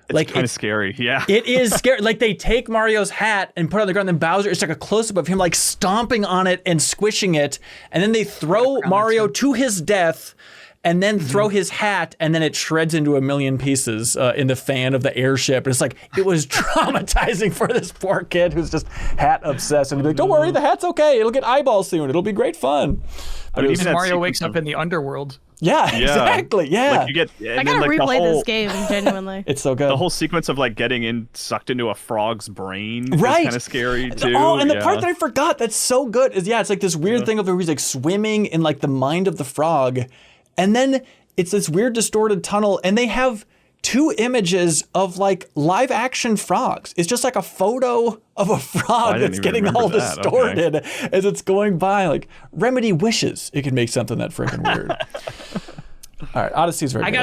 It's like kind of scary, yeah. It is scary. Like they take Mario's hat and put it on the ground, and then Bowser, it's like a close-up of him like stomping on it and squishing it, and then they throw Mario to his death, and then throw his hat, and then it shreds into a million pieces in the fan of the airship. And it's like, it was traumatizing for this poor kid who's just hat obsessed. And he'd be like, don't worry, the hat's okay. It'll get eyeballs soon. It'll be great fun. But even Mario wakes up in the underworld. Yeah, exactly. Yeah. Like you get, I gotta replay this game genuinely. It's so good. The whole sequence of like getting sucked into a frog's brain right. is kind of scary too. Oh, and the part that I forgot that's so good is it's like this weird thing of where he's like swimming in like the mind of the frog. And then it's this weird distorted tunnel, and they have 2 images of like live action frogs. It's just like a photo of a frog that's getting all distorted as it's going by. Like Remedy wishes it could make something that freaking weird. All right, Odyssey's very good.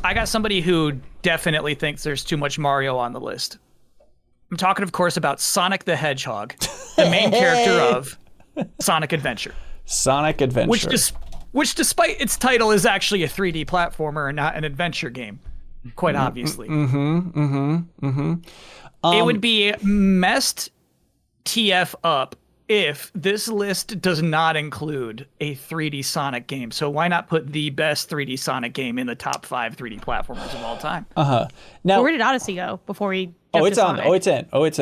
I got somebody who definitely thinks there's too much Mario on the list. I'm talking, of course, about Sonic the Hedgehog, the main character of Sonic Adventure. Sonic Adventure. Which, despite its title, is actually a 3D platformer and not an adventure game, quite obviously. It would be messed TF up if this list does not include a 3D Sonic game. So why not put the best 3D Sonic game in the top 5 3D platformers of all time? Now, where did Odyssey go before we? It's on. It's in. It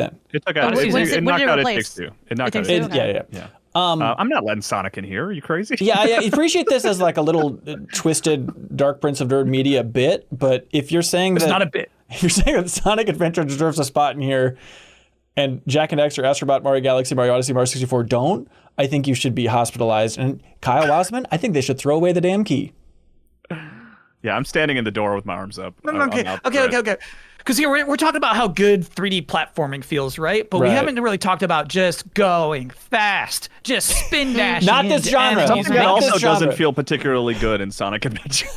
took out. It knocked out. It Takes Two. It knocked out. Yeah. I'm not letting Sonic in here. Are you crazy? Yeah, I appreciate this as like a little twisted Dark Prince of Nerd Media bit, but if you're saying it's not a bit. If you're saying that Sonic Adventure deserves a spot in here, and Jak and Daxter, Astro Bot, Mario Galaxy, Mario Odyssey, Mario 64 don't, I think you should be hospitalized. And Kyle Wasman, I think they should throw away the damn key. Yeah, I'm standing in the door with my arms up. Okay. Because here we're talking about how good 3D platforming feels, right? But we haven't really talked about just going fast, just spin dashing. Not this genre. Something that also doesn't feel particularly good in Sonic Adventure.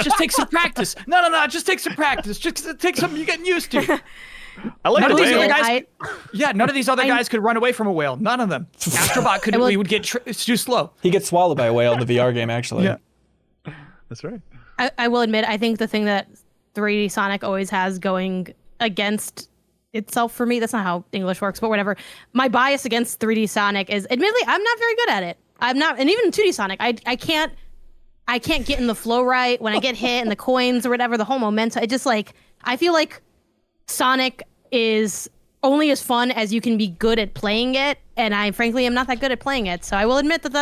Just take some practice. No. Just take some practice. Just take something you're getting used to. I like the whale. None of these other guys could run away from a whale. None of them. Astro Bot couldn't. We would get it's too slow. He gets swallowed by a whale in the VR game, actually. Yeah, that's right. I will admit, I think the thing that 3D Sonic always has going against itself for me, that's not how English works, but whatever. My bias against 3D Sonic is, admittedly, I'm not very good at it. I'm not, and even 2D Sonic, I can't get in the flow right when I get hit and the coins or whatever, the whole momentum. It just like, I feel like Sonic is only as fun as you can be good at playing it, and I frankly am not that good at playing it. So I will admit that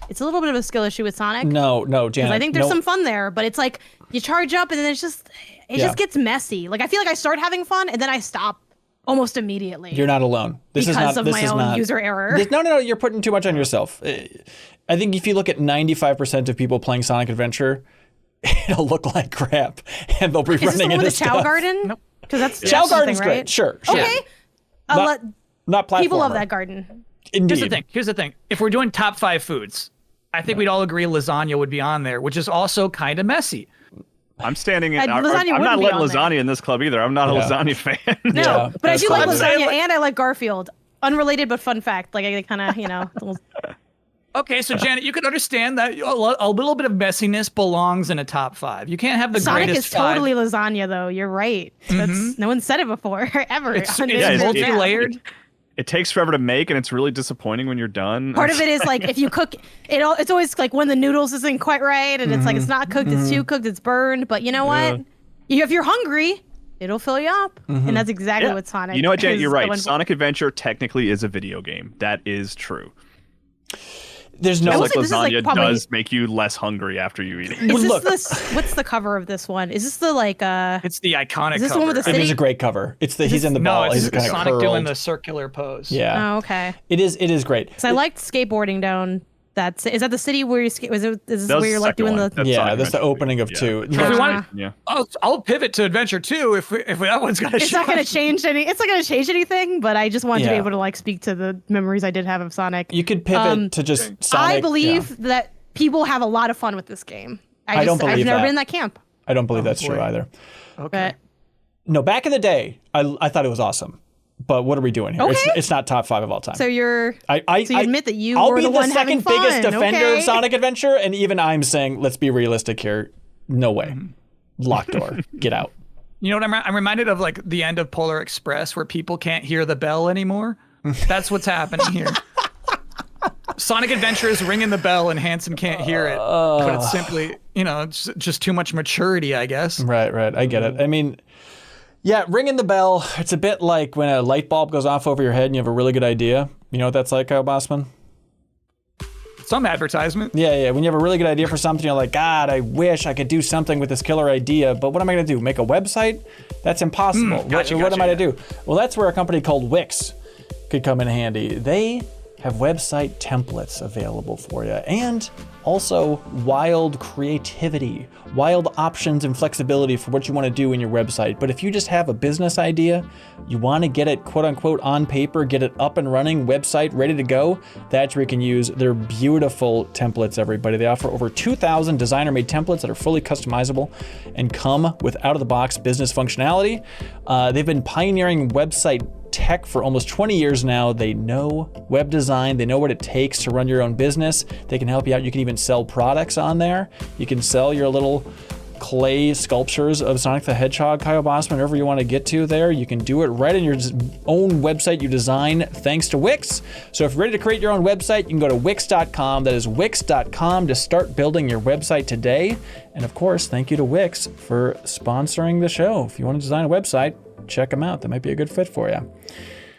it's a little bit of a skill issue with Sonic. No, Janet. I think there's some fun there, but it's like you charge up and then it just gets messy. Like I feel like I start having fun and then I stop almost immediately. You're not alone. Because of my own user error. No, you're putting too much on yourself. I think if you look at 95% of people playing Sonic Adventure, it'll look like crap, and they'll be running into stuff. Is this the one with the Chow Garden? Nope. Because that's Chow Garden's right? great. Sure. Okay. Not platformer. People love that garden. Indeed. Here's the thing. If we're doing top 5 foods, I think we'd all agree lasagna would be on there, which is also kind of messy. I'm standing in. I'm not letting lasagna in this club either. I'm not a lasagna fan. No, but I do like lasagna and I like Garfield. Unrelated but fun fact. Like I kind of, Okay, so Janet, you can understand that a little bit of messiness belongs in a top 5. You can't have the Sonic greatest is totally lasagna, though. You're right. That's no one said it before ever. It's multi-layered. It takes forever to make, and it's really disappointing when you're done. Part of it is like if you cook it, it's always like when the noodles isn't quite right, and it's like it's not cooked, it's too cooked, it's burned. But you know what? If you're hungry, it'll fill you up, and that's exactly what Sonic. You know what, Jen? You're right. Sonic Adventure technically is a video game. That is true. There's no lasagna does make you less hungry after you eat it. What's the cover of this one? Is this the like It's the iconic. Is this cover. the one with the city? It is a great cover. He's in the ball. It's he's Sonic doing the circular pose. Yeah. Oh, okay. It is great. Because I liked skateboarding down Is that the city where you is this That was where you're the like doing second the one. Yeah, that's the Adventure opening of 2. If we want, Yeah. I'll pivot to Adventure 2 if that one's got a it's not going to change anything, but I just wanted to be able to like speak to the memories I did have of Sonic. You could pivot to just Sonic. I believe that people have a lot of fun with this game. I don't believe I've never that. been in that camp. I don't believe that's true either. Okay. No, back in the day, I thought it was awesome. But what are we doing here? Okay. It's not top 5 of all time. So you admit that you I'll were be the the one having second biggest fun, defender okay? of Sonic Adventure, and even I'm saying, let's be realistic here. No way. Locked door. Get out. You know what I'm reminded of, like the end of Polar Express where people can't hear the bell anymore. That's what's happening here. Sonic Adventure is ringing the bell and Hanson can't hear it, but it's simply, it's just too much maturity, I guess. Right. I get it. I mean, yeah, ringing the bell, it's a bit like when a light bulb goes off over your head and you have a really good idea. You know what that's like, Kyle Bossman? Some advertisement. Yeah. When you have a really good idea for something, you're like, God, I wish I could do something with this killer idea, but what am I going to do? Make a website? That's impossible. What am I to do? Well, that's where a company called Wix could come in handy. They have website templates available for you, and also wild creativity, wild options and flexibility for what you want to do in your website. But if you just have a business idea, you want to get it quote unquote on paper, get it up and running, website ready to go, that's where you can use their beautiful templates, everybody. They offer over 2,000 designer-made templates that are fully customizable and come with out-of-the-box business functionality. They've been pioneering website tech for almost 20 years now. They know web design. They know what it takes to run your own business. They can help you out. You can even sell products on there. You can sell your little clay sculptures of Sonic the Hedgehog, Kyle Bossman, wherever you want to get to there. You can do it right in your own website you design thanks to Wix. So if you're ready to create your own website, you can go to Wix.com. That is Wix.com to start building your website today. And of course, thank you to Wix for sponsoring the show. If you want to design a website, check them out. That might be a good fit for you.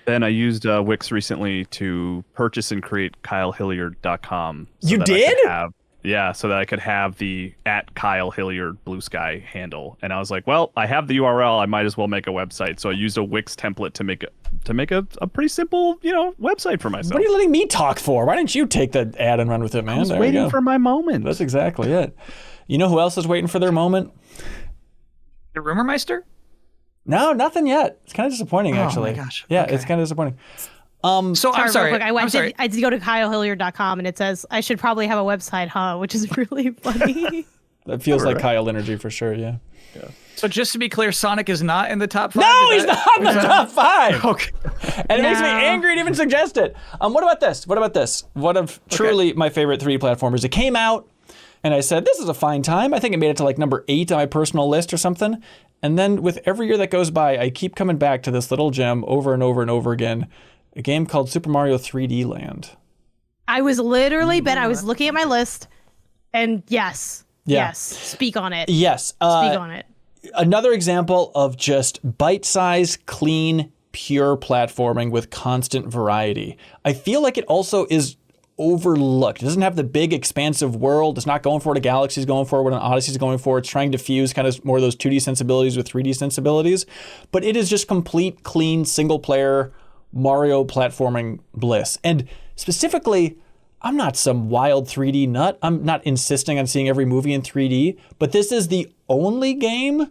Then I used Wix recently to purchase and create KyleHilliard.com. You did? So that I could have the @KyleHilliard Blue Sky handle. And I was like, well, I have the URL. I might as well make a website. So I used a Wix template to make a pretty simple, website for myself. What are you letting me talk for? Why didn't you take the ad and run with it, man? I was waiting for my moment. That's exactly it. You know who else is waiting for their moment? The Rumor Meister? No, nothing yet. It's kind of disappointing, actually. Oh my gosh. Yeah, Okay. it's kind of disappointing. So I'm sorry. Real quick, I did go to KyleHilliard.com and it says I should probably have a website, huh? Which is really funny. That feels like Kyle energy for sure, yeah. So just to be clear, Sonic is not in the top 5? No, he's not in the top 5. Okay. And it makes me angry to even suggest it. What about this? One of truly my favorite 3D platformers. It came out, and I said, this is a fine time. I think it made it to like number 8 on my personal list or something. And then with every year that goes by, I keep coming back to this little gem over and over and over again. A game called Super Mario 3D Land. I was literally, Ben, I was looking at my list, and yes, speak on it. Yes. Speak on it. Another example of just bite-sized, clean, pure platforming with constant variety. I feel like it also is overlooked. It doesn't have the big, expansive world. It's not going for what a Galaxy's going for, what an Odyssey's going for. It's trying to fuse kind of more of those 2D sensibilities with 3D sensibilities. But it is just complete, clean, single-player Mario platforming bliss. And specifically, I'm not some wild 3D nut. I'm not insisting on seeing every movie in 3D, but this is the only game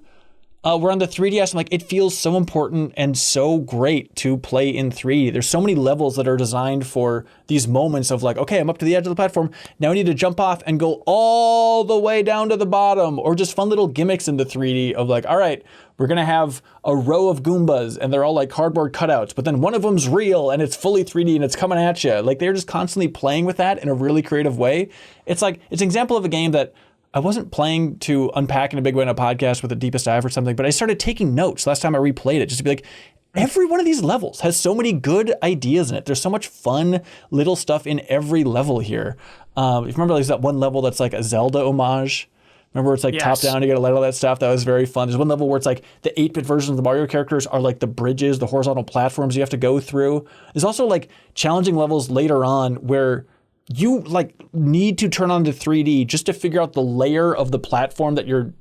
where on the 3DS, I'm like, it feels so important and so great to play in 3D. There's so many levels that are designed for these moments of like, okay, I'm up to the edge of the platform. Now I need to jump off and go all the way down to the bottom, or just fun little gimmicks in the 3D of like, all right, we're going to have a row of Goombas and they're all like cardboard cutouts, but then one of them's real and it's fully 3D and it's coming at you. Like they're just constantly playing with that in a really creative way. It's like, it's an example of a game that I wasn't playing to unpack in a big way in a podcast with a deepest dive or something, but I started taking notes last time I replayed it just to be like, every one of these levels has so many good ideas in it. There's so much fun little stuff in every level here. If you remember, there's that one level that's like a Zelda homage. Remember where it's like top down, you gotta light all that stuff. That was very fun. There's one level where it's like the 8-bit versions of the Mario characters are like the bridges, the horizontal platforms you have to go through. There's also like challenging levels later on where you like need to turn on to 3D just to figure out the layer of the platform that you're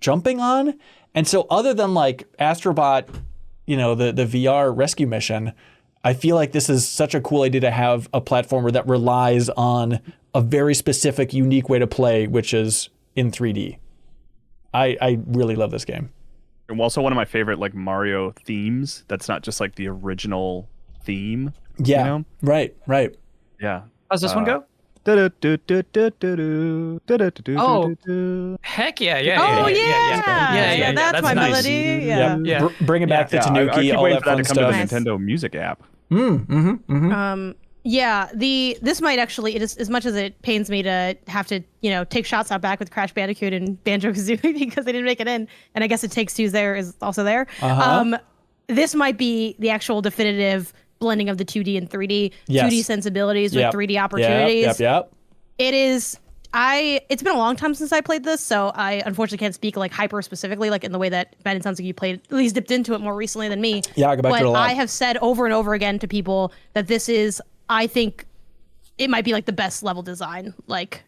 jumping on. And so other than like Astro Bot, the VR rescue mission, I feel like this is such a cool idea to have a platformer that relies on a very specific, unique way to play, which is in 3D. I really love this game. And also one of my favorite like Mario themes. That's not just like the original theme. Yeah. You know? Right. Yeah. How's this one go? Oh, heck yeah. Yeah, that's my nice. melody. Yeah. Yeah. Bring it back to I Tanuki, keep all waiting that for that fun to come to stuff. the Nintendo Music app. Yeah, this might actually, it is, as much as it pains me to have to, take shots out back with Crash Bandicoot and Banjo-Kazooie because they didn't make it in, and I guess It Takes Two's there is also there. This might be the actual definitive blending of the 2D and 3D, 2D sensibilities with 3D opportunities. Yep. It is, it's been a long time since I played this, so I unfortunately can't speak like hyper specifically, like in the way that Ben, it sounds like you played, at least dipped into it more recently than me. Yeah, I go back to it a lot. I have said over and over again to people that this is, I think it might be like the best level design, like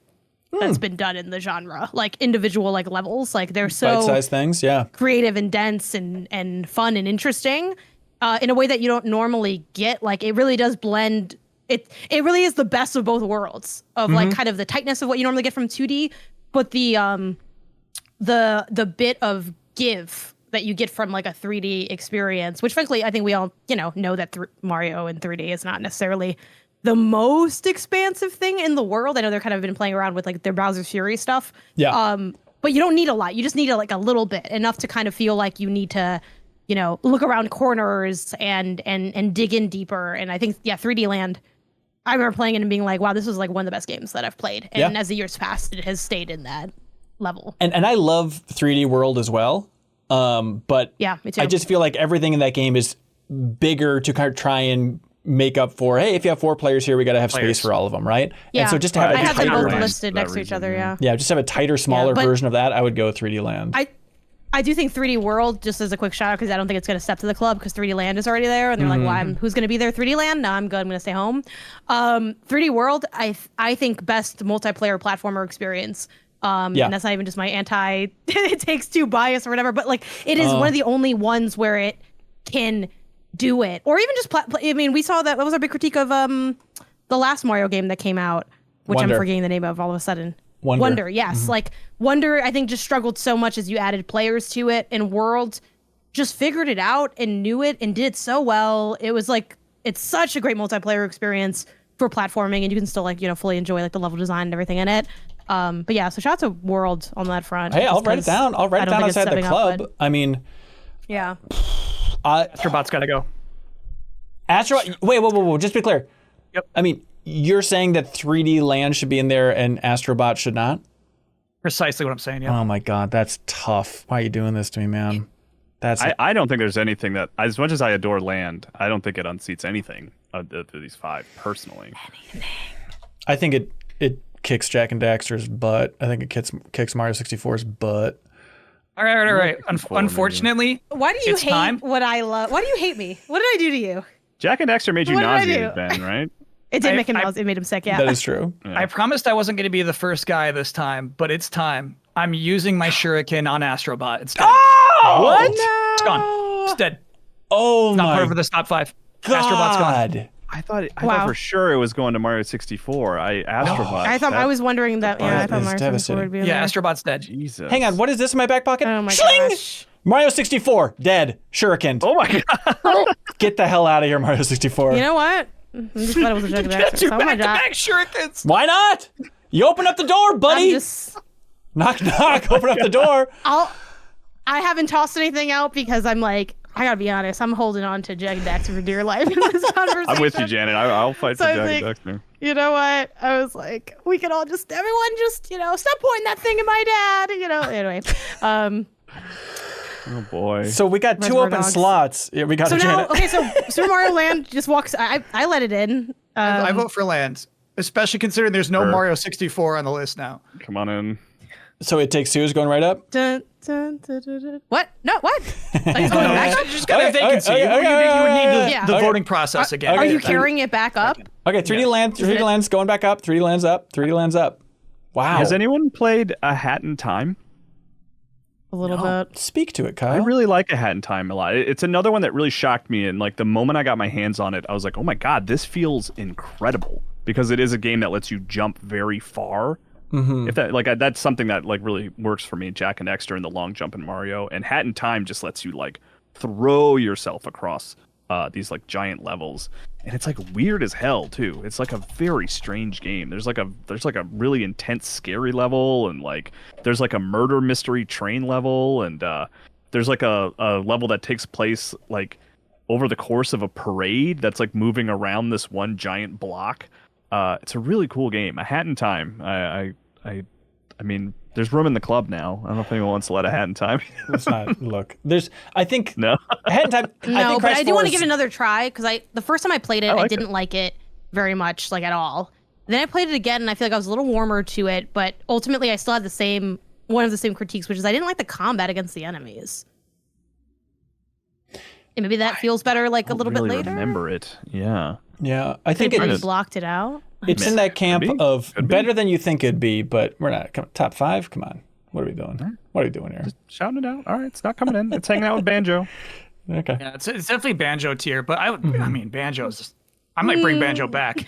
that's been done in the genre, like individual like levels, like they're so bite-sized things, yeah, creative and dense and fun and interesting in a way that you don't normally get. Like it really does blend. It really is the best of both worlds of like kind of the tightness of what you normally get from 2D, but the bit of give that you get from like a 3D experience, which frankly, I think we all, know that Mario in 3D is not necessarily the most expansive thing in the world. I know they're kind of been playing around with like their Bowser's Fury stuff. Yeah. But you don't need a lot. You just need like a little bit, enough to kind of feel like you need to, look around corners and dig in deeper. And I think, 3D Land, I remember playing it and being like, wow, this was like one of the best games that I've played. And as the years passed, it has stayed in that level. And I love 3D World as well. But yeah, me too. I just feel like everything in that game is bigger to kind of try and make up for, hey, if you have 4 players here, we got to have space for all of them, right? Yeah. And so just to have I have them tighter, both listed next to each other, yeah, just have a tighter, smaller but version of that, I would go 3D Land. I do think 3D World, just as a quick shout out, because I don't think it's going to step to the club because 3D Land is already there. And they're like, well, who's going to be there? 3D Land? No, I'm good. I'm going to stay home. 3D World, I think best multiplayer platformer experience. And that's not even just my anti It Takes Two bias or whatever, but like it is one of the only ones where it can do it. Or even just we saw that was our big critique of the last Mario game that came out, which Wonder. I'm forgetting the name of all of a sudden. Wonder, yes. Like Wonder, I think just struggled so much as you added players to it, and World just figured it out and knew it and did it so well. It was like, it's such a great multiplayer experience for platforming, and you can still like, fully enjoy like the level design and everything in it. But yeah, so shout out to World on that front. Hey, I'll write it down. I'll write it down outside the club. Up, I mean, yeah. Astro Bot's got to go. Wait, whoa. Just be clear. Yep. I mean, you're saying that 3D Land should be in there and Astro Bot should not? Precisely what I'm saying, yeah. Oh my God, that's tough. Why are you doing this to me, man? I don't think there's anything that, as much as I adore Land, I don't think it unseats anything of these 5 personally. I think it kicks Jak and Daxter's butt. I think it kicks Mario 64's butt. All right. Unfortunately, why do you hate what I love? Why do you hate me? What did I do to you? Jak and Daxter made you nauseated, Ben, right? It did make him nauseated. It made him sick, yeah. That is true. Yeah. I promised I wasn't going to be the first guy this time, but it's time. I'm using my shuriken on Astro Bot. It's dead. Oh! What? No. It's gone. It's dead. Oh Not my part of the top 5. God. Astro Bot's gone. I thought for sure it was going to Mario 64. Astro Bot. I was wondering that. Yeah, I thought Mario 64 would be in there. Yeah, Astro Bot's dead. Jesus. Hang on, what is this in my back pocket? Oh my Schling! gosh. Mario 64, dead. Shuriken. Oh my God. Get the hell out of here, Mario 64. You know what? I'm just glad it was a joke. Get 2 back-to-back shurikens. Why not? You open up the door, buddy. Knock, knock. Open up the door. I haven't tossed anything out because I'm like, I gotta be honest, I'm holding on to Jak and Daxter for dear life in this conversation. I'm with you, Janet. I'll fight for Jak and Daxter. You know what? I was like, we could all everyone just, stop pointing that thing at my dad, Anyway. Oh boy. So we got 2 open slots. Yeah, we got Janet. So Super Mario Land just walks. I let it in. I vote for Land, especially considering there's no Mario 64 on the list now. Come on in. So It Takes Two is going right up? Dun, dun, dun, dun, dun. What? No, what? He's going back? Just got a vacancy. You would need the voting process again. Are you carrying it back up? Okay, 3D Land. 3D Land's going back up. 3D Land's up. 3D Land's up. Wow. Has anyone played A Hat in Time? A little bit. Speak to it, Kyle. I really like A Hat in Time a lot. It's another one that really shocked me, and like the moment I got my hands on it, I was like, "Oh my God, this feels incredible!" because it is a game that lets you jump very far. If that that's something that like really works for me. Jak and Daxter and the long jump in Mario, and Hat in Time just lets you like throw yourself across these like giant levels, and it's like weird as hell too. It's like a very strange game. There's like a really intense scary level, and like there's like a murder mystery train level, and there's like a level that takes place like over the course of a parade that's like moving around this one giant block. It's a really cool game. A Hat in Time. I mean, there's room in the club now. I don't know if anyone wants to let A Hat in Time. Let's not look. I think no. A Hat in Time. No, but I do want to give it another try because the first time I played it, I didn't like it very much, like at all. Then I played it again, and I feel like I was a little warmer to it. But ultimately, I still had one of the same critiques, which is I didn't like the combat against the enemies. And maybe that feels better, like a little bit later. Remember it? Yeah. Yeah, I think it blocked it out. It's in that camp of better than you think it'd be, but we're not. Top 5? Come on. What are we doing? What are we doing here? Just shouting it out. All right, it's not coming in. It's hanging out with Banjo. Okay. Yeah, it's definitely Banjo tier, but I mean, Banjo's. I might bring Banjo back.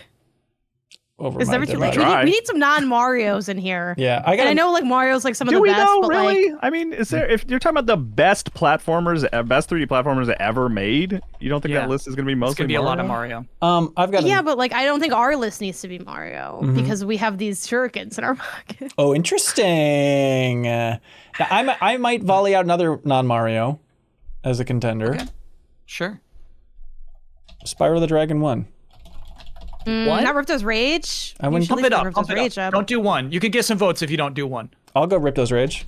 It's never too late. We need some non-Marios in here. Yeah, I know like Mario's like some of the best. Do we but really? Like, I mean, is there? If you're talking about the best 3D platformers ever made, you don't think that list is going to be mostly? It's going to be a lot of Mario. I've got. But like I don't think our list needs to be Mario because we have these shurikens in our pocket. Oh, interesting. Now, I might volley out another non-Mario as a contender. Okay. Sure. Spyro the Dragon 1. Not Ripto's Rage. I wouldn't pump it up. Don't do 1. You can get some votes if you don't do 1. I'll go Ripto's Rage.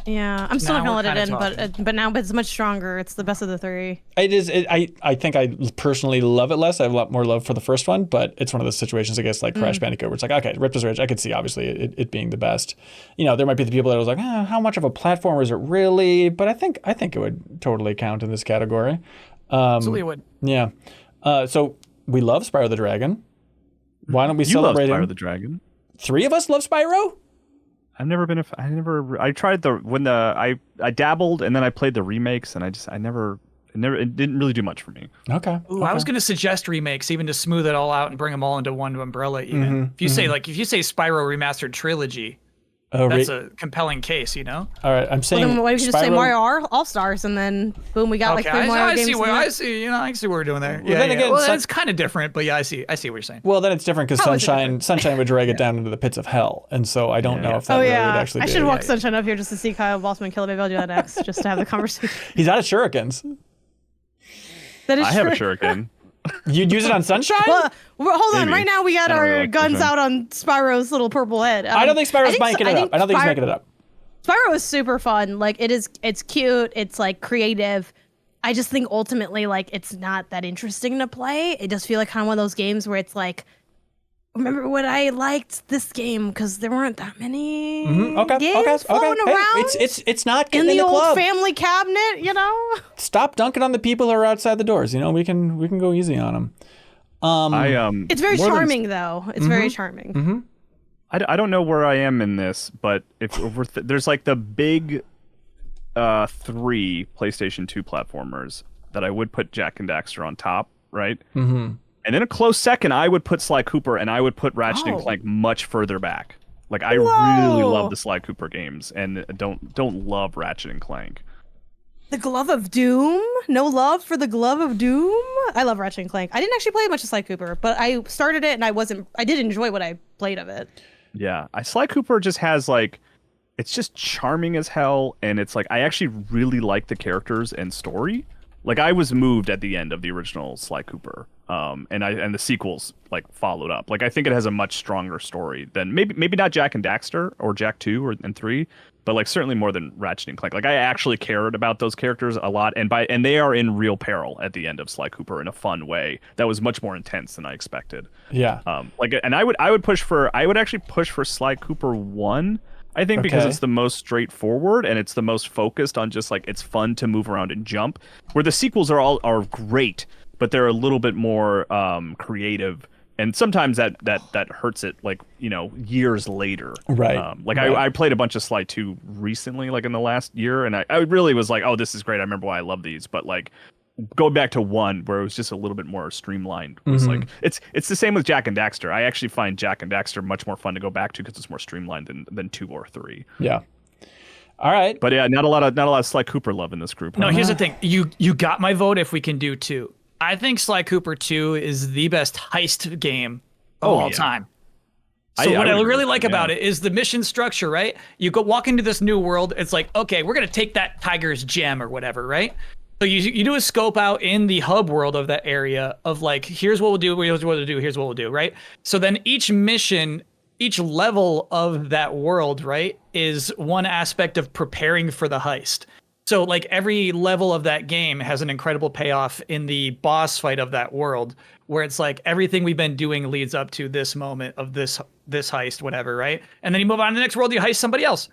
Yeah, I'm still not gonna let it in, but now it's much stronger. It's the best of the 3. It is. I think I personally love it less. I have a lot more love for the first one, but it's one of those situations, I guess, like Crash Bandicoot, where it's like, okay, Ripto's Rage. I could see obviously it being the best. You know, there might be the people that was like, how much of a platformer is it really? But I think it would totally count in this category. Absolutely would. Yeah. So we love Spyro the Dragon. Why don't we celebrate Spyro the Dragon? 3 of us love Spyro? I've never been I tried I dabbled, and then I played the remakes, and it didn't really do much for me. Okay. Ooh, I was going to suggest remakes even to smooth it all out and bring them all into one umbrella even. If you say Spyro Remastered Trilogy, that's a compelling case, you know? All right, I'm saying. Well, then why don't you just say Mario All Stars and then boom, we got like 3 Mario games. I see what we're doing there. Well, then again, it's kind of different, but yeah, I see what you're saying. Well, then it's different because Sunshine would drag it down into the pits of hell, and so I don't know if that really would actually. I should walk Sunshine up here just to see Kyle Bossman kill it. Maybe I'll do that next, just to have the conversation. He's out of shurikens. That is true. I have a shuriken. You'd use it on Sunshine? Well, hold on. Right now we got our guns out on Spyro's little purple head. I don't think Spyro's making it up. I don't think he's making it up. Spyro is super fun. Like it's cute. It's like creative. I just think ultimately like it's not that interesting to play. It does feel like kind of one of those games where it's like, remember when I liked this game because there weren't that many games floating around. It's not in the old club. family cabinet, you know. Stop dunking on the people who are outside the doors. You know, we can go easy on them. It's very charming though. It's very charming. I don't know where I am in this, but if there's like the big 3 PlayStation 2 platformers that I would put Jak and Daxter on top, right? And then a close second, I would put Sly Cooper, and I would put Ratchet and Clank much further back. Like I really love the Sly Cooper games, and don't love Ratchet and Clank. The Glove of Doom? No love for the Glove of Doom? I love Ratchet and Clank. I didn't actually play much of Sly Cooper, but I started it and I did enjoy what I played of it. Yeah, Sly Cooper just has like, it's just charming as hell, and it's like I actually really like the characters and story. Like I was moved at the end of the original Sly Cooper, and the sequels like followed up. Like I think it has a much stronger story than maybe not Jak and Daxter or Jak 2 and 3, but like certainly more than Ratchet and Clank. Like I actually cared about those characters a lot, and they are in real peril at the end of Sly Cooper in a fun way that was much more intense than I expected. Yeah. And I would actually push for Sly Cooper 1. I think because it's the most straightforward and it's the most focused on just like it's fun to move around and jump. Where the sequels are great, but they're a little bit more creative. And sometimes that hurts it, like, you know, years later. Right. I played a bunch of Sly 2 recently, like in the last year, and I really was like, oh, this is great. I remember why I love these. But like, going back to 1 where it was just a little bit more streamlined. It was like it's the same with Jak and Daxter. I actually find Jak and Daxter much more fun to go back to because it's more streamlined than 2 or 3. Yeah. All right. But yeah, not a lot of Sly Cooper love in this group. No, here's the thing. You got my vote if we can do 2. I think Sly Cooper 2 is the best heist game of all time. So what I really like about it is the mission structure, right? You go walk into this new world. It's like, okay, we're going to take that tiger's gem or whatever, right? So you do a scope out in the hub world of that area of like, here's what we'll do, here's what we'll do, here's what we'll do, right? So then each mission, each level of that world, right, is one aspect of preparing for the heist. So like every level of that game has an incredible payoff in the boss fight of that world, where it's like everything we've been doing leads up to this moment of this heist, whatever, right? And then you move on to the next world, you heist somebody else.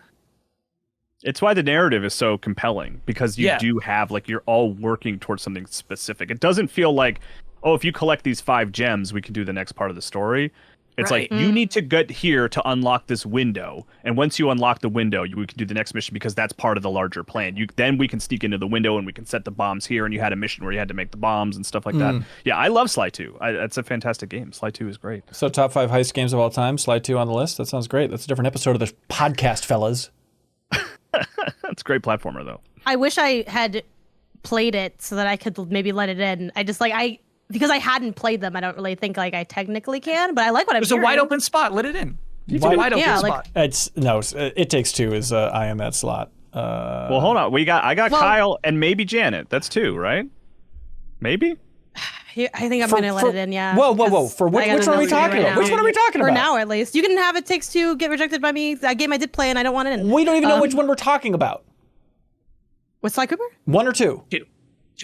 It's why the narrative is so compelling, because you do have, like, you're all working towards something specific. It doesn't feel like, oh, if you collect these 5 gems, we can do the next part of the story. It's like, you need to get here to unlock this window. And once you unlock the window, we can do the next mission because that's part of the larger plan. Then we can sneak into the window and we can set the bombs here. And you had a mission where you had to make the bombs and stuff like that. Yeah, I love Sly 2. That's a fantastic game. Sly 2 is great. So top 5 heist games of all time, Sly 2 on the list. That sounds great. That's a different episode of the podcast, fellas. It's a great platformer, though. I wish I had played it so that I could maybe let it in. I just because I hadn't played them, I don't really think like I technically can, but I like what I'm There's hearing. a wide open spot. Let it in. It's a wide open spot. It Takes 2 is I am that slot. Well, hold on. I got Kyle and maybe Janet. That's 2, right? Maybe? I think I'm going to let it in, yeah. Whoa. For which one are we talking about? Which one are we talking about? For now, at least. You can have It Takes 2 get rejected by me. That game I did play and I don't want it in. We don't even know which one we're talking about. With Sly Cooper? 1 or 2? 2.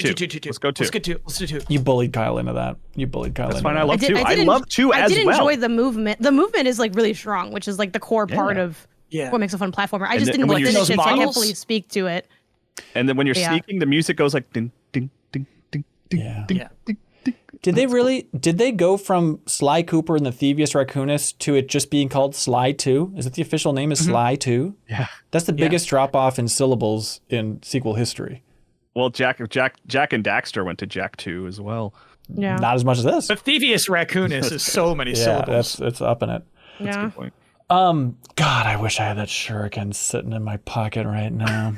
Let's go 2. Let's do 2. You bullied Kyle into that. That's fine. I love 2. I love 2 as well. I did enjoy the movement. The movement is like really strong, which is like the core part of what makes a fun platformer. I just didn't finish it, so I can't fully speak to it. And then when you're sneaking, the music goes like ding, ding, ding, ding, ding, ding, ding. Did they go from Sly Cooper and the Thievius Raccoonus to it just being called Sly 2? Is it the official name is Sly 2? Yeah. That's the biggest drop off in syllables in sequel history. Well, Jak and Daxter went to Jak 2 as well. Yeah. Not as much as this. But Thievius Raccoonus is so many syllables. It's up in it. That's a good point. God, I wish I had that shuriken sitting in my pocket right now.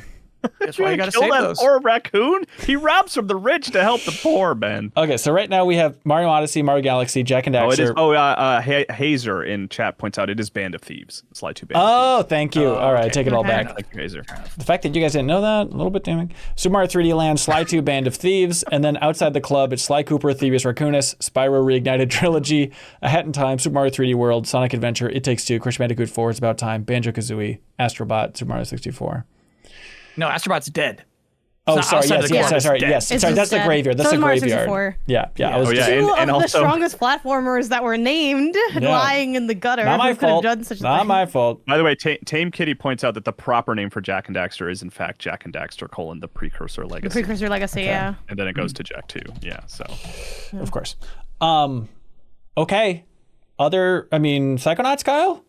That's why you gotta save those. Poor raccoon. He robs from the rich to help the poor, man. Okay, so right now we have Mario Odyssey, Mario Galaxy, Jak and Daxter. Hazer in chat points out it is Band of Thieves. Sly 2 Band of Thieves. Thank you. All right, take it all back. Thank you, Hazer. The fact that you guys didn't know that, a little bit damning. Super Mario 3D Land, Sly 2 Band of Thieves, and then outside the club, it's Sly Cooper, Thievius Raccoonus, Spyro Reignited Trilogy, A Hat in Time, Super Mario 3D World, Sonic Adventure, It Takes 2, Crash Bandicoot 4, It's About Time, Banjo-Kazooie, Astro Bot, Super Mario 64. No, Astro Bot's dead. Oh, sorry. Yes. Sorry, that's the graveyard. That's the graveyard. Yeah. And also the strongest platformers that were named lying in the gutter. Not my fault. Not my fault. By the way, Tame Kitty points out that the proper name for Jak and Daxter is in fact Jak and Daxter : the Precursor Legacy. The Precursor Legacy, yeah. And then it goes to Jak 2. Yeah. So. Yeah. Of course. Okay. Psychonauts, Kyle.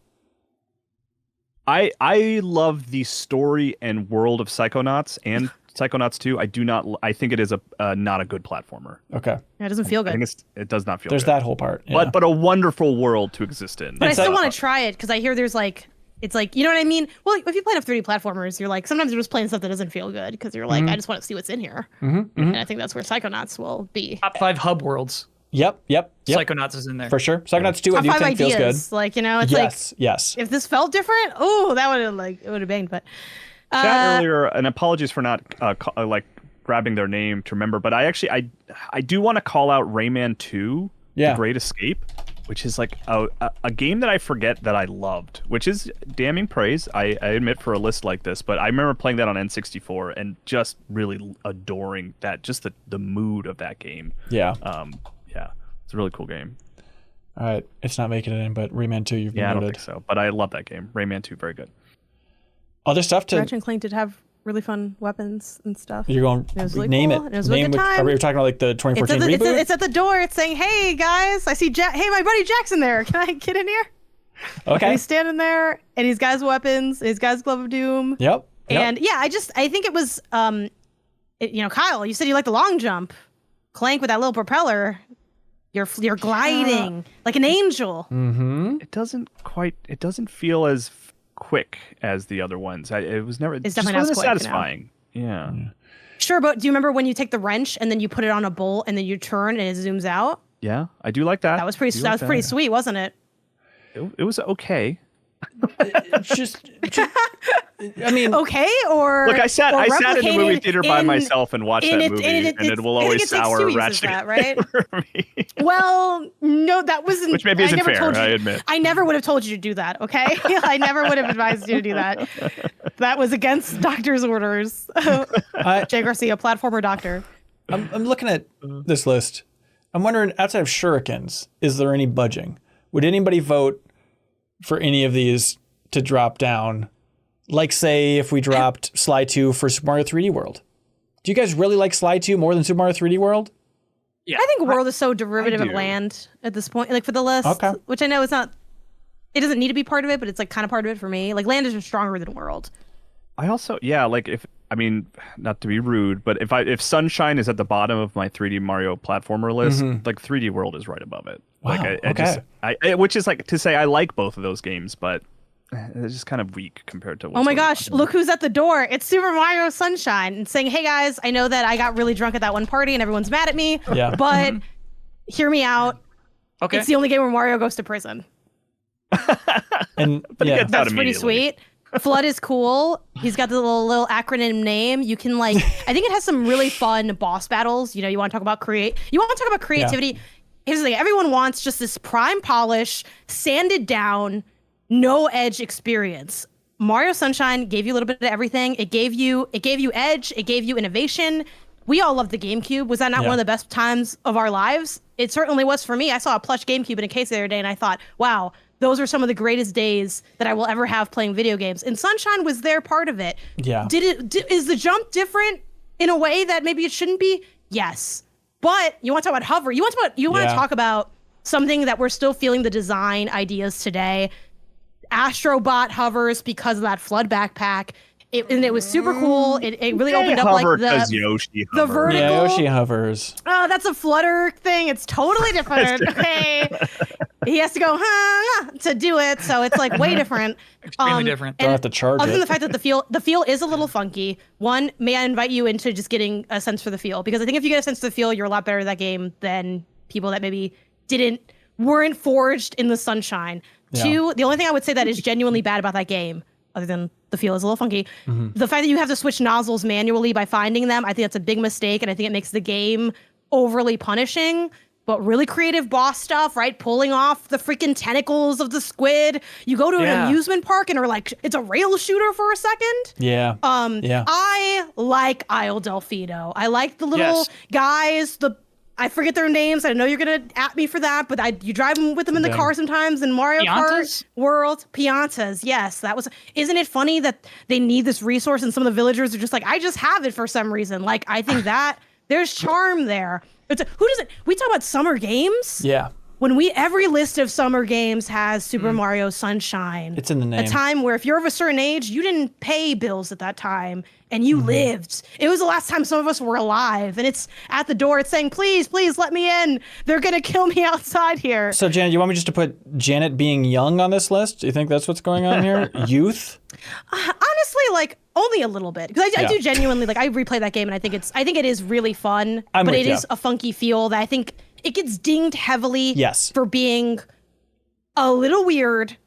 I love the story and world of Psychonauts and Psychonauts 2. I think it is not a good platformer. Okay. Yeah, it doesn't feel good. It does not feel There's good. that whole part. Yeah. But a wonderful world to exist in. But I still want to try it because I hear there's like, it's like, you know what I mean? Well, if you play enough 3D platformers, you're like, sometimes you're just playing stuff that doesn't feel good because you're like, I just want to see what's in here. And I think that's where Psychonauts will be. Top 5 hub worlds. Yep. Psychonauts is in there. For sure. Psychonauts 2, I do think feels good. Like, you know, it's yes. If this felt different, that would have banged. But chat earlier, and apologies for not grabbing their name to remember, but I do want to call out Rayman 2, The Great Escape, which is like a game that I forget that I loved, which is damning praise, I admit, for a list like this. But I remember playing that on N64 and just really adoring that, just the mood of that game. Yeah. It's a really cool game. All right, it's not making it in, but Rayman 2, you've been I noted. don't think so, but I love that game. Rayman 2, very good. Other stuff to... Ratchet and Clank did have really fun weapons and stuff. You're going, it was really name cool. it. It was a really good time. Are we talking about like the 2014 reboot? It's at the door. It's saying, hey, guys, I see Jack. Hey, my buddy Jack's in there. Can I get in here? Okay. And he's standing there, and he's got his weapons. He's got his Glove of Doom. Yep. And yeah, I think it was Kyle, you said you like the long jump. Clank with that little propeller. You're gliding like an angel. Mm-hmm. It doesn't feel as quick as the other ones. It's definitely not as quick, satisfying. Yeah. Sure, but do you remember when you take the wrench and then you put it on a bolt and then you turn and it zooms out? Yeah, I do like that. That was pretty sweet, wasn't it? It was okay. I mean, okay, or look, I sat in the movie theater by myself and watched that movie, and it will always sour Ratchet that, right? for me. Well, no, that wasn't. Which maybe isn't fair. I admit. I never would have told you to do that. Okay, I never would have advised you to do that. That was against doctor's orders. Jay Garcia, platformer doctor. I'm looking at this list. I'm wondering, outside of shurikens, is there any budging? Would anybody vote for any of these to drop down? Like, say, if we dropped Sly 2 for Super Mario 3D World. Do you guys really like Sly 2 more than Super Mario 3D World? Yeah. I think World is so derivative of Land at this point. Like, for the list, which I know is not... It doesn't need to be part of it, but it's, like, kind of part of it for me. Like, Land is stronger than World. I also, like, not to be rude, but if Sunshine is at the bottom of my 3D Mario platformer list, like 3D World is right above it. Wow, like which is like to say I like both of those games, but it's just kind of weak compared to. Oh my gosh! Look who's at the door! It's Super Mario Sunshine, and saying, "Hey guys, I know that I got really drunk at that one party, and everyone's mad at me. Yeah. But hear me out. Okay. It's the only game where Mario goes to prison, and that's pretty sweet." Flood is cool. He's got the little acronym name. You can I think it has some really fun boss battles. You want to talk about creativity. Yeah. Here's the thing. Everyone wants just this prime polish, sanded down, no edge experience. Mario Sunshine gave you a little bit of everything. It gave you edge. It gave you innovation. We all loved the GameCube. Was that not one of the best times of our lives? It certainly was for me. I saw a plush GameCube in a case the other day, and I thought, wow, those are some of the greatest days that I will ever have playing video games. And Sunshine was their part of it. Yeah. Is the jump different in a way that maybe it shouldn't be? Yes. But you want to talk about hover. You want to talk about something that we're still feeling the design ideas today. Astro Bot hovers because of that Flood backpack. And it was super cool. It really opened up like Yoshi the vertical. Yeah, Yoshi hovers. Oh, that's a Flutter thing. It's totally different. Okay, he has to go to do it, so it's like way different. Extremely different. Don't have to charge other it. than the fact that the feel is a little funky. One, may I invite you into just getting a sense for the feel, because I think if you get a sense for the feel, you're a lot better at that game than people that maybe weren't forged in the Sunshine. Yeah. Two, the only thing I would say that is genuinely bad about that game, other than the feel is a little funky, the fact that you have to switch nozzles manually by finding them, I think that's a big mistake, and I think it makes the game overly punishing. But really creative boss stuff, right? Pulling off the freaking tentacles of the squid. You go to an amusement park and are like, it's a rail shooter for a second. Yeah. I like Isle Delfino. I like the little guys, I forget their names. I know you're gonna at me for that, but you drive them with them in the car sometimes in Mario Kart World. Piantas, yes, that was. Isn't it funny that they need this resource and some of the villagers are just like, I just have it for some reason. Like, I think that there's charm there. Who doesn't? We talk about summer games. Yeah. When every list of summer games has Super Mario Sunshine. It's in the name. A time where if you're of a certain age, you didn't pay bills at that time and you lived. It was the last time some of us were alive, and it's at the door. It's saying, please, please let me in. They're going to kill me outside here. So Janet, you want me just to put Janet being young on this list? Do you think that's what's going on here? Youth? Honestly, only a little bit, because I do genuinely I replay that game, and I think it is really fun, but it is a funky feel that I think it gets dinged heavily for being a little weird,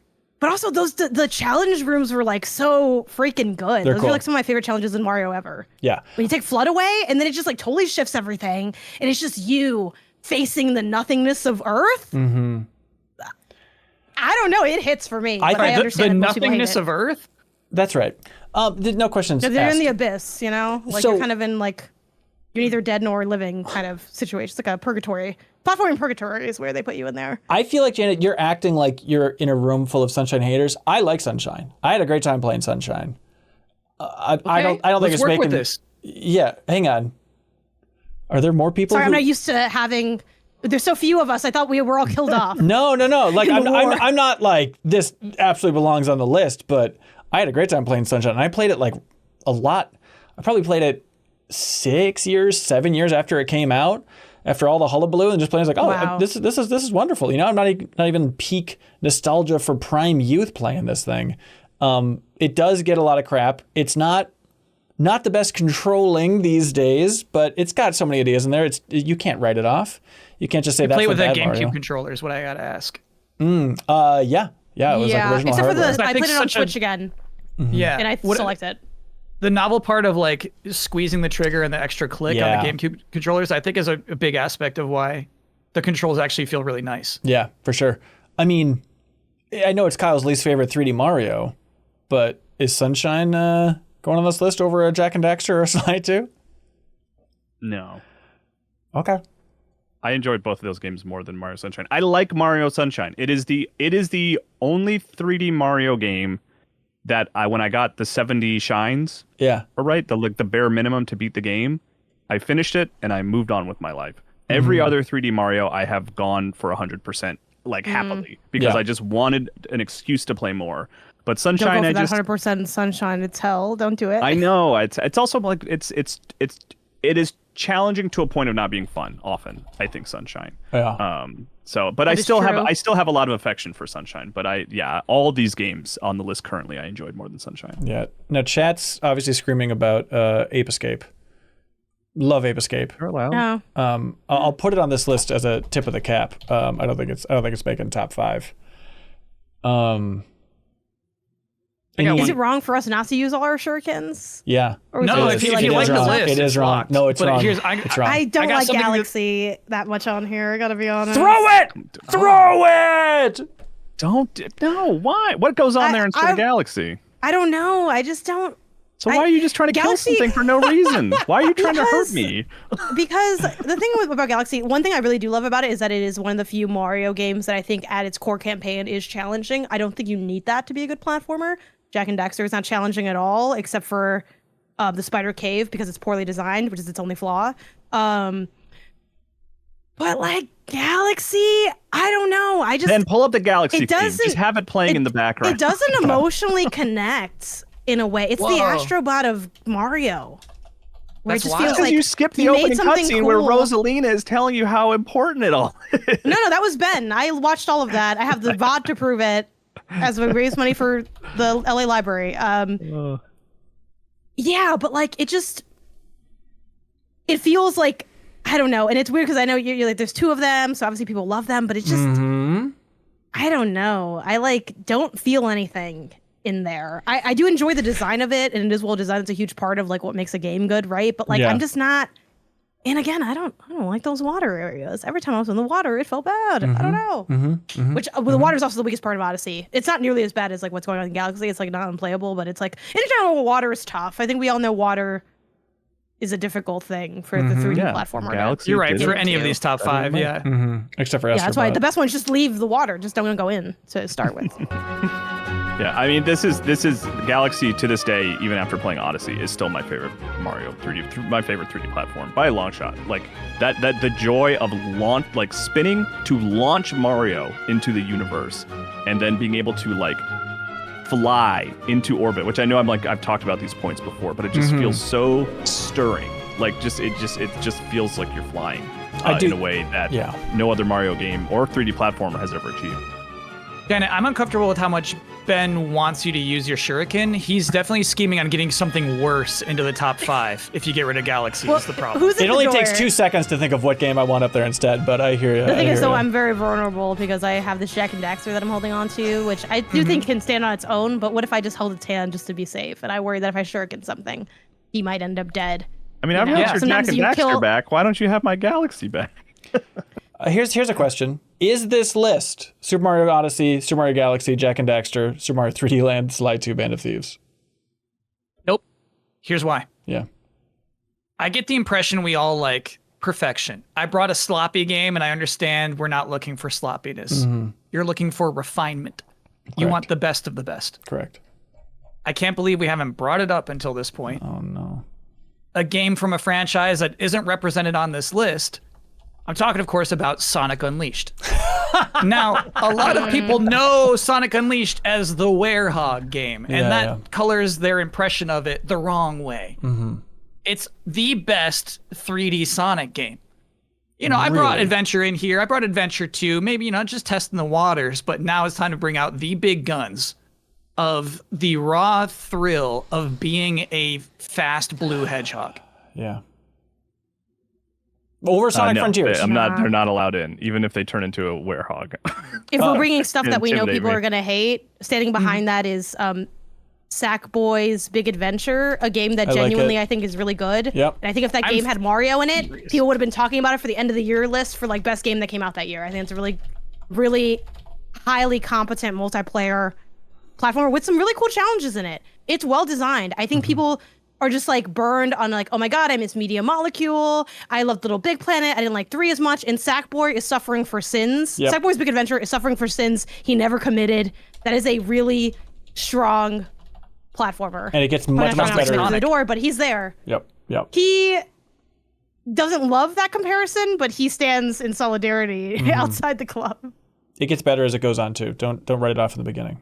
but also the challenge rooms were so freaking good. Those are some of my favorite challenges in Mario ever. Yeah. When you take Flood away, and then it just totally shifts everything, and it's just you facing the nothingness of Earth. Mm-hmm. I don't know. It hits for me. I understand the nothingness of Earth. That's right. No questions. They're in the abyss, you're kind of in you're neither dead nor living kind of situation. It's like a purgatory. Platforming purgatory is where they put you in there. I feel like, Janet, you're acting like you're in a room full of Sunshine haters. I like Sunshine. I had a great time playing Sunshine. I don't think it's work making with this. Yeah, hang on. Are there more people? Sorry, I'm not used to having. There's so few of us. I thought we were all killed off. No. I'm not like this absolutely belongs on the list, but I had a great time playing Sunshine. And I played it a lot. I probably played it 6 years, 7 years after it came out, after all the hullabaloo, and just playing like, oh, Wow. this is wonderful. You know, I'm not even peak nostalgia for prime youth playing this thing. It does get a lot of crap. It's not the best controlling these days, but it's got so many ideas in there. You can't write it off. You can't just say that's Play with a bad GameCube Mario. controller is what I gotta ask. Yeah. It was like original except for hardware. I think played it on such a- Switch again, Yeah, and I still liked it. The novel part of like squeezing the trigger and the extra click on the GameCube controllers, I think, is a big aspect of why the controls actually feel really nice. Yeah, for sure. I mean, I know it's Kyle's least favorite 3D Mario, but is Sunshine going on this list over a Jak and Daxter or Sly 2? No. Okay. I enjoyed both of those games more than Mario Sunshine. I like Mario Sunshine. It is the only 3D Mario game that when I got the 70 shines, the bare minimum to beat the game, I finished it and I moved on with my life. Every other 3D Mario I have gone for 100% happily because I just wanted an excuse to play more. But Sunshine, Don't go for that 100% Sunshine. It's hell. Don't do it. I know it's also like it is challenging to a point of not being fun often. I think Sunshine. Yeah. But I still have a lot of affection for Sunshine. But all these games on the list currently I enjoyed more than Sunshine. Yeah. Now chat's obviously screaming about Ape Escape. Love Ape Escape. No. I'll put it on this list as a tip of the cap. I don't think it's making top 5. Is it wrong for us not to use all our shurikens? Yeah. Or No, if you like the list, it is wrong. locked. No, it's But wrong. it's wrong. I don't got like something Galaxy that much on here. I gotta be honest. Throw it! Throw it! Why? What goes on there instead of Galaxy? I don't know. I just don't. So why are you just trying to kill something for no reason? Why are you trying to hurt me? Because the thing about Galaxy, one thing I really do love about it is that it is one of the few Mario games that I think at its core campaign is challenging. I don't think you need that to be a good platformer. Jak and Daxter is not challenging at all, except for the spider cave because it's poorly designed, which is its only flaw. But like Galaxy, I don't know. I just then pull up the Galaxy theme. doesn't- Just have it playing in the background. It doesn't emotionally connect in a way. It's the Whoa. Astro Bot of Mario. Where That's it just wild. feels Because like you skipped the you made opening something cutscene where cool. Rosalina is telling you how important it all is. No, that was Ben. I watched all of that. I have the VOD to prove it as we raise money for the LA Library. Yeah, but like it feels like, I don't know. And it's weird because I know you're like, there's 2 of them, so obviously people love them, but it just, I don't know. I don't feel anything in there. I do enjoy the design of it, and it is well designed. It's a huge part of like what makes a game good, right? But I'm just not. And again, I don't like those water areas. Every time I was in the water, it felt bad. I don't know. The water is also the weakest part of Odyssey. It's not nearly as bad as like what's going on in Galaxy. It's like not unplayable, but it's like in general, water is tough. I think we all know water is a difficult thing for the 3D platformer. Galaxy You're right. did For it. any of these top 5, yeah. Except for Astro Yeah, that's why Bot. the best ones just leave the water. Just don't go in to start with. Yeah, I mean, this is Galaxy to this day, even after playing Odyssey, is still my favorite Mario 3D, my favorite 3D platform by a long shot. Like that the joy of spinning to launch Mario into the universe, and then being able to fly into orbit, which I know I've talked about these points before, but it just feels so stirring. It just feels like you're flying in a way that no other Mario game or 3D platformer has ever achieved. Dan, I'm uncomfortable with how much Ben wants you to use your shuriken. He's definitely scheming on getting something worse into the top 5 if you get rid of Galaxy. Is the problem. Who's It only takes 2 seconds to think of what game I want up there instead, but I hear you. The thing is, though, I'm very vulnerable because I have this Jak and Daxter that I'm holding on to, which I do think can stand on its own, but what if I just held its hand just to be safe? And I worry that if I shuriken something, he might end up dead. I mean, I've got your Jak Sometimes and you Daxter kill- back. Why don't you have my Galaxy back? Here's a question. Is this list Super Mario Odyssey, Super Mario Galaxy, Jak and Daxter, Super Mario 3D Land, Sly 2, Band of Thieves? Nope. Here's why. Yeah. I get the impression we all like perfection. I brought a sloppy game, and I understand we're not looking for sloppiness. You're looking for refinement. You want the best of the best. Correct. I can't believe we haven't brought it up until this point. Oh, no. A game from a franchise that isn't represented on this list. I'm talking, of course, about Sonic Unleashed. Now, a lot of people know Sonic Unleashed as the Werehog game, and that colors their impression of it the wrong way. it's the best 3D Sonic game. You know, I brought Adventure in here. I brought Adventure 2, maybe, you know, just testing the waters, but now it's time to bring out the big guns of the raw thrill of being a fast blue hedgehog. Yeah. Over Sonic Frontiers. They're not allowed in, even if they turn into a werehog. If we're bringing stuff that we know people are going to hate, standing behind that is Sackboy's Big Adventure, a game that genuinely I think is really good. Yep. And I think if that game had Mario in it, people would have been talking about it for the end of the year list for like best game that came out that year. I think it's a really, really highly competent multiplayer platformer with some really cool challenges in it. It's well designed. I think people are just like burned on like, oh my god, I miss Media Molecule. I loved Little Big Planet. I didn't like 3 as much. And Sackboy is suffering for sins. Yep. Sackboy's Big Adventure is suffering for sins he never committed. That is a really strong platformer. And it gets much better. On the door, but he's there. Yep. He doesn't love that comparison, but he stands in solidarity outside the club. It gets better as it goes on too. Don't write it off in the beginning.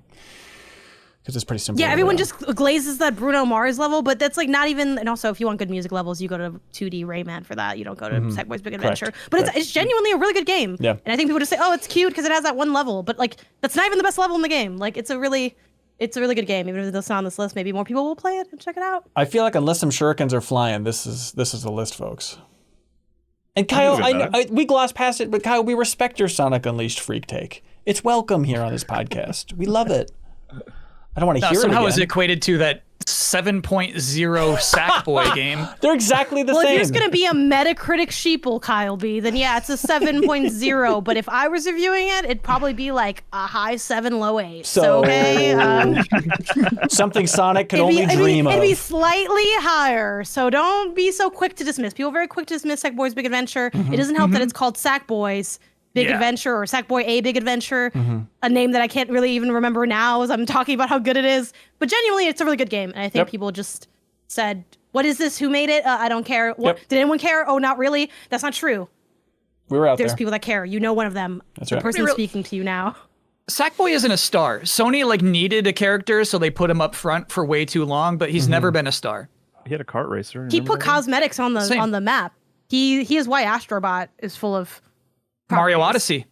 Because it's pretty simple. Yeah, everyone just glazes that Bruno Mars level, but that's like not even. And also, if you want good music levels, you go to 2D Rayman for that. You don't go to Sackboy's Big Adventure. But it's genuinely a really good game. Yeah. And I think people just say, oh, it's cute because it has that one level, but like that's not even the best level in the game. Like it's a really good game. Even if it's not on this list, maybe more people will play it and check it out. I feel like unless some shurikens are flying, this is the list, folks. And Kyle, we glossed past it, but Kyle, we respect your Sonic Unleashed freak take. It's welcome here on this podcast. We love it. I don't want to hear it again. Somehow it's equated to that 7.0 Sackboy game. They're exactly the same. Well, if there's going to be a Metacritic sheeple, Kyle B, then yeah, it's a 7.0. But if I was reviewing it, it'd probably be like a high 7, low 8. So okay, something Sonic could only dream of. It'd be slightly higher. So don't be so quick to dismiss. People are very quick to dismiss Sackboy's Big Adventure. It doesn't help that it's called Sackboy's Big Adventure or Sackboy A Big Adventure, a name that I can't really even remember now as I'm talking about how good it is. But genuinely, it's a really good game. And I think people just said, what is this? Who made it? I don't care. Did anyone care? Oh, not really. That's not true. We were out There's people that care. You know one of them. That's the right. person speaking to you now. Sackboy isn't a star. Sony like needed a character, so they put him up front for way too long, but he's never been a star. He had a kart racer. He put cosmetics on the map. He is why Astro Bot is full of Mario Odyssey.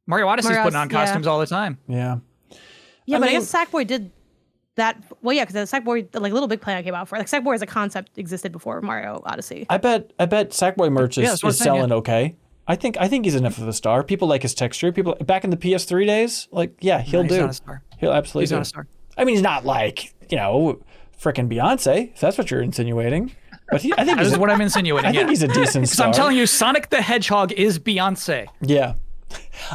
Mario Odyssey's putting on costumes all the time. Yeah. Yeah, but I guess Sackboy did that. Well, yeah, because Sackboy, like Little Big Planet came out for. Like Sackboy as a concept existed before Mario Odyssey. I bet Sackboy merch is selling okay. I think he's enough of a star. People like his texture. People back in the PS3 days, like he'll do. He's not a star. He'll absolutely do. He's not a star. I mean, he's not like frickin' Beyonce. If that's what you're insinuating. But I think that is what I'm insinuating. I think he's a decent star. I'm telling you, Sonic the Hedgehog is Beyonce. Yeah.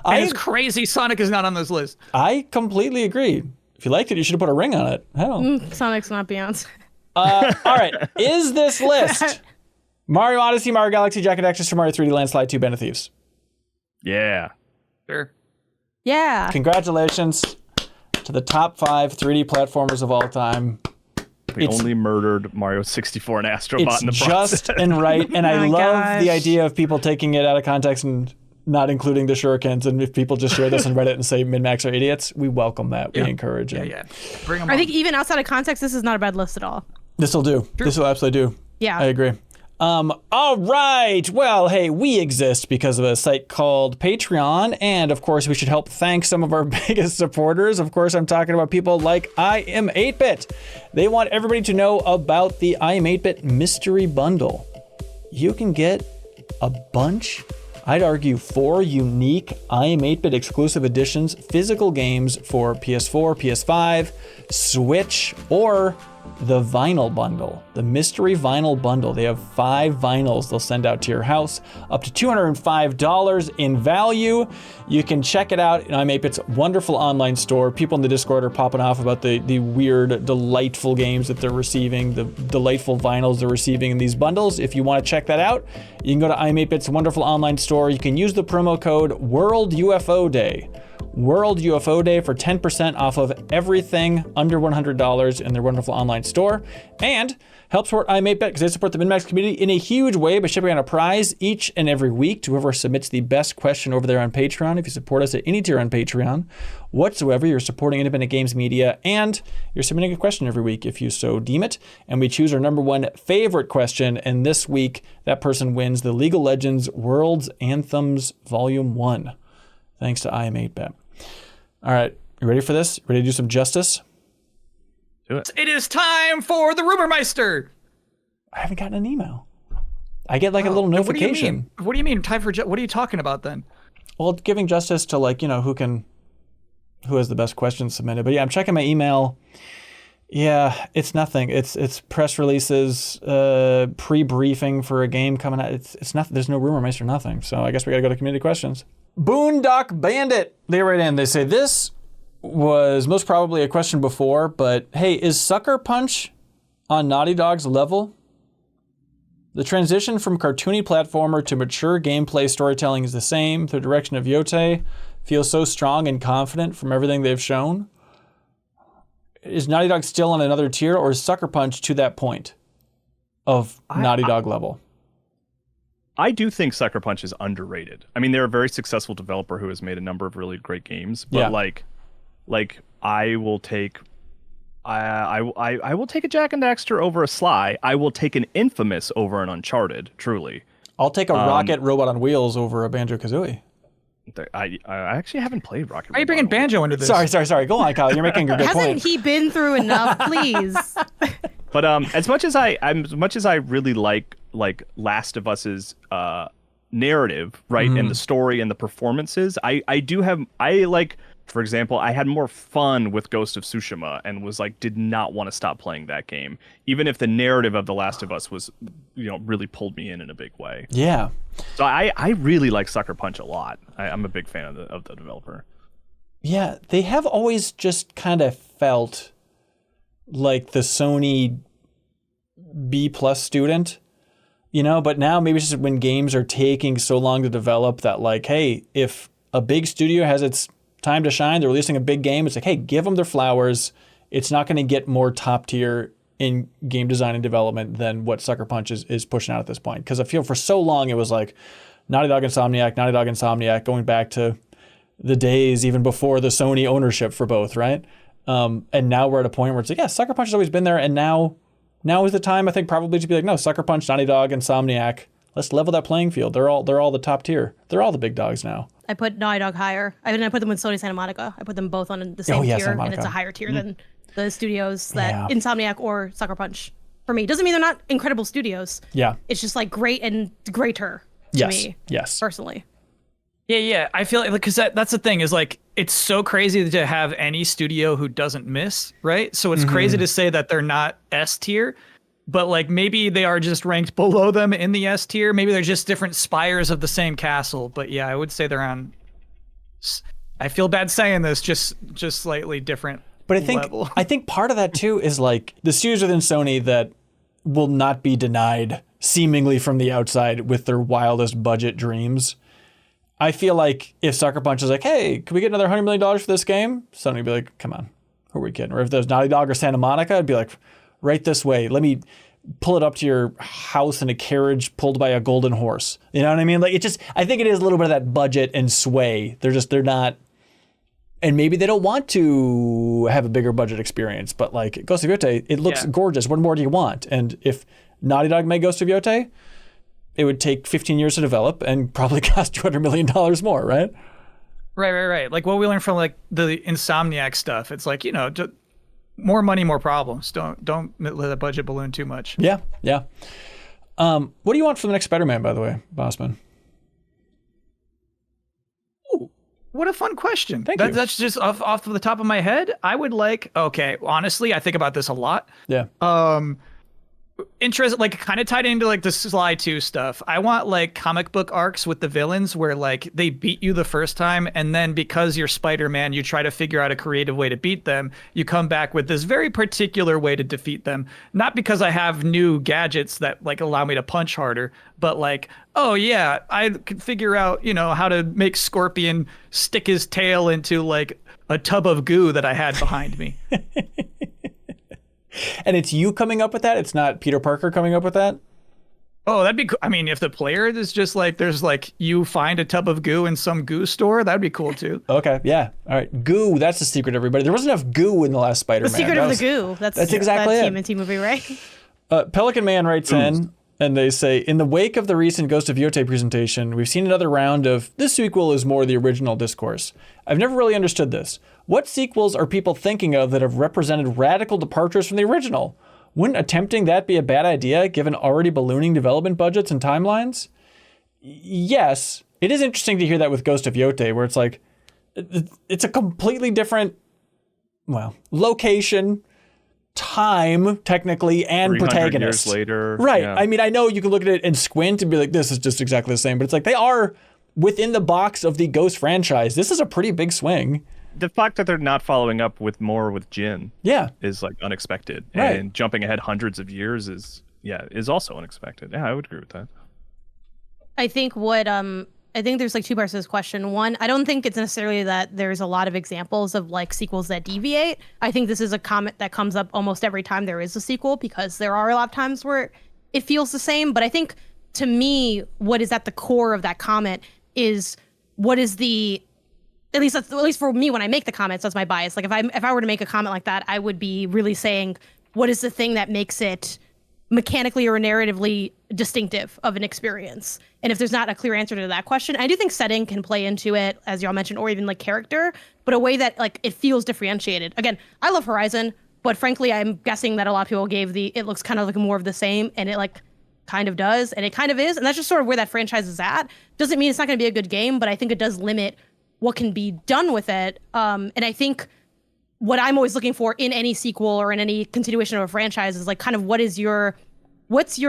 And it's crazy Sonic is not on this list. I completely agree. If you liked it, you should have put a ring on it. Hell. Sonic's not Beyonce. All right. Is this list Mario Odyssey, Mario Galaxy, Jak and Daxter, Super Mario 3D Land, Slide 2, Band of Thieves? Yeah. Sure. Yeah. Congratulations to the top 5 3D platformers of all time. We only murdered Mario 64 and Astro Bot in the process. It's just and right, and I love the idea of people taking it out of context and not including the shurikens. And if people just share this on Reddit and say MinnMax are idiots, we welcome that. We encourage it. Yeah. Bring them I think even outside of context, this is not a bad list at all. This will do. True. This will absolutely do. Yeah. I agree. All right. Well, hey, we exist because of a site called Patreon. And of course, we should help thank some of our biggest supporters. Of course, I'm talking about people like I Am 8-Bit. They want everybody to know about the I Am 8-Bit Mystery Bundle. You can get a bunch, I'd argue 4 unique I Am 8-Bit exclusive editions, physical games for PS4, PS5, Switch, or the vinyl bundle, the mystery vinyl bundle. They have 5 vinyls they'll send out to your house, up to $205 in value. You can check it out in I Am 8-Bit's wonderful online store. People in the Discord are popping off about the weird, delightful games that they're receiving, the delightful vinyls they're receiving in these bundles. If you want to check that out, you can go to I Am 8-Bit's wonderful online store. You can use the promo code World UFO Day. World UFO Day for 10% off of everything under $100 in their wonderful online store. And help support iMateBet because they support the MinnMax community in a huge way by shipping out a prize each and every week to whoever submits the best question over there on Patreon. If you support us at any tier on Patreon whatsoever, you're supporting independent games media and you're submitting a question every week if you so deem it. And we choose our number one favorite question. And this week, that person wins the League of Legends World's Anthems Volume 1. Thanks to iMateBet. All right, you ready for this? Ready to do some justice? Do it. It is time for the Rumor Meister. I haven't gotten an email. I get like a little notification. What do you mean? Time for what are you talking about then? Well, giving justice to like, who has the best questions submitted. But yeah, I'm checking my email. Yeah, it's nothing. It's press releases, pre-briefing for a game coming out. It's nothing. There's no Rumor Meister, nothing. So I guess we gotta go to community questions. Boondock Bandit. They write in. They say this was most probably a question before, but hey, is Sucker Punch on Naughty Dog's level? The transition from cartoony platformer to mature gameplay storytelling is the same. The direction of Yote feels so strong and confident from everything they've shown. Is Naughty Dog still on another tier, or is Sucker Punch to that point of Naughty Dog level? I do think Sucker Punch is underrated. I mean, they're a very successful developer who has made a number of really great games, but like I will take I will take a Jak and Daxter over a Sly. I will take an Infamous over an Uncharted, truly. I'll take a Rocket Robot on Wheels over a Banjo-Kazooie. I actually haven't played Rocket. Why are you bringing Banjo into this? Sorry. Go on, Kyle. You're making a good point. Hasn't he been through enough? Please. But as much as I really like Last of Us's narrative, right, and the story and the performances, I like. For example, I had more fun with Ghost of Tsushima and was like, did not want to stop playing that game, even if the narrative of The Last of Us was, really pulled me in a big way. Yeah. So I really like Sucker Punch a lot. I'm a big fan of the developer. Yeah, they have always just kind of felt like the Sony B+ student, but now maybe it's just when games are taking so long to develop that like, hey, if a big studio has its time to shine, they're releasing a big game, it's like, hey, give them their flowers. It's not going to get more top tier in game design and development than what Sucker Punch is pushing out at this point. Because I feel for so long it was like Naughty Dog Insomniac, going back to the days even before the Sony ownership for both, right? And now we're at a point where it's like, yeah, Sucker Punch has always been there, and now is the time, I think, probably to be like, no, Sucker Punch, Naughty Dog, Insomniac, let's level that playing field. They're all the top tier. They're all the big dogs now. I put Naughty Dog higher. I put them with Sony Santa Monica. I put them both on the same tier, and it's a higher tier than the studios that Insomniac or Sucker Punch. For me, doesn't mean they're not incredible studios. Yeah, it's just like great and greater to me. Yes, personally. Yeah. I feel like because that's the thing is like it's so crazy to have any studio who doesn't miss, right? So it's crazy to say that they're not S tier. But like maybe they are just ranked below them in the S tier. Maybe they're just different spires of the same castle. But yeah, I would say they're on. I feel bad saying this, just slightly different. But I think part of that too is like the studios within Sony that will not be denied seemingly from the outside with their wildest budget dreams. I feel like if Sucker Punch is like, hey, can we get another $100 million for this game? Sony would be like, come on, who are we kidding? Or if there's Naughty Dog or Santa Monica, I'd be like, right this way. Let me pull it up to your house in a carriage pulled by a golden horse. You know what I mean? Like I think it is a little bit of that budget and sway. They're not, and maybe they don't want to have a bigger budget experience, but like Ghost of Yote, it looks gorgeous. What more do you want? And if Naughty Dog made Ghost of Yote, it would take 15 years to develop and probably cost $200 million more, right? Right. Like what we learned from like the Insomniac stuff, it's like, more money, more problems. Don't let the budget balloon too much. Yeah. What do you want for the next Spider-Man, by the way, Bossman? Ooh, what a fun question. Thank you. That's just off the top of my head. I would like. Okay, honestly, I think about this a lot. Yeah. interest, like kind of tied into like the Sly 2 stuff. I want like comic book arcs with the villains where like they beat you the first time, and then because you're Spider-Man, you try to figure out a creative way to beat them. You come back with this very particular way to defeat them. Not because I have new gadgets that like allow me to punch harder, but like, oh yeah, I could figure out, you know, how to make Scorpion stick his tail into like a tub of goo that I had behind me. And it's you coming up with that? It's not Peter Parker coming up with that? Oh, that'd be cool. I mean, if the player is just like, there's like, you find a tub of goo in some goo store, that'd be cool too. Okay, yeah. All right. Goo, that's the secret, everybody. There wasn't enough goo in the last Spider-Man. The secret of the goo. That's exactly it. TMNT movie, right? Pelican Man writes in, and they say, in the wake of the recent Ghost of Yotei presentation, we've seen another round of this sequel is more the original discourse. I've never really understood this. What sequels are people thinking of that have represented radical departures from the original? Wouldn't attempting that be a bad idea, given already ballooning development budgets and timelines? Yes, it is interesting to hear that with Ghost of Yotei, where it's like, it's a completely different, well, location, time, technically, and protagonist. Years later. Right. Yeah. I mean, I know you can look at it and squint and be like, this is just exactly the same, but it's like they are within the box of the Ghost franchise. This is a pretty big swing. The fact that they're not following up with more with Jin is like unexpected. Right. And jumping ahead hundreds of years is also unexpected. Yeah, I would agree with that. I think there's like two parts to this question. One, I don't think it's necessarily that there's a lot of examples of like sequels that deviate. I think this is a comment that comes up almost every time there is a sequel, because there are a lot of times where it feels the same. But I think, to me, what is at the core of that comment is what is the, at least for me when I make the comments, that's my bias. Like if I were to make a comment like that, I would be really saying, what is the thing that makes it mechanically or narratively distinctive of an experience? And if there's not a clear answer to that question, I do think setting can play into it, as y'all mentioned, or even like character, but a way that like it feels differentiated. Again, I love Horizon, but frankly, I'm guessing that a lot of people gave it looks kind of like more of the same, and it like kind of does, and it kind of is, and that's just sort of where that franchise is at. Doesn't mean it's not going to be a good game, but I think it does limit what can be done with it. And I think what I'm always looking for in any sequel or in any continuation of a franchise is like kind of what's your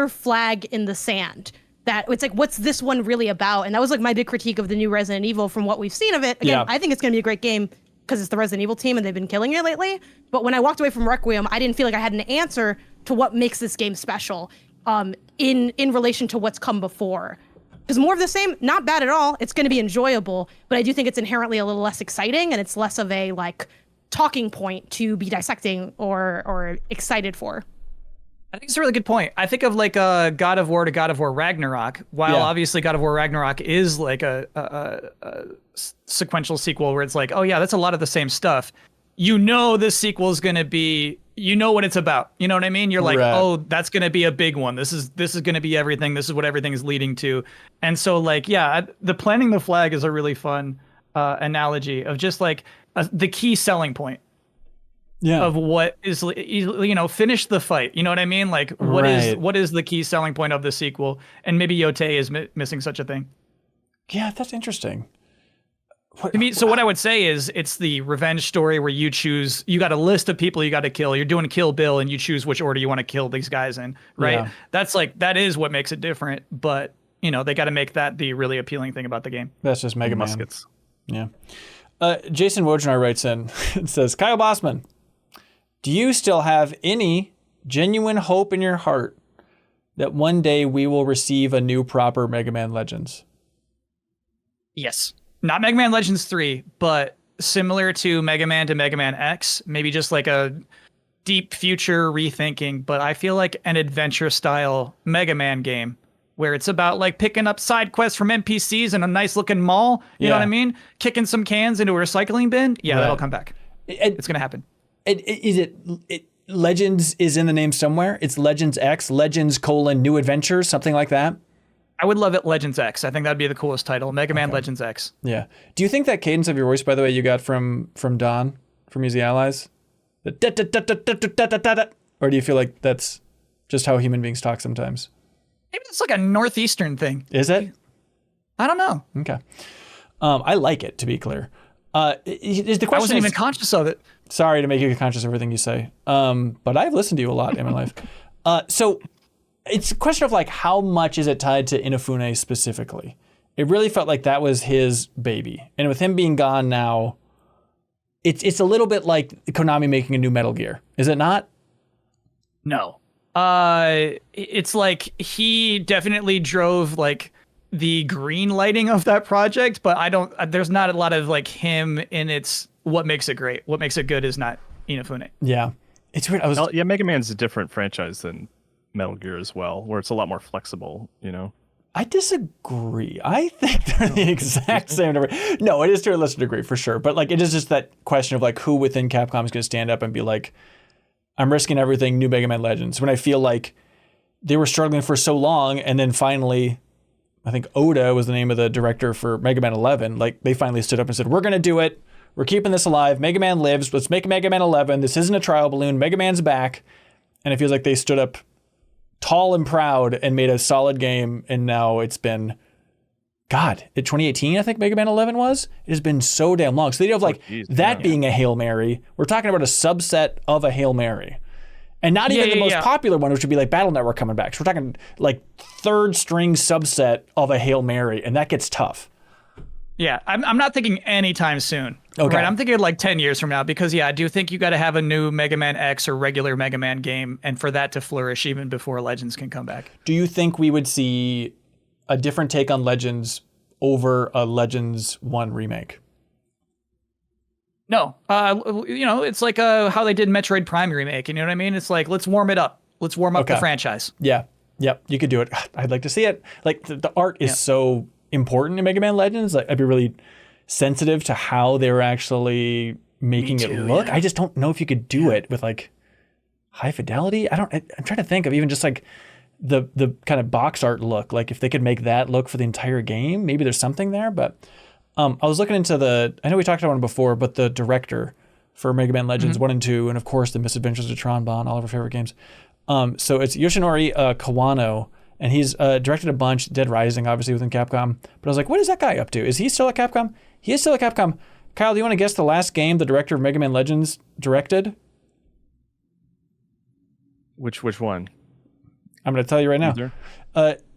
flag in the sand? That it's like, what's this one really about? And that was like my big critique of the new Resident Evil from what we've seen of it. Again, I think it's going to be a great game because it's the Resident Evil team and they've been killing it lately. But when I walked away from Requiem, I didn't feel like I had an answer to what makes this game special in relation to what's come before. Because more of the same, not bad at all. It's going to be enjoyable, but I do think it's inherently a little less exciting, and it's less of a like talking point to be dissecting or excited for. I think it's a really good point. I think of like a God of War to God of War Ragnarok. While obviously God of War Ragnarok is like a sequential sequel where it's like, oh yeah, that's a lot of the same stuff. You know this sequel is going to be, you know what it's about. You know what I mean? You're like, oh, that's going to be a big one. This is going to be everything. This is what everything is leading to. And so like, yeah, the planting the flag is a really fun analogy of just like the key selling point. Yeah. Of what is, you know, finish the fight. You know what I mean? Like what is the key selling point of the sequel? And maybe Yotei is missing such a thing. Yeah, that's interesting. What I would say is it's the revenge story where you got a list of people you got to kill. You're doing Kill Bill and you choose which order you want to kill these guys in, right? Yeah. That is what makes it different. But, you know, they got to make that the really appealing thing about the game. That's just Mega Man. Muskets. Yeah. Jason Wojnar writes in and says, Kyle Bossman, do you still have any genuine hope in your heart that one day we will receive a new proper Mega Man Legends? Yes. Not Mega Man Legends 3, but similar to Mega Man X, maybe just like a deep future rethinking, but I feel like an adventure style Mega Man game where it's about like picking up side quests from NPCs in a nice looking mall. You know what I mean? Kicking some cans into a recycling bin. Yeah, that'll come back. It's going to happen. Is it Legends is in the name somewhere? It's Legends X, Legends : New Adventures, something like that? I would love it Legends X. I think that'd be the coolest title. Mega Man Legends X. Yeah. Do you think that cadence of your voice, by the way, you got from Don, from Easy Allies? Or do you feel like that's just how human beings talk sometimes? Maybe it's like a Northeastern thing. Is it? I don't know. Okay. I like it, to be clear. Is the question I wasn't even conscious of it. Sorry to make you conscious of everything you say. But I've listened to you a lot in my life. So it's a question of like how much is it tied to Inafune specifically. It really felt like that was his baby, and with him being gone now, it's a little bit like Konami making a new Metal Gear, is it not? No. It's like he definitely drove like the green lighting of that project, but there's not a lot of like him in its what makes it great. What makes it good is not Inafune. Yeah. It's weird. Mega Man's a different franchise than Metal Gear as well, where it's a lot more flexible, you know? I disagree. I think they're the exact same number. No, it is to a lesser degree for sure. But like, it is just that question of like who within Capcom is going to stand up and be like, I'm risking everything, new Mega Man Legends. When I feel like they were struggling for so long, and then finally, I think Oda was the name of the director for Mega Man 11. Like they finally stood up and said, we're going to do it. We're keeping this alive. Mega Man lives. Let's make Mega Man 11. This isn't a trial balloon. Mega Man's back. And it feels like they stood up tall and proud and made a solid game. And now it's been, God, in 2018, I think Mega Man 11 was. It has been so damn long. So the idea of like being a Hail Mary, we're talking about a subset of a Hail Mary. And not even the most popular one, which would be like Battle Network coming back. So we're talking like third string subset of a Hail Mary. And that gets tough. Yeah, I'm not thinking anytime soon. Okay. Right, I'm thinking like 10 years from now because, I do think you got to have a new Mega Man X or regular Mega Man game and for that to flourish even before Legends can come back. Do you think we would see a different take on Legends over a Legends 1 remake? No. It's like how they did Metroid Prime remake. You know what I mean? It's like, let's warm it up. Let's warm up the franchise. Yeah. Yep. You could do it. I'd like to see it. Like the art is so important in Mega Man Legends. Like I'd be really sensitive to how they were actually making it look. I just don't know if you could do it with like high fidelity. I'm trying to think of even just like the kind of box art look. Like if they could make that look for the entire game, maybe there's something there. But I was looking into I know we talked about it before, but the director for Mega Man Legends 1 and 2, and of course the Misadventures of Tron Bonne, all of our favorite games. So it's Yoshinori Kawano. And he's directed a bunch, Dead Rising, obviously, within Capcom. But I was like, what is that guy up to? Is he still at Capcom? He is still at Capcom. Kyle, do you want to guess the last game the director of Mega Man Legends directed? Which one? I'm going to tell you right now.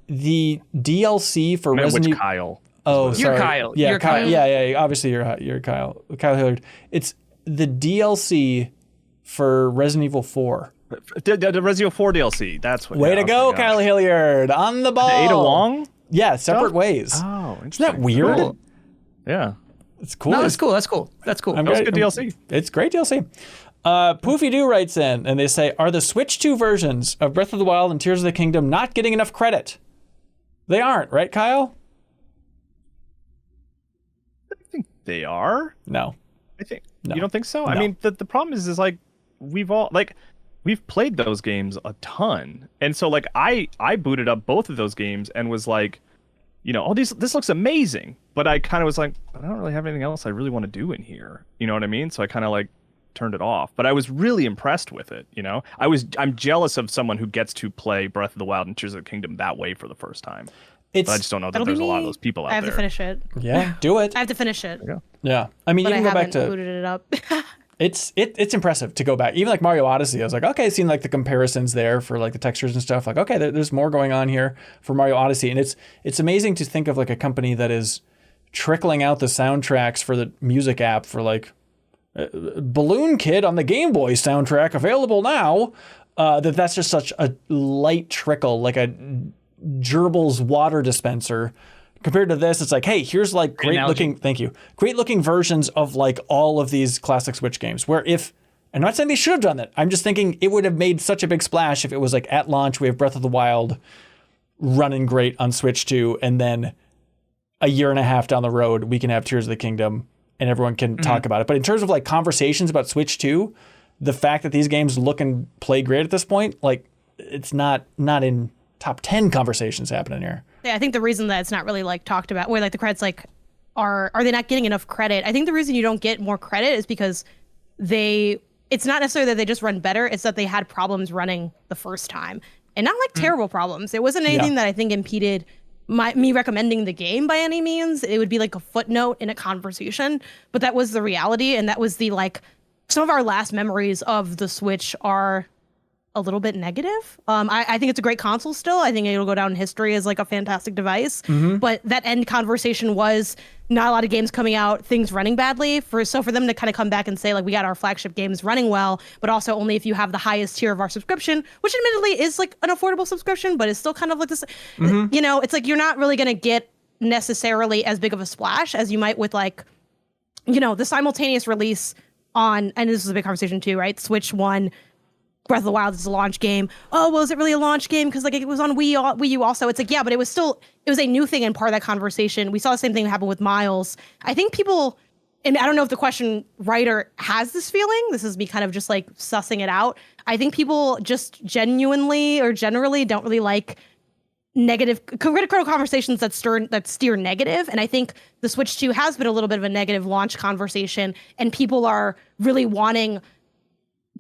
The DLC for Resident Evil. Kyle? Oh, sorry. You're Kyle. Yeah, you're Kyle. Yeah. Obviously, you're Kyle. Kyle Hilliard. It's the DLC for Resident Evil 4. The Resident Evil 4 DLC. That's what. Way to go, Kyle Hilliard. On the ball. The Ada Wong? Yeah, separate ways. Oh, interesting. Isn't that weird? Cool. Yeah. It's cool. No, that's cool. That's cool. That was good DLC. It's great DLC. Poofy Doo writes in, and they say, are the Switch 2 versions of Breath of the Wild and Tears of the Kingdom not getting enough credit? They aren't, right, Kyle? I think they are. No. I think. No. You don't think so? No. I mean, the problem is like, we've played those games a ton. And so like I booted up both of those games and was like, this looks amazing. But I kind of was like, I don't really have anything else I really want to do in here. You know what I mean? So I kind of like turned it off. But I was really impressed with it, I'm jealous of someone who gets to play Breath of the Wild and Tears of the Kingdom that way for the first time. But I just don't know that there's a lot of those people out there. I have to finish it. Yeah, do it. I have to finish it. Yeah. I mean, But you I can go back haven't to... booted it up. It's impressive to go back. Even like Mario Odyssey, I was like, okay, I've seen like the comparisons there for like the textures and stuff. Like, okay, there's more going on here for Mario Odyssey. And it's amazing to think of like a company that is trickling out the soundtracks for the music app for like Balloon Kid on the Game Boy soundtrack available now. That's just such a light trickle, like a gerbil's water dispenser. Compared to this, it's like, hey, here's like great looking versions of like all of these classic Switch games. Where I'm not saying they should have done that. I'm just thinking it would have made such a big splash if it was like at launch we have Breath of the Wild running great on Switch 2, and then a year and a half down the road we can have Tears of the Kingdom and everyone can talk about it. But in terms of like conversations about Switch 2, the fact that these games look and play great at this point, like it's not in top 10 conversations happening here. Yeah, I think the reason that it's not really like talked about, where like the credits like are they not getting enough credit? I think the reason you don't get more credit is because it's not necessarily that they just run better, it's that they had problems running the first time. And not like terrible problems. It wasn't anything that I think impeded me recommending the game by any means. It would be like a footnote in a conversation, but that was the reality, and that was the like some of our last memories of the Switch are a little bit negative. I think it's a great console still. I think it'll go down in history as like a fantastic device. But that end conversation was not a lot of games coming out, things running badly. So for them to kind of come back and say like, we got our flagship games running well, but also only if you have the highest tier of our subscription, which admittedly is like an affordable subscription, but it's still kind of like this, you know, it's like you're not really going to get necessarily as big of a splash as you might with like, you know, the simultaneous release on, and this is a big conversation too, right? Switch 1, Breath of the Wild is a launch game. Oh, well, is it really a launch game? Because like it was on Wii U also. It's like, yeah, but it was a new thing and part of that conversation. We saw the same thing happen with Miles. I think people, and I don't know if the question writer has this feeling. This is me kind of just like sussing it out. I think people just genuinely or generally don't really like negative critical conversations that steer negative. And I think the Switch 2 has been a little bit of a negative launch conversation, and people are really wanting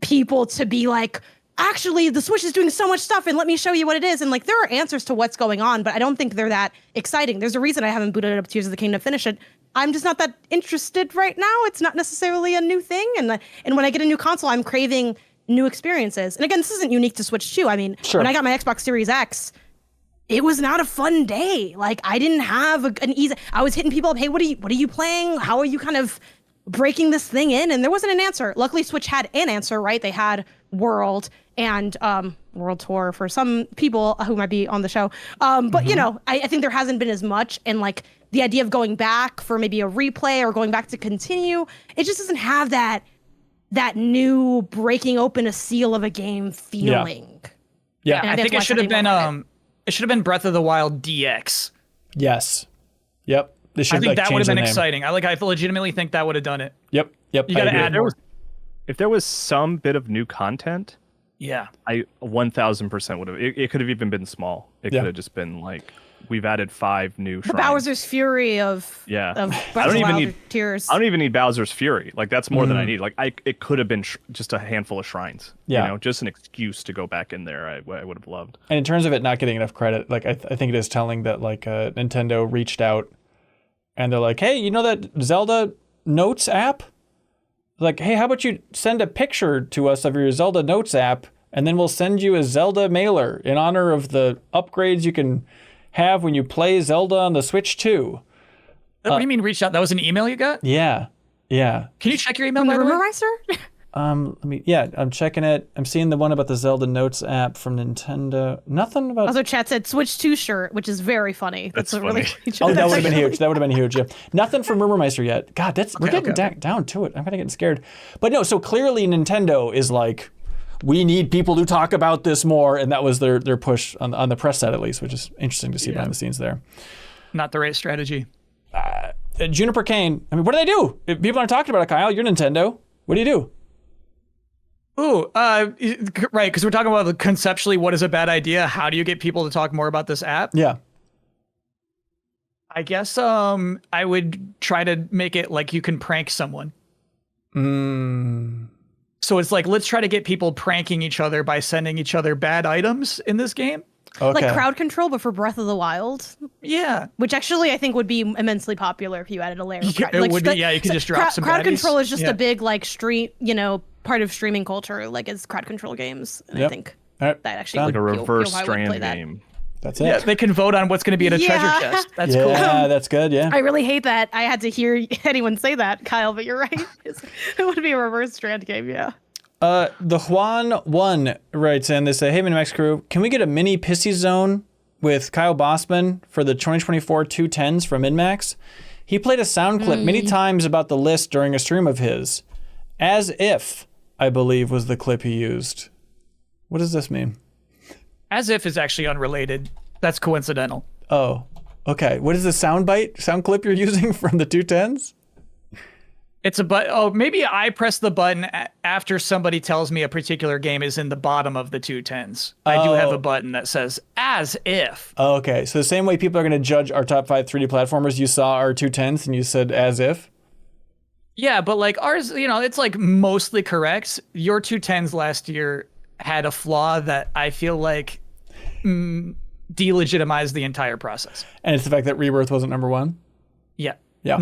people to be like, actually, the Switch is doing so much stuff and let me show you what it is. And like, there are answers to what's going on, but I don't think they're that exciting. There's a reason I haven't booted up Tears of the Kingdom to finish it. I'm just not that interested right now. It's not necessarily a new thing. And when I get a new console, I'm craving new experiences. And again, this isn't unique to Switch 2. I mean, when I got my Xbox Series X, it was not a fun day. Like, I didn't have an easy, I was hitting people up, hey, what are you playing? How are you kind of breaking this thing in? And there wasn't an answer. Luckily, Switch had an answer, right? They had World and World Tour for some people who might be on the show. But, you know, I think there hasn't been as much. And like the idea of going back for maybe a replay or going back to continue, it just doesn't have that new breaking open a seal of a game feeling. Yeah, I think it should have been Breath of the Wild DX. Yes. Yep. I think that would have been exciting. I legitimately think that would have done it. Yep. You got to add more. If there was some bit of new content, yeah, I 1000% would have. It could have even been small. It could have just been like, we've added 5 new shrines. Bowser's Fury of Breath of the Wild Tears. I don't even need Bowser's Fury. Like, that's more than I need. Like, it could have been just a handful of shrines. Yeah. You know, just an excuse to go back in there. I would have loved. And in terms of it not getting enough credit, like I think it is telling that like Nintendo reached out and they're like, hey, you know that Zelda Notes app? Like, hey, how about you send a picture to us of your Zelda Notes app, and then we'll send you a Zelda mailer in honor of the upgrades you can have when you play Zelda on the Switch 2. What do you mean reached out? That was an email you got? Yeah. Can you check your email? From the Rumor Meister? I'm checking it. I'm seeing the one about the Zelda Notes app from Nintendo. Nothing about. Also, chat said Switch 2 shirt, which is very funny. That's a funny. really Oh, that would have been huge. That would have been huge. Yeah. Nothing from Rumor Meister yet. God, we're getting down to it. I'm kind of getting scared. But no, so clearly Nintendo is like, we need people to talk about this more, and that was their push on the press side at least, which is interesting to see behind the scenes there. Not the right strategy. Juniper Cane. I mean, what do they do? If people aren't talking about it, Kyle, you're Nintendo. What do you do? Ooh, right, because we're talking about conceptually what is a bad idea. How do you get people to talk more about this app? Yeah. I guess I would try to make it like you can prank someone. So it's like, let's try to get people pranking each other by sending each other bad items in this game. Okay. Like crowd control, but for Breath of the Wild. Yeah. Which actually I think would be immensely popular if you added a layer. It would be, you could just drop some crowd baddies. control is just a big like stream, part of streaming culture, like it's crowd control games. And I think that actually like a would reverse feel strand game. That's it. Yeah, they can vote on what's going to be in a treasure chest. That's cool. Yeah, that's good. Yeah. I really hate that I had to hear anyone say that, Kyle, but you're right. It would be a reverse strand game, yeah. The Juan 1 writes in, they say, hey, MinnMax crew, can we get a mini pissy zone with Kyle Bossman for the 2024 210s from MinnMax? He played a sound clip many times about the list during a stream of his. As if, I believe, was the clip he used. What does this mean? As if is actually unrelated. That's coincidental. Oh, okay. What is the sound clip you're using from the 210s? It's a maybe I press the button after somebody tells me a particular game is in the bottom of the 210s. I do have a button that says as if. Oh, okay. So the same way people are going to judge our top 5 3D platformers, you saw our 210s and you said as if? Yeah, but like ours, it's like mostly correct. Your 210s last year had a flaw that I feel like delegitimized the entire process. And it's the fact that Rebirth wasn't number 1? Yeah. Yeah.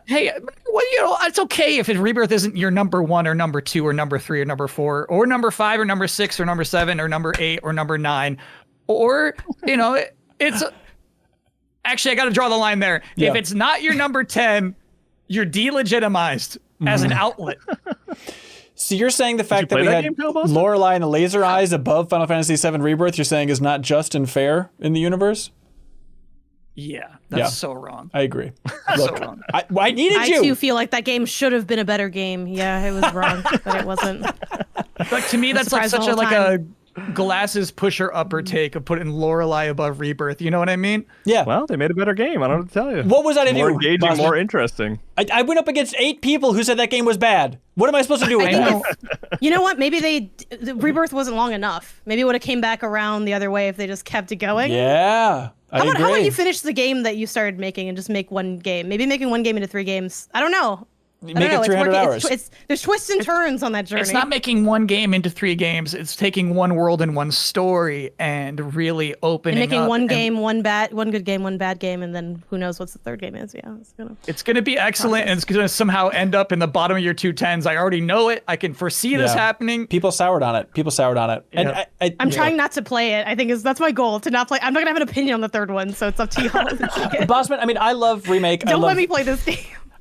Hey, well, it's okay if Rebirth isn't your number 1 or number 2 or number 3 or number 4 or number 5 or number 6 or number 7 or number 8 or number 9, or it's actually I got to draw the line there. Yeah. If it's not your number 10, you're delegitimized as an outlet. So you're saying the fact that we had Lorelei and the laser eyes above Final Fantasy VII Rebirth, you're saying is not just and fair in the universe? Yeah, that's so wrong. I agree. Look, so wrong. I needed you. I too feel like that game should have been a better game. Yeah, it was wrong, but it wasn't. But to me, that's like such a glasses pusher upper take of putting Lorelei above Rebirth. You know what I mean? Yeah. Well, they made a better game. I don't know what to tell you. What was I to do? More engaging, Boston? more interesting. I went up against 8 people who said that game was bad. What am I supposed to do with that? You know what? Maybe the Rebirth wasn't long enough. Maybe it would have came back around the other way if they just kept it going. Yeah. How about you finish the game that you started making and just make one game? Maybe making one game into 3 games. I don't know. Make it 300 hours. There's twists and turns on that journey. It's not making one game into 3 games. It's taking one world and one story and really opening and making up one game, one good game, one bad game, and then who knows what the third game is. Yeah, it's gonna be excellent, and it's gonna somehow end up in the bottom of your 210s. I already know it. I can foresee this happening. People soured on it. Yeah. And I'm trying not to play it. I think that's my goal, to not play. I'm not gonna have an opinion on the third one, so it's up to you. Bossman, I mean, I love Remake. Don't let me play this game.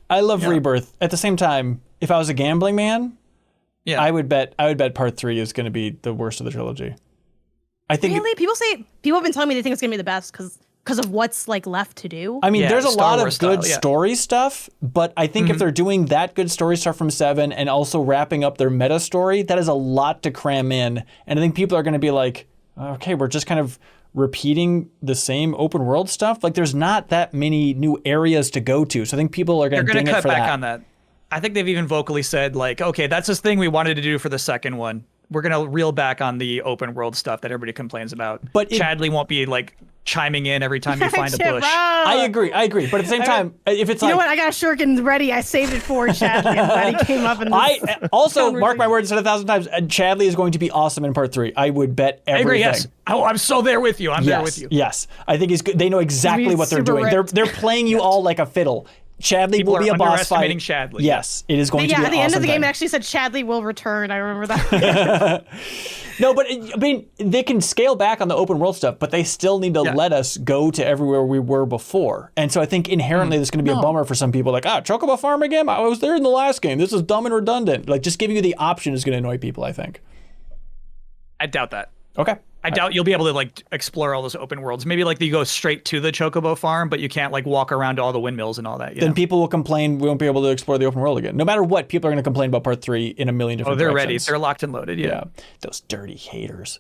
I love Rebirth. At the same time, if I was a gambling man, I would bet part 3 is going to be the worst of the trilogy. I think really people have been telling me they think it's going to be the best because of what's like left to do. I mean, there's a lot of good story stuff, but I think if they're doing that good story stuff from 7 and also wrapping up their meta story, that is a lot to cram in. And I think people are going to be like, okay, we're just kind of repeating the same open world stuff. Like, there's not that many new areas to go to. So I think people are going to cut back on that. I think they've even vocally said, like, okay, that's this thing we wanted to do for the second one. We're going to reel back on the open world stuff that everybody complains about. But Chadley won't be like chiming in every time you find a bush. I agree. But at the same time, if it's you know what, I got a shuriken ready. I saved it for Chadley. And he came up and also mark my words, said 1,000 times. Chadley is going to be awesome in part 3. I would bet everything. I agree, yes. Oh, I'm so there with you. I'm there with you. Yes, I think he's good. They know exactly what they're doing. They're playing you all like a fiddle. Chadley will be a boss fight. Chadley. Yes, it is going to be an awesome at the end of the game, thing. it actually said Chadley will return. I remember that. No, but I mean, they can scale back on the open world stuff, but they still need to let us go to everywhere we were before. And so I think inherently there's going to be a bummer for some people. Like, Chocobo Farm again? I was there in the last game. This is dumb and redundant. Like, just giving you the option is going to annoy people, I think. I doubt that. Okay. I doubt you'll be able to like explore all those open worlds. Maybe like you go straight to the Chocobo Farm, but you can't like walk around to all the windmills and all that. Then people will complain we won't be able to explore the open world again. No matter what, people are going to complain about part 3 in a million different directions. ready. They're locked and loaded. Yeah. Those dirty haters.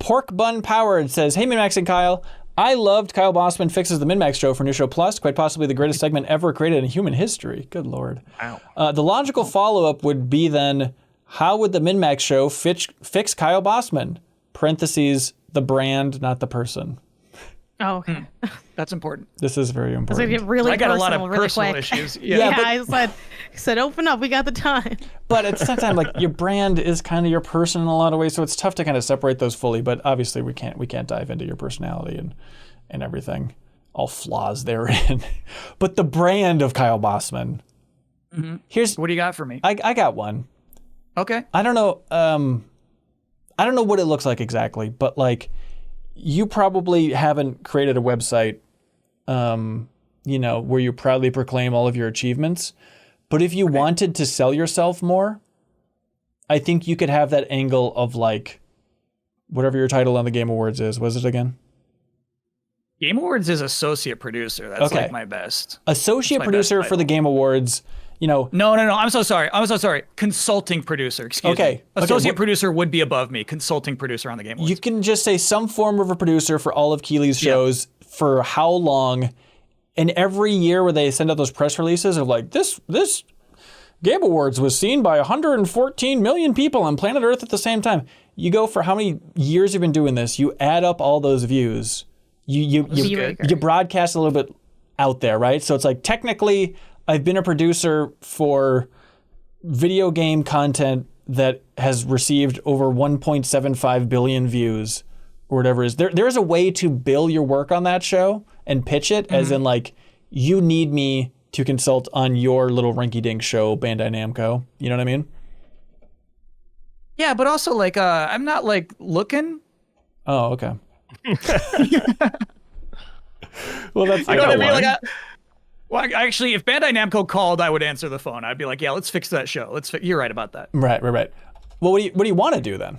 Pork Bun Powered says, hey, MinnMax and Kyle. I loved Kyle Bossman Fixes the MinnMax show for New Show Plus, quite possibly the greatest segment ever created in human history. Good Lord. Wow. The logical follow-up would be then, how would the MinnMax show fix Kyle Bossman? Parentheses, the brand, not the person. Oh, okay. That's important. This is very important. It's really I got a lot of really personal quick. issues. I said, open up. We got the time. But at the same time, like, your brand is kind of your person in a lot of ways, so it's tough to kind of separate those fully. But obviously, we can't dive into your personality and everything, all flaws therein. But the brand of Kyle Bossman. Here's what do you got for me? I got one. Okay. I don't know. I don't know what it looks like exactly, but like, you probably haven't created a website, where you proudly proclaim all of your achievements. But if you wanted to sell yourself more, I think you could have that angle of like, whatever your title on the Game Awards is. What is it again? Game Awards is associate producer. That's like my best. Associate producer for the Game Awards. No. I'm so sorry. Consulting producer. Excuse me. Associate producer would be above me. Consulting producer on the Game Awards. You can just say some form of a producer for all of Keeley's shows for how long, and every year where they send out those press releases of like, this Game Awards was seen by 114 million people on planet Earth at the same time. You go for how many years you've been doing this. You add up all those views. You broadcast a little bit out there, right? So it's like, technically, I've been a producer for video game content that has received over 1.75 billion views or whatever it is. There is a way to bill your work on that show and pitch it as in like, you need me to consult on your little rinky-dink show, Bandai Namco. You know what I mean? Yeah, but also like I'm not like looking. Oh, okay. Well, that's You know what I mean? Like, well, actually, if Bandai Namco called, I would answer the phone. I'd be like, yeah, let's fix that show. You're right about that. Right. Well, what do you want to do then?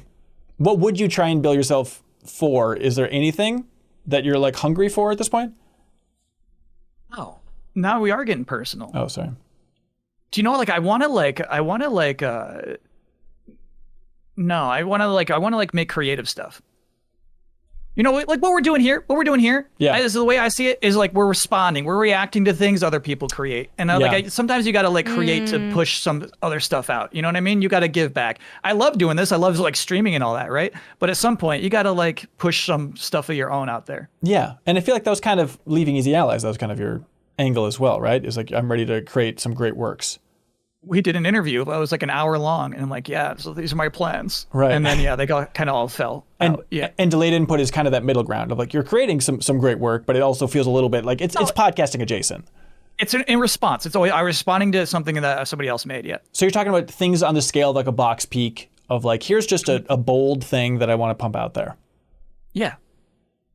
What would you try and bill yourself for? Is there anything that you're like hungry for at this point? Oh, now we are getting personal. Oh, sorry. Do you know, like, I want to make creative stuff. You know, like what we're doing here. Yeah. This is the way I see it, is like we're responding. We're reacting to things other people create. And sometimes you got to like create to push some other stuff out. You know what I mean? You got to give back. I love doing this. I love like streaming and all that, right? But at some point, you got to like push some stuff of your own out there. Yeah. And I feel like that was kind of leaving Easy Allies. That was kind of your angle as well, right? It's like, I'm ready to create some great works. We did an interview that was like an hour long, and I'm like, yeah, so these are my plans. Right. And then, they kind of all fell out. Yeah. And delayed input is kind of that middle ground of like, you're creating some great work, but it also feels a little bit like it's podcasting adjacent. It's in response. It's always I'm responding to something that somebody else made. Yeah. So you're talking about things on the scale of like a box peak of like, here's just a bold thing that I want to pump out there. Yeah.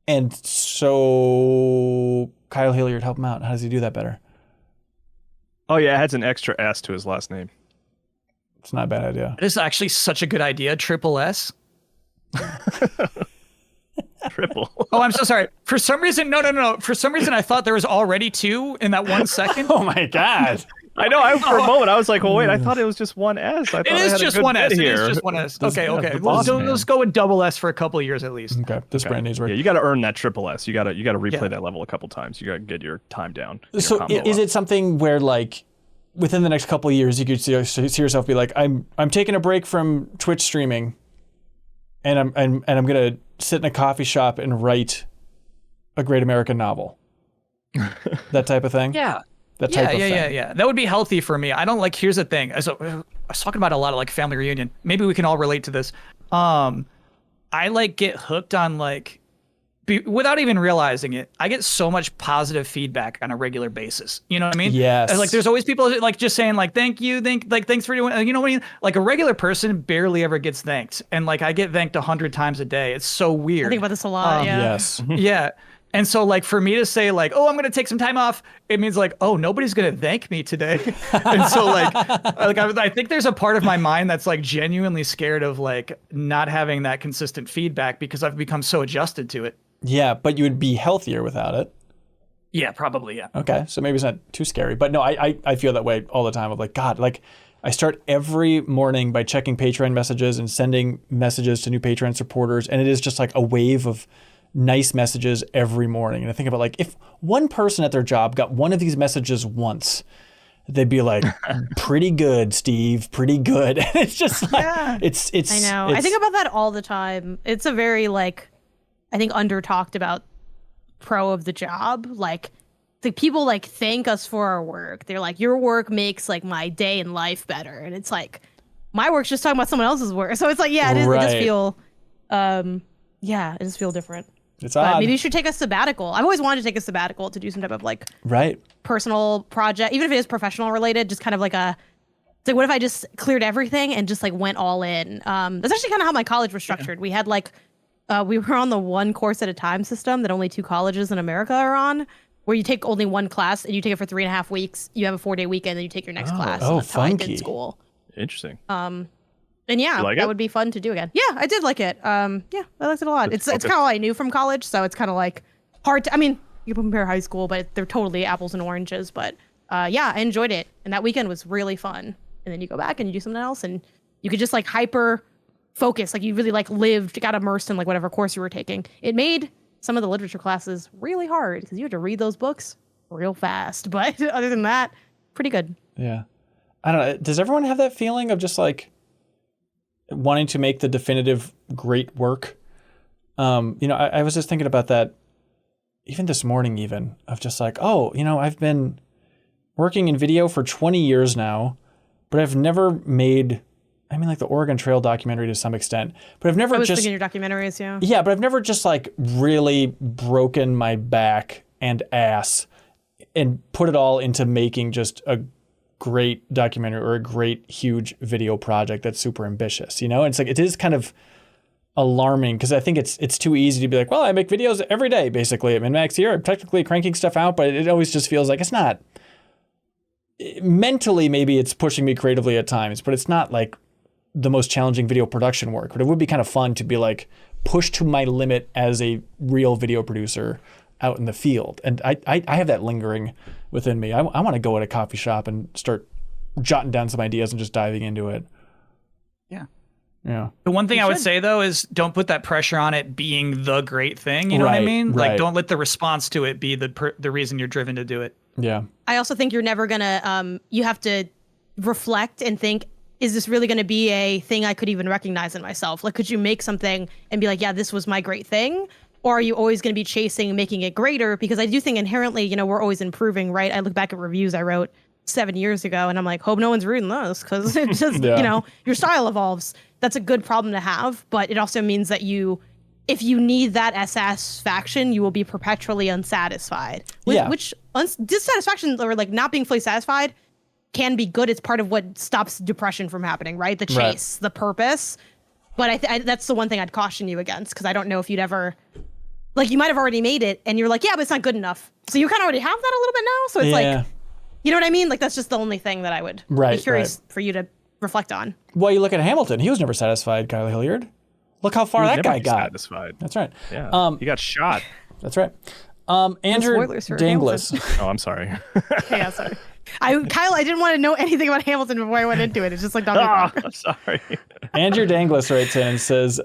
And so Kyle Hilliard, help him out. How does he do that better? Oh yeah, it has an extra S to his last name. It's not a bad idea. It is actually such a good idea. Triple S. Triple. Oh, I'm so sorry. For some reason, no. For some reason, I thought there was already 2 in that 1 second. Oh my God. I know. For a moment, I was like, "Well, wait. I thought it was just one S. I thought it is just one S. Here. It is just one S. Okay. Let's go with double S for a couple of years at least. Okay. This brand needs work. Yeah, you got to earn that triple S. You got to replay that level a couple times. You got to get your time down. So is it something where like within the next couple of years you could see yourself be like, I'm taking a break from Twitch streaming, and I'm gonna sit in a coffee shop and write a great American novel, that type of thing? Yeah. Yeah. That would be healthy for me. I don't like. Here's the thing. I was talking about a lot of like family reunion. Maybe we can all relate to this. I like get hooked on like, without even realizing it, I get so much positive feedback on a regular basis. You know what I mean? Yes. And, like there's always people like just saying like thank you, thanks for doing. You know what I mean? Like a regular person barely ever gets thanked, and like I get thanked 100 times a day. It's so weird. I think about this a lot. Yeah. Yes. Yeah. And so, like, for me to say, like, oh, I'm going to take some time off, it means, like, oh, nobody's going to thank me today. And so, I think there's a part of my mind that's, like, genuinely scared of, like, not having that consistent feedback because I've become so adjusted to it. Yeah, but you would be healthier without it. Yeah, probably, yeah. Okay, so maybe it's not too scary. But no, I feel that way all the time of, like, God, like, I start every morning by checking Patreon messages and sending messages to new Patreon supporters, and it is just, like, a wave of nice messages every morning. And I think about like, if one person at their job got one of these messages once, they'd be like, pretty good, Steve, pretty good. And it's just like, it's. I know. I think about that all the time. It's a very like, I think under talked about pro of the job. Like people like thank us for our work. They're like, your work makes like my day in life better. And it's like, my work's just talking about someone else's work. So it's like, yeah, it is. Right. It does feel, it does feel different. It's odd. Maybe you should take a sabbatical. I've always wanted to take a sabbatical to do some type of like personal project, even if it is professional related, just kind of like it's like, what if I just cleared everything and just like went all in? That's actually kind of how my college was structured. We had like, we were on the one course at a time system that only 2 colleges in America are on, where you take only one class and you take it for 3.5 weeks. You have a 4-day weekend and you take your next class. Oh, that's funky. how I did school. Interesting. And yeah, that would be fun to do again. Yeah, I did like it. I liked it a lot. It's kind of all I knew from college, so it's kind of like hard to. I mean, you compare high school, but they're totally apples and oranges. But I enjoyed it, and that weekend was really fun. And then you go back and you do something else, and you could just like hyper focus, like you really like got immersed in like whatever course you were taking. It made some of the literature classes really hard because you had to read those books real fast. But other than that, pretty good. Yeah, I don't know. Does everyone have that feeling of just like wanting to make the definitive great work? I was just thinking about that even this morning, even of just like, I've been working in video for 20 years now, but I've never made, like the Oregon Trail documentary to some extent, but I've never thinking your documentaries, yeah. Yeah, but I've never just like really broken my back and ass and put it all into making just a great documentary or a great huge video project that's super ambitious, you know? And it's like, it is kind of alarming because I think it's too easy to be like, well, I make videos every day basically at MinnMax here. I'm technically cranking stuff out, but it always just feels like it's not. Mentally, maybe it's pushing me creatively at times, but it's not like the most challenging video production work. But it would be kind of fun to be like pushed to my limit as a real video producer out in the field. And I have that lingering within me. I want to go at a coffee shop and start jotting down some ideas and just diving into it. Yeah. Yeah. The one thing I would say though is don't put that pressure on it being the great thing. You know what I mean? Right. Like don't let the response to it be the reason you're driven to do it. Yeah. I also think you're never gonna, you have to reflect and think, is this really gonna be a thing I could even recognize in myself? Like, could you make something and be like, yeah, this was my great thing? Or are you always gonna be chasing making it greater? Because I do think inherently, you know, we're always improving, right? I look back at reviews I wrote 7 years ago and I'm like, hope no one's reading those because it just, you know, your style evolves. That's a good problem to have, but it also means that if you need that satisfaction, you will be perpetually unsatisfied. Which dissatisfaction or like not being fully satisfied can be good. It's part of what stops depression from happening, right? The chase, the purpose. But that's the one thing I'd caution you against because I don't know if you'd ever, like you might have already made it and you're like, yeah, but it's not good enough. So you kind of already have that a little bit now. So it's like, you know what I mean? Like that's just the only thing that I would be curious for you to reflect on. Well, you look at Hamilton. He was never satisfied, Kyle Hilliard. Look how far that guy got. Satisfied. That's right. Yeah. He got shot. That's right. Andrew Danglis. Oh, I'm sorry. Yeah, sorry. Kyle, I didn't want to know anything about Hamilton before I went into it. It's just like I'm sorry. Andrew Danglis writes in and says,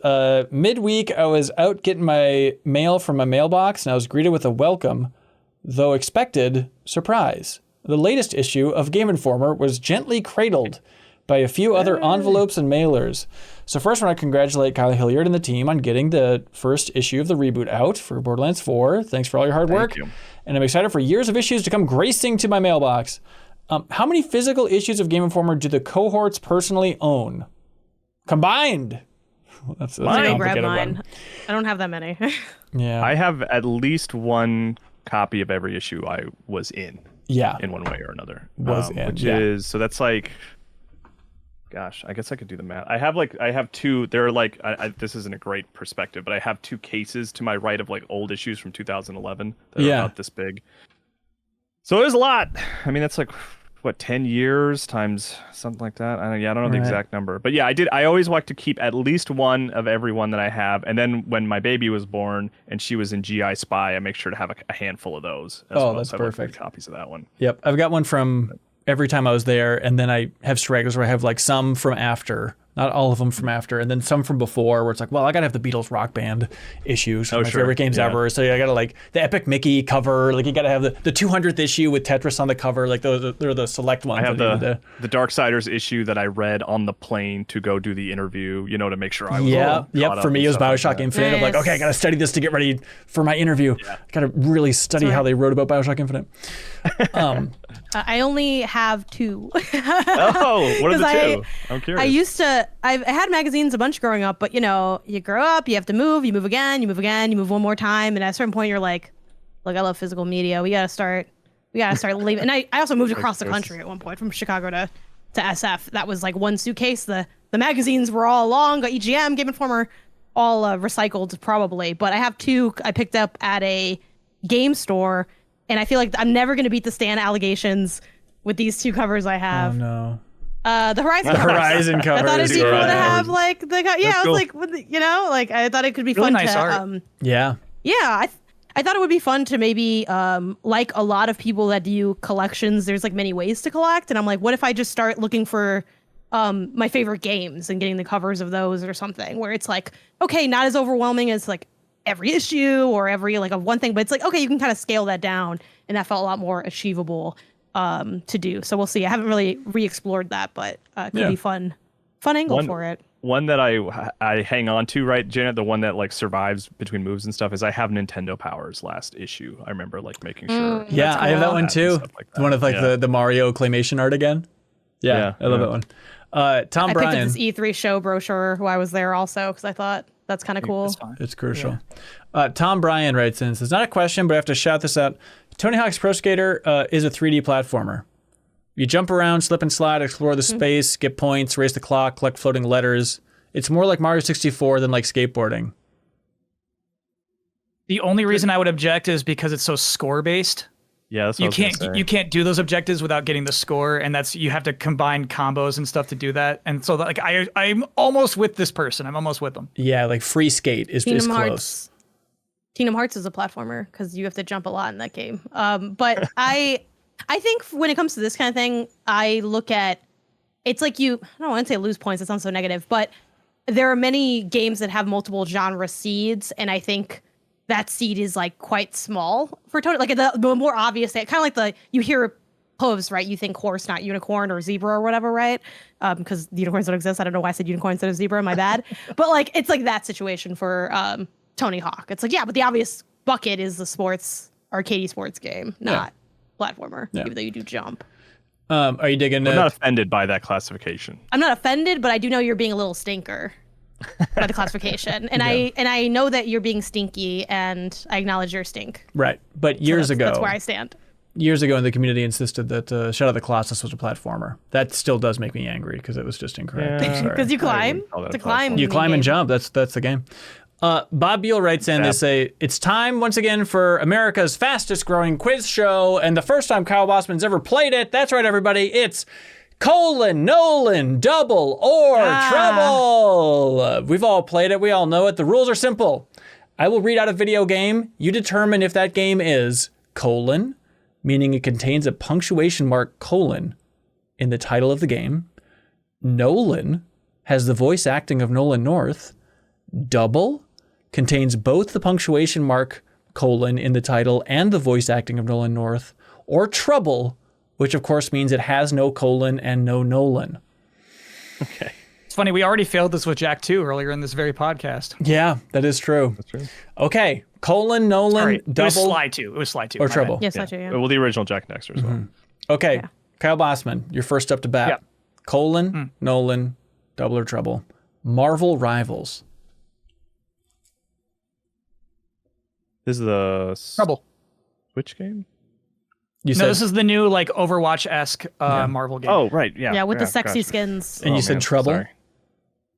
midweek I was out getting my mail from my mailbox and I was greeted with a welcome, though expected, surprise. The latest issue of Game Informer was gently cradled by a few other envelopes and mailers. So first, I want to congratulate Kyle Hilliard and the team on getting the first issue of the reboot out for Borderlands 4. Thanks for all your hard work. Thank you. And I'm excited for years of issues to come gracing to my mailbox. How many physical issues of Game Informer do the cohorts personally own? Combined. That's a complicated one. I don't have that many. Yeah. I have at least one copy of every issue I was in. Yeah. In one way or another. Which is, so that's like, gosh, I guess I could do the math. I have two, they're like, this isn't a great perspective, but I have two cases to my right of like old issues from 2011 that are about this big. So there's a lot. I mean, that's like, what, 10 years times something like that? I don't know the exact number. But yeah, I always like to keep at least one of every one that I have. And then when my baby was born and she was in GI Spy, I make sure to have a handful of those. That's perfect. Copies of that one. Yep. I've got one from every time I was there, and then I have stragglers where I have like some from after, not all of them from after, and then some from before where it's like, well, I gotta have the Beatles Rock Band issues, my favorite games ever. So I gotta like the Epic Mickey cover, like you gotta have the 200th issue with Tetris on the cover, like they're the select ones. I have the Darksiders issue that I read on the plane to go do the interview, you know, to make sure I was For me, it was Bioshock Infinite. I'm like, okay, I gotta study this to get ready for my interview. I gotta really study how they wrote about Bioshock Infinite. I only have two. Oh, what are the two? I'm curious. I had magazines a bunch growing up, but you know, you grow up, you have to move, you move again, you move again, you move one more time, and at a certain point you're like, look, I love physical media. We gotta start leaving. And I also moved across the country at one point from Chicago to SF. That was like one suitcase. The magazines were all long, got EGM, Game Informer, all recycled probably. But I have two I picked up at a game store, and I feel like I'm never gonna beat the Stan allegations with these two covers I have. Oh no. The Horizon cover. I thought it'd be cool to have like I was like, you know, like I thought it could be really fun nice to art. I thought it would be fun to maybe like a lot of people that do collections, there's like many ways to collect, and I'm like, what if I just start looking for my favorite games and getting the covers of those or something, where it's like, okay, not as overwhelming as like every issue or every like of one thing, but it's like, okay, you can kind of scale that down, and that felt a lot more achievable to do. So we'll see. I haven't really re-explored that, but it could be fun angle for it. One that I hang on to, right, Janet, the one that like survives between moves and stuff, is I have Nintendo Power's last issue. I remember like making sure. Yeah, I have that one too. Like that. One of like the Mario claymation art again. Yeah, I love that one. Tom Bryan. I picked up this E3 show brochure while I was there also, because I thought That's kind of cool. It's crucial. Tom Bryan writes in, says, not a question, but I have to shout this out. Tony Hawk's Pro Skater is a 3D platformer. You jump around, slip and slide, explore the space, get points, race the clock, collect floating letters. It's more like Mario 64 than like skateboarding. The only reason I would object is because it's so score based. Yeah, that's what you can't do those objectives without getting the score, and that's you have to combine combos and stuff to do that. And so like I'm almost with this person. I'm almost with them. Yeah, like Free Skate is close. Kingdom Hearts is a platformer because you have to jump a lot in that game. But I think when it comes to this kind of thing, I look at it's like I don't want to say lose points. It sounds so negative, but there are many games that have multiple genre seeds, and I think that seed is like quite small for Tony. Like the more obvious, kind of like you hear hooves, right? You think horse, not unicorn or zebra or whatever, right? Because unicorns don't exist. I don't know why I said unicorn instead of zebra. My bad. But like it's like that situation for Tony Hawk. It's like, yeah, but the obvious bucket is the sports, arcade sports game, not platformer, even though you do jump. Are you digging? I'm not offended by that classification. I'm not offended, but I do know you're being a little stinker by the classification, and I know that you're being stinky, and I acknowledge your stink. Right, but years ago, that's where I stand. Years ago, the community insisted that Shadow of the Colossus was a platformer. That still does make me angry because it was just incorrect. Because you climb. To climb. You climb and jump. That's the game. Bob Beal writes in, they say, it's time once again for America's fastest growing quiz show, and the first time Kyle Bossman's ever played it. That's right, everybody. It's Nolan, double, or trouble. We've all played it. We all know it. The rules are simple. I will read out a video game. You determine if that game is : meaning it contains a punctuation mark : in the title of the game. Nolan has the voice acting of Nolan North. Double contains both the punctuation mark : in the title and the voice acting of Nolan North. Or trouble, which of course means it has no : and no Nolan. Okay. It's funny, we already failed this with Jak 2 earlier in this very podcast. Yeah, that is true. That's true. Okay, : Nolan, Sorry, double. It was Sly 2. It was Sly 2. Or trouble. Yes, Sly 2, yeah. Well, the original Jak and Daxter as well. Okay, Kyle Bossman, you're first up to bat. Yep. : Nolan, double or trouble. Marvel Rivals. This is the Trouble. Which game? This is the new like Overwatch-esque Marvel game. Oh, right, yeah. Yeah, with the sexy skins. And you said trouble? Sorry.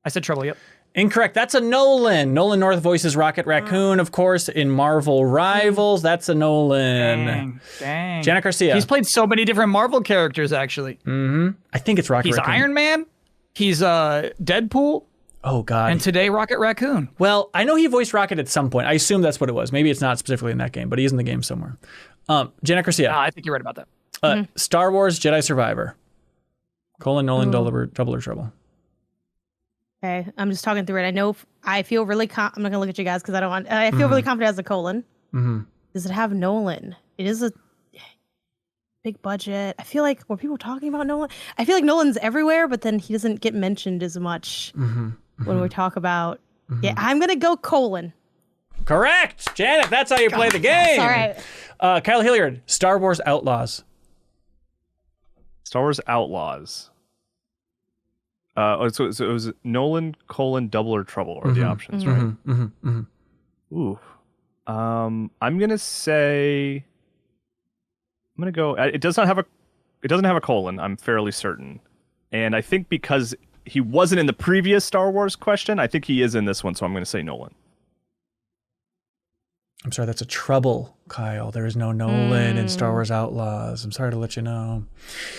I said trouble, yep. Incorrect. That's a Nolan. Nolan North voices Rocket Raccoon, of course, in Marvel Rivals. That's a Nolan. Dang. Janet Garcia. He's played so many different Marvel characters, actually. I think it's Rocket Raccoon. He's Iron Man. He's Deadpool. Oh, God. And today, Rocket Raccoon. Well, I know he voiced Rocket at some point. I assume that's what it was. Maybe it's not specifically in that game, but he's in the game somewhere. Janet Garcia. I think you're right about that. Star Wars Jedi Survivor. : Nolan, double or trouble. Okay, I'm just talking through it. I feel really I'm not going to look at you guys because I don't want... I feel really confident as a : Does it have Nolan? It is a big budget. I feel like, were people talking about Nolan? I feel like Nolan's everywhere, but then he doesn't get mentioned as much when we talk about... Yeah, I'm going to go : Correct! Janet, that's how you play the game! All right. Kyle Hilliard, Star Wars Outlaws. Star Wars Outlaws. So it was Nolan, : double or trouble are the options, right? Ooh. I'm gonna say. I'm gonna go. It doesn't have a colon. I'm fairly certain, and I think because he wasn't in the previous Star Wars question, I think he is in this one. So I'm gonna say Nolan. I'm sorry, that's a trouble, Kyle. There is no Nolan in Star Wars Outlaws. I'm sorry to let you know.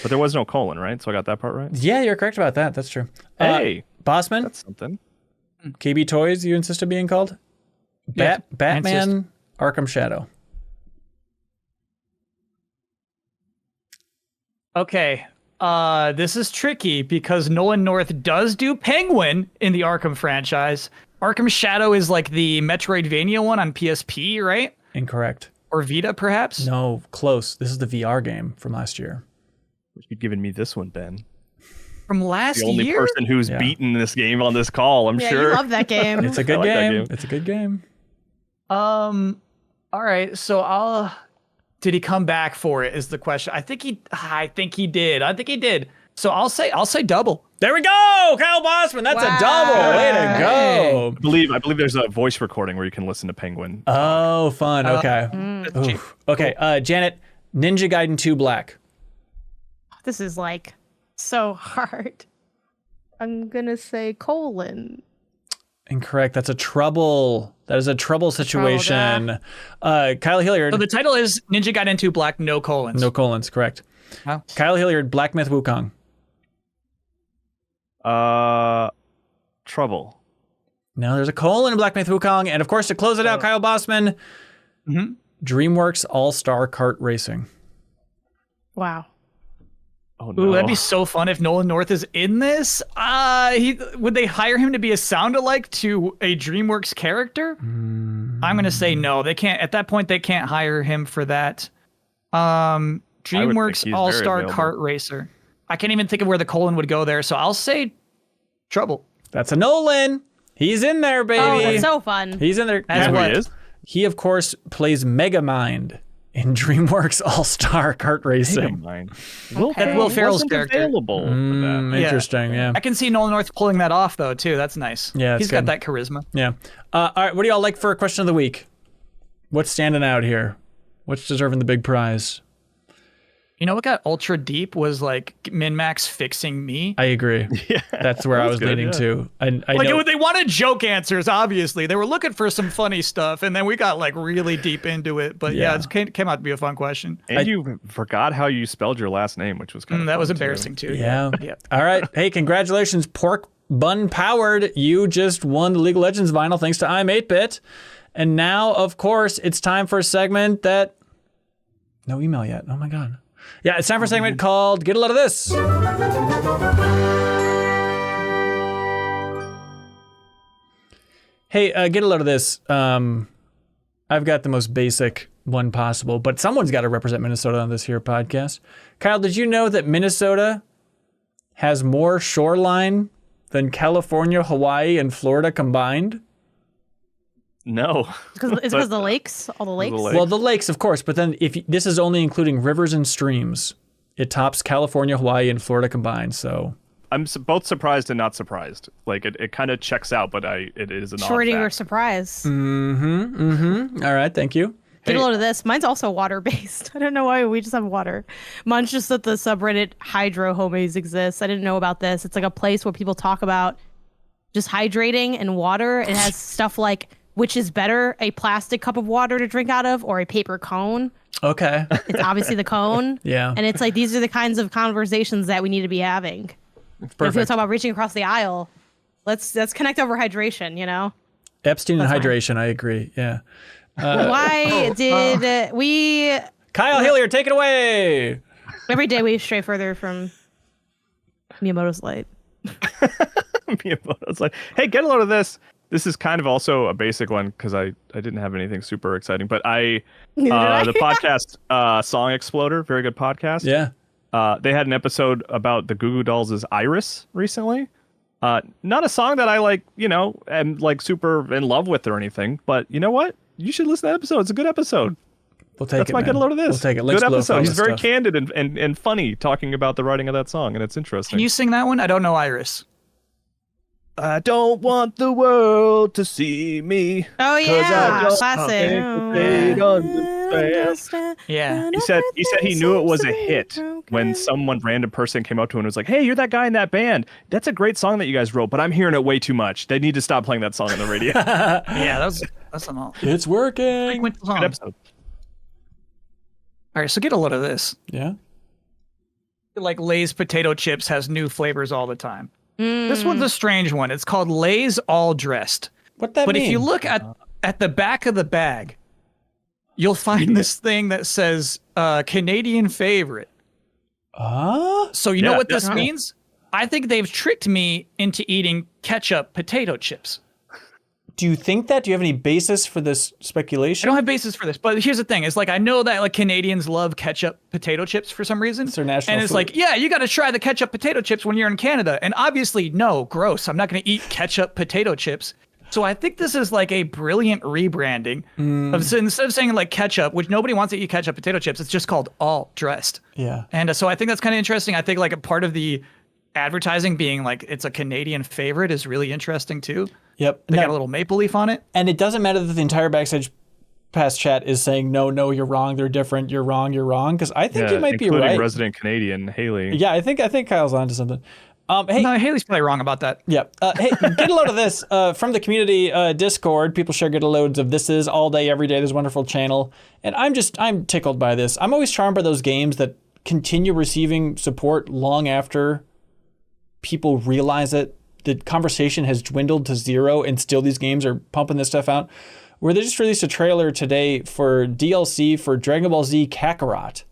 But there was no colon, right? So I got that part right? Yeah, you're correct about that. That's true. Hey. Bossman? That's something. KB Toys, you insist on being called? Yeah, Batman Arkham Shadow. Okay. This is tricky because Nolan North does do Penguin in the Arkham franchise. Arkham Shadow is like the Metroidvania one on PSP, right? Incorrect. Or Vita, perhaps? No, close. This is the VR game from last year. You've given me this one, Ben. From last year? The only person who's beaten this game on this call, I'm sure. You love that game. It's a good game. It's a good game. All right, so Did he come back for it? Is the question. I think he did. So I'll say double. There we go, Kyle Bossman. That's a double. Way to go. I believe there's a voice recording where you can listen to Penguin. Oh, fun. Okay. Okay. Janet, Ninja Gaiden 2 Black. This is like so hard. I'm gonna say colon. Incorrect. That's a trouble. That is a trouble situation. Kyle Hilliard. So the title is Ninja Gaiden 2 Black, no colons. No colons, correct. Oh. Kyle Hilliard, Black Myth Wukong. Trouble. No, there's a colon in Black Myth Wukong. And of course, to close it out, Kyle Bossman, DreamWorks All-Star Kart Racing. Wow. Oh, no. Ooh, that'd be so fun if Nolan North is in this. Would they hire him to be a sound-alike to a DreamWorks character? I'm gonna say no. They can't. At that point, they can't hire him for that. DreamWorks All-Star Kart Racer. I can't even think of where the colon would go there, so I'll say trouble. That's a Nolan. He's in there, baby. Oh, that's so fun. He's in there. That's what he is. He, of course, plays Megamind in DreamWorks All-Star Kart Racing. That's Will Ferrell's character. Available for that. Interesting, yeah. I can see Nolan North pulling that off, though, too. That's nice. Yeah, he's got that charisma. Yeah. All right, what do y'all like for a question of the week? What's standing out here? What's deserving the big prize? You know what got ultra deep was like MinnMax fixing me. I agree. That's where I was leading to. I know. They wanted joke answers, obviously. They were looking for some funny stuff, and then we got like really deep into it. But yeah, it came out to be a fun question. And you forgot how you spelled your last name, which was kind of that was embarrassing too. Yeah. All right. Hey, congratulations, Pork Bun Powered. You just won the League of Legends vinyl thanks to I'm 8-Bit. And now, of course, it's time for a segment that... No email yet. Oh my God. Yeah, it's time for a segment called Get a Load of This. Hey, get a load of this. I've got the most basic one possible, but someone's got to represent Minnesota on this here podcast. Kyle, did you know that Minnesota has more shoreline than California, Hawaii, and Florida combined? No. It's because the lakes, all the lakes. Well, the lakes, of course, but then if this is only including rivers and streams, it tops California, Hawaii, and Florida combined. So I'm both surprised and not surprised. Like it kind of checks out, but it is an Schrödinger surprise. All right, thank you. Get a load of this. Mine's also water-based. I don't know why we just have water. Mine's just that the subreddit Hydro Homies exists. I didn't know about this. It's like a place where people talk about just hydrating and water. It has stuff like, which is better, a plastic cup of water to drink out of or a paper cone? Okay. It's obviously the cone. Yeah. And it's like, these are the kinds of conversations that we need to be having. If people talk about reaching across the aisle, let's connect over hydration, you know? Epstein and hydration, I agree. Yeah. Why did we... Kyle Hilliard, take it away. Every day we stray further from Miyamoto's light. Miyamoto's like, hey, get a load of this. This is kind of also a basic one because I didn't have anything super exciting, but the podcast Song Exploder, very good podcast. Yeah. They had an episode about the Goo Goo Dolls' Iris recently. Not a song that I like, am like super in love with or anything, but you know what? You should listen to that episode. It's a good episode. We'll take That's it. why I get a load of this. We'll take it. Good episode. He's very candid and funny talking about the writing of that song, and it's interesting. Can you sing that one? I don't know Iris. I don't want the world to see me. Oh yeah, classic. Yeah. He said he knew it was a hit when some random person came up to him and was like, "Hey, you're that guy in that band. That's a great song that you guys wrote, but I'm hearing it way too much. They need to stop playing that song on the radio." Yeah, that's an all. It's working. Good episode. All right, so get a load of this. Yeah. Like Lay's potato chips has new flavors all the time. This one's a strange one. It's called Lay's All Dressed. What that mean? But if you look at the back of the bag, you'll find this thing that says Canadian favorite. So you know what this means? I think they've tricked me into eating ketchup potato chips. Do you think that? Do you have any basis for this speculation? I don't have basis for this, but here's the thing. It's like, I know that like Canadians love ketchup potato chips for some reason. It's their national And it's food. like, yeah, you got to try the ketchup potato chips when you're in Canada. And obviously, no, gross. I'm not going to eat ketchup potato chips. So I think this is like a brilliant rebranding of, so instead of saying like ketchup, which nobody wants to eat ketchup potato chips, it's just called all dressed. Yeah. And so I think that's kind of interesting. I think like a part of the advertising being like it's a Canadian favorite is really interesting too. Yep. They got a little maple leaf on it. And it doesn't matter that the entire Backstage Pass chat is saying, no, you're wrong, they're different, you're wrong. Because I think you might be right. Including resident Canadian Haley. Yeah, I think Kyle's onto something. Hey, no, Haley's probably wrong about that. Yeah. Hey, get a load of this from the community Discord. People share get a loads of this is all day, every day. There's a wonderful channel. And I'm tickled by this. I'm always charmed by those games that continue receiving support long after people realize it. The conversation has dwindled to zero and still these games are pumping this stuff out. Where they just released a trailer today for DLC for Dragon Ball Z Kakarot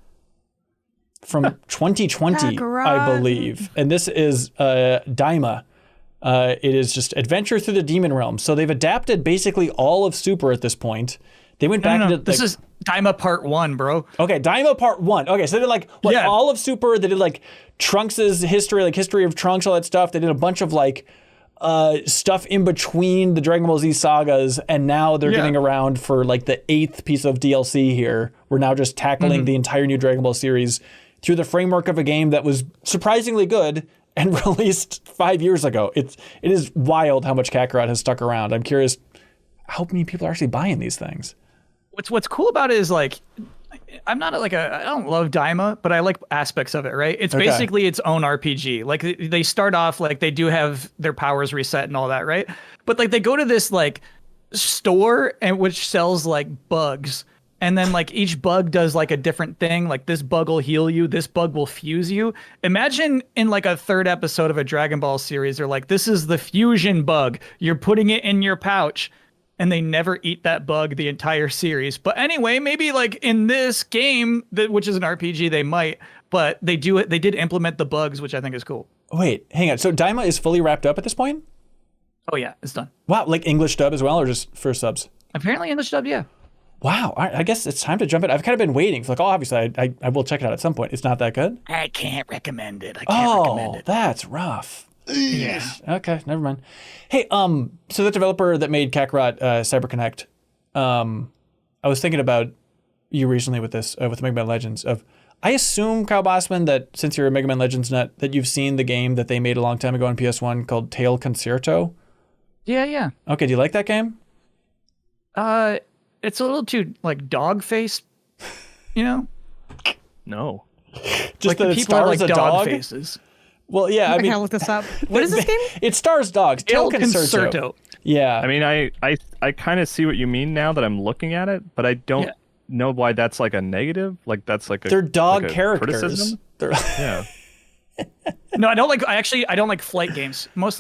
from 2020, Kakarot. I believe. And this is Daima. It is just adventure through the demon realm. So they've adapted basically all of Super at this point. They went back into this is Daima Part 1, bro. Okay, Daima Part 1. Okay, so they did like all of Super. They did like Trunks' history, like history of Trunks, all that stuff. They did a bunch of like stuff in between the Dragon Ball Z sagas, and now they're getting around for like the 8th piece of DLC here. We're now just tackling the entire new Dragon Ball series through the framework of a game that was surprisingly good and released 5 years ago. It is wild how much Kakarot has stuck around. I'm curious how many people are actually buying these things. What's cool about it is like I'm not like I don't love Daima, but I like aspects of it, right? It's basically its own RPG. Like they start off like they do have their powers reset and all that, right? But like they go to this like store and which sells like bugs. And then like each bug does like a different thing. Like this bug will heal you. This bug will fuse you. Imagine in like a 3rd episode of a Dragon Ball series, they're like, this is the fusion bug. You're putting it in your pouch. And they never eat that bug the entire series. But anyway, maybe like in this game, which is an RPG, they might. But they did implement the bugs, which I think is cool. Wait, hang on. So Daima is fully wrapped up at this point? Oh yeah, it's done. Wow, like English dub as well, or just for subs? Apparently English dub, yeah. Wow, I guess it's time to jump in. I've kind of been waiting. For like, obviously, I will check it out at some point. It's not that good? I can't recommend it. I can't recommend it. That's rough. Yeah. Okay, never mind. Hey, so the developer that made Kakarot CyberConnect, I was thinking about you recently with this, with Mega Man Legends. I assume, Kyle Bossman, that since you're a Mega Man Legends nut, that you've seen the game that they made a long time ago on PS1 called Tail Concerto. Yeah. Okay, do you like that game? It's a little too like dog face, you know? No. Just like that the it people have stars like a dog dog? faces. Well, yeah, I mean, look this up. What is this game? It stars dogs. Tail Concerto. Concerto. Yeah. I mean, I kind of see what you mean now that I'm looking at it, but I don't know why that's like a negative. Like that's like they're dog like a characters. criticism? Yeah. No, I don't like flight games. Most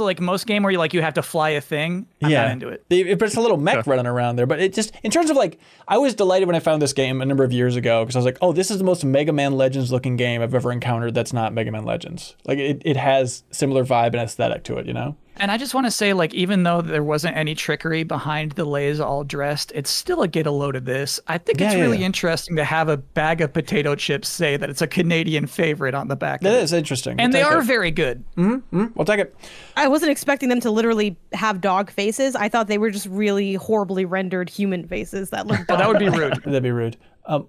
game where you have to fly a thing. I'm not into it. But it's a little mech running around there. But it just, in terms of like, I was delighted when I found this game a number of years ago because I was like, oh, this is the most Mega Man Legends looking game I've ever encountered that's not Mega Man Legends. Like it has similar vibe and aesthetic to it, you know? And I just want to say, like, even though there wasn't any trickery behind the Lays all dressed, it's still a get a load of this. I think it's really interesting to have a bag of potato chips say that it's a Canadian favorite on the back. That is interesting. And they are very good. We'll take it. I wasn't expecting them to literally have dog faces. I thought they were just really horribly rendered human faces that looked. Oh, that would be rude. That'd be rude. Whoa.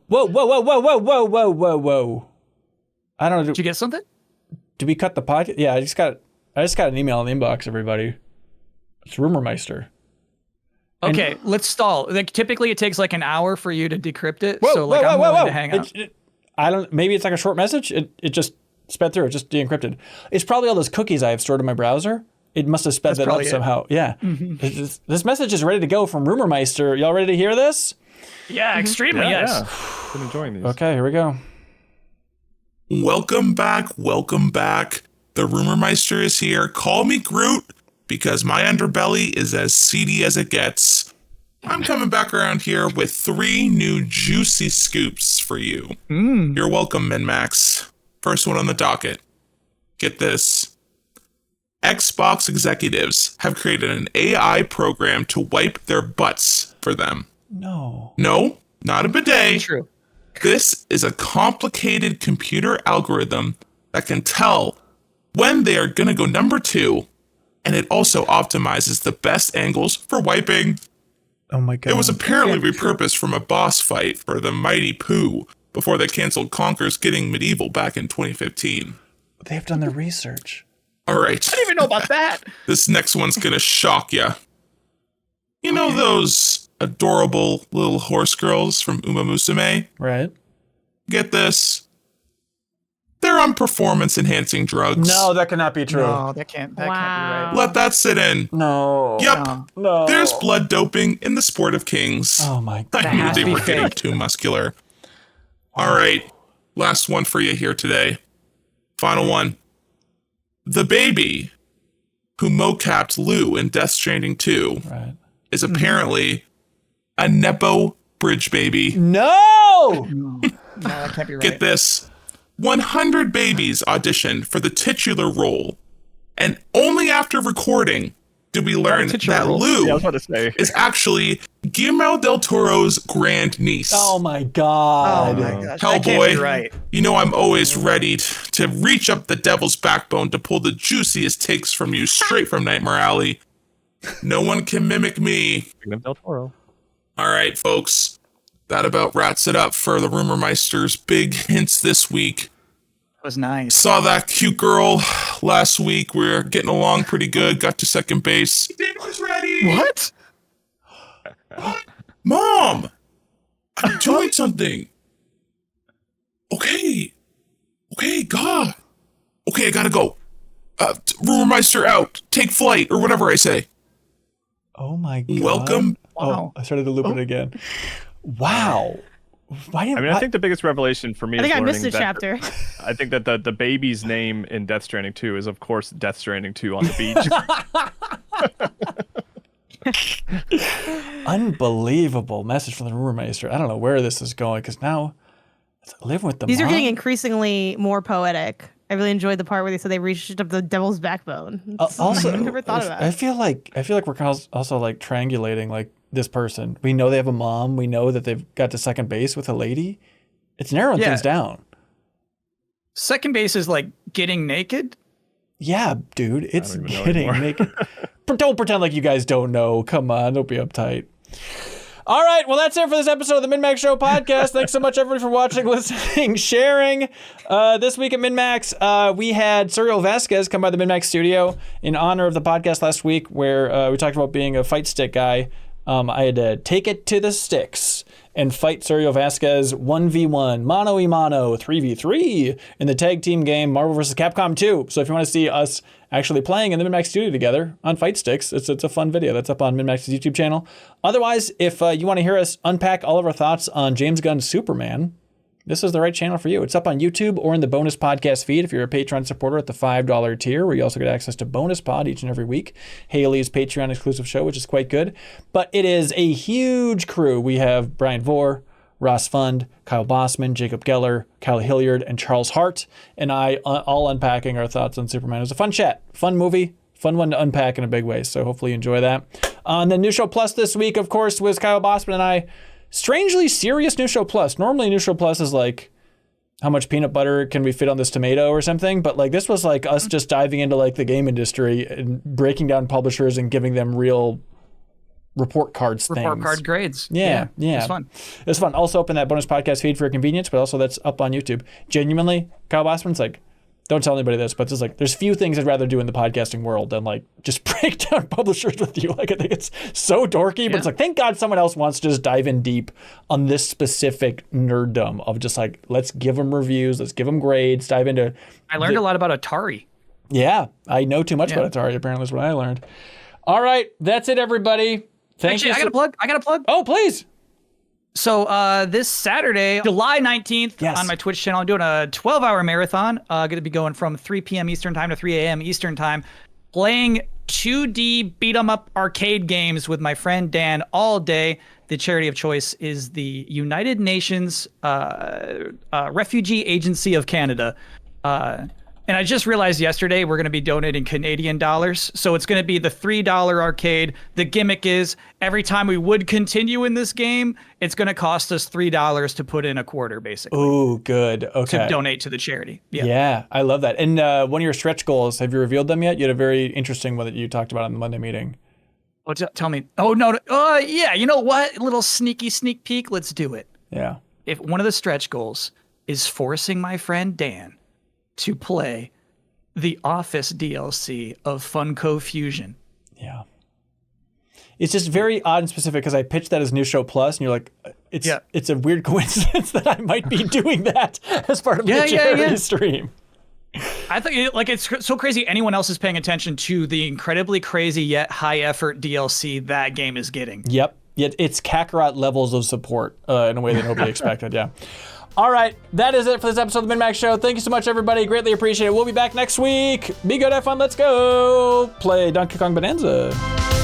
I don't know. Did you get something? Did we cut the podcast? Yeah, I just got an email in the inbox, everybody. It's Rumor Meister. Okay, let's stall. Like typically it takes like an hour for you to decrypt it. Whoa, so like I'm willing to hang out. I don't. Maybe it's like a short message. It just sped through. It just de-encrypted. It's probably all those cookies I have stored in my browser. It must have sped that up somehow. Yeah. This message is ready to go from Rumor Meister. Y'all ready to hear this? Yeah, extremely. Yes. Yeah. Been enjoying these. Okay, here we go. Welcome back. The Rumor Meister is here. Call me Groot, because my underbelly is as seedy as it gets. I'm coming back around here with 3 new juicy scoops for you. You're welcome, MinnMax. First one on the docket. Get this. Xbox executives have created an AI program to wipe their butts for them. No, not a bidet. True. This is a complicated computer algorithm that can tell when they are going to go number 2 and it also optimizes the best angles for wiping. Oh my god. It was apparently repurposed from a boss fight for the Mighty Pooh before they canceled Conker's Getting Medieval back in 2015. They've done their research. All right. I didn't even know about that. This next one's gonna shock ya. You know those adorable little horse girls from Uma Musume? Right. Get this. They're on performance-enhancing drugs. No, that cannot be true. No, that can't be right. Let that sit in. No. Yep. No. There's blood doping in the sport of kings. Oh my god. I knew has they to be were getting fake. too muscular. All right. Last one for you here today. Final one. The baby who mocapped Lou in Death Stranding 2 Right. is apparently a Nepo bridge baby. No! No, that can't be right. Get this. 100 babies auditioned for the titular role. And only after recording did we learn that Lou Yeah, I was about to say. is actually Guillermo del Toro's grand niece. Oh my god. Oh my gosh, that can't be Hellboy, right. you know I'm always ready to reach up the devil's backbone to pull the juiciest takes from you straight from Nightmare Alley. No one can mimic me. Del Toro. All right, folks. That about wraps it up for the Rumor Meister's big hints this week. That was nice. Saw that cute girl last week. We're getting along pretty good. Got to second base. David was ready. What? Mom, I'm doing something. Okay, God. Okay, I gotta go. Rumor Meister out. Take flight, or whatever I say. Oh my god. Welcome. Oh, I started to loop it again. Wow. Why didn't I think the biggest revelation for me I is think I missed learning a that- chapter. I think that the baby's name in Death Stranding 2 is, of course, Death Stranding 2 on the beach. Unbelievable message from the Rumor Meister. I don't know where this is going because now it's living with the These are mom. getting increasingly more poetic. I really enjoyed the part where they said they reached up the devil's backbone. It's Also, I never thought of that. I feel like we're also like triangulating like this person. We know they have a mom. We know that they've got to second base with a lady. It's narrowing Yeah. things down. Second base is like getting naked. Yeah, dude, it's don't even know getting anymore. naked. Don't pretend like you guys don't know. Come on, don't be uptight. All right, well, that's it for this episode of the MinnMax Show podcast. Thanks so much, everybody, for watching, listening, sharing. This week at MinnMax, we had Serial Vasquez come by the MinnMax studio in honor of the podcast last week where we talked about being a fight stick guy. I had to take it to the sticks and fight Serial Vasquez 1v1, mano y mano, 3v3 in the tag team game Marvel vs. Capcom 2. So if you want to see us actually playing in the MinnMax studio together on fight sticks, it's a fun video. That's up on MinnMax's YouTube channel. Otherwise, if you want to hear us unpack all of our thoughts on James Gunn's Superman, this is the right channel for you. It's up on YouTube or in the bonus podcast feed if you're a Patreon supporter at the $5 tier, where you also get access to bonus pod each and every week. Haley's Patreon exclusive show, which is quite good. But it is a huge crew. We have Brian Vore, Ross Fund, Kyle Bossman, Jacob Geller, Kyle Hilliard, and Charles Hart, and I all unpacking our thoughts on Superman. It was a fun chat, fun movie, fun one to unpack in a big way. So hopefully you enjoy that. On the New Show Plus this week, of course, was Kyle Bossman and I. Strangely serious New Show Plus. Normally New Show Plus is like, how much peanut butter can we fit on this tomato or something? But like this was like us just diving into like the game industry and breaking down publishers and giving them real report cards things. Report card grades. Yeah. It's fun. It's fun. Also up in that bonus podcast feed for your convenience, but also that's up on YouTube. Genuinely, Kyle Bossman's like, don't tell anybody this, but it's like there's few things I'd rather do in the podcasting world than like just break down publishers with you. Like I think it's so dorky, but it's like thank God someone else wants to just dive in deep on this specific nerddom of just like let's give them reviews, let's give them grades, dive into. I learned a lot about Atari. Yeah, I know too much about Atari. Apparently, is what I learned. All right, that's it, everybody. Thank you. I got a plug. Oh, please. So this Saturday, July 19th, Yes. on my Twitch channel, I'm doing a 12-hour marathon. Going to be going from 3 p.m. Eastern time to 3 a.m. Eastern time, playing 2D beat-em-up arcade games with my friend Dan all day. The charity of choice is the United Nations Refugee Agency of Canada. And And I just realized yesterday we're going to be donating Canadian dollars. So it's going to be the $3 arcade. The gimmick is every time we would continue in this game, it's going to cost us $3 to put in a quarter, basically. Ooh, good. Okay. To donate to the charity. Yeah, I love that. And one of your stretch goals, have you revealed them yet? You had a very interesting one that you talked about on the Monday meeting. Oh, tell me. Oh, no. Yeah. You know what? A little sneak peek. Let's do it. Yeah. If one of the stretch goals is forcing my friend Dan to play the Office DLC of Funko Fusion. Yeah. It's just very odd and specific because I pitched that as New Show Plus, and you're like, it's a weird coincidence that I might be doing that as part of the charity stream. I think it's so crazy anyone else is paying attention to the incredibly crazy yet high effort DLC that game is getting. Yep. Yet it's Kakarot levels of support in a way that nobody expected. Yeah. All right, that is it for this episode of the MinnMax Show. Thank you so much, everybody. Greatly appreciate it. We'll be back next week. Be good, have fun, let's go. Play Donkey Kong Bananza.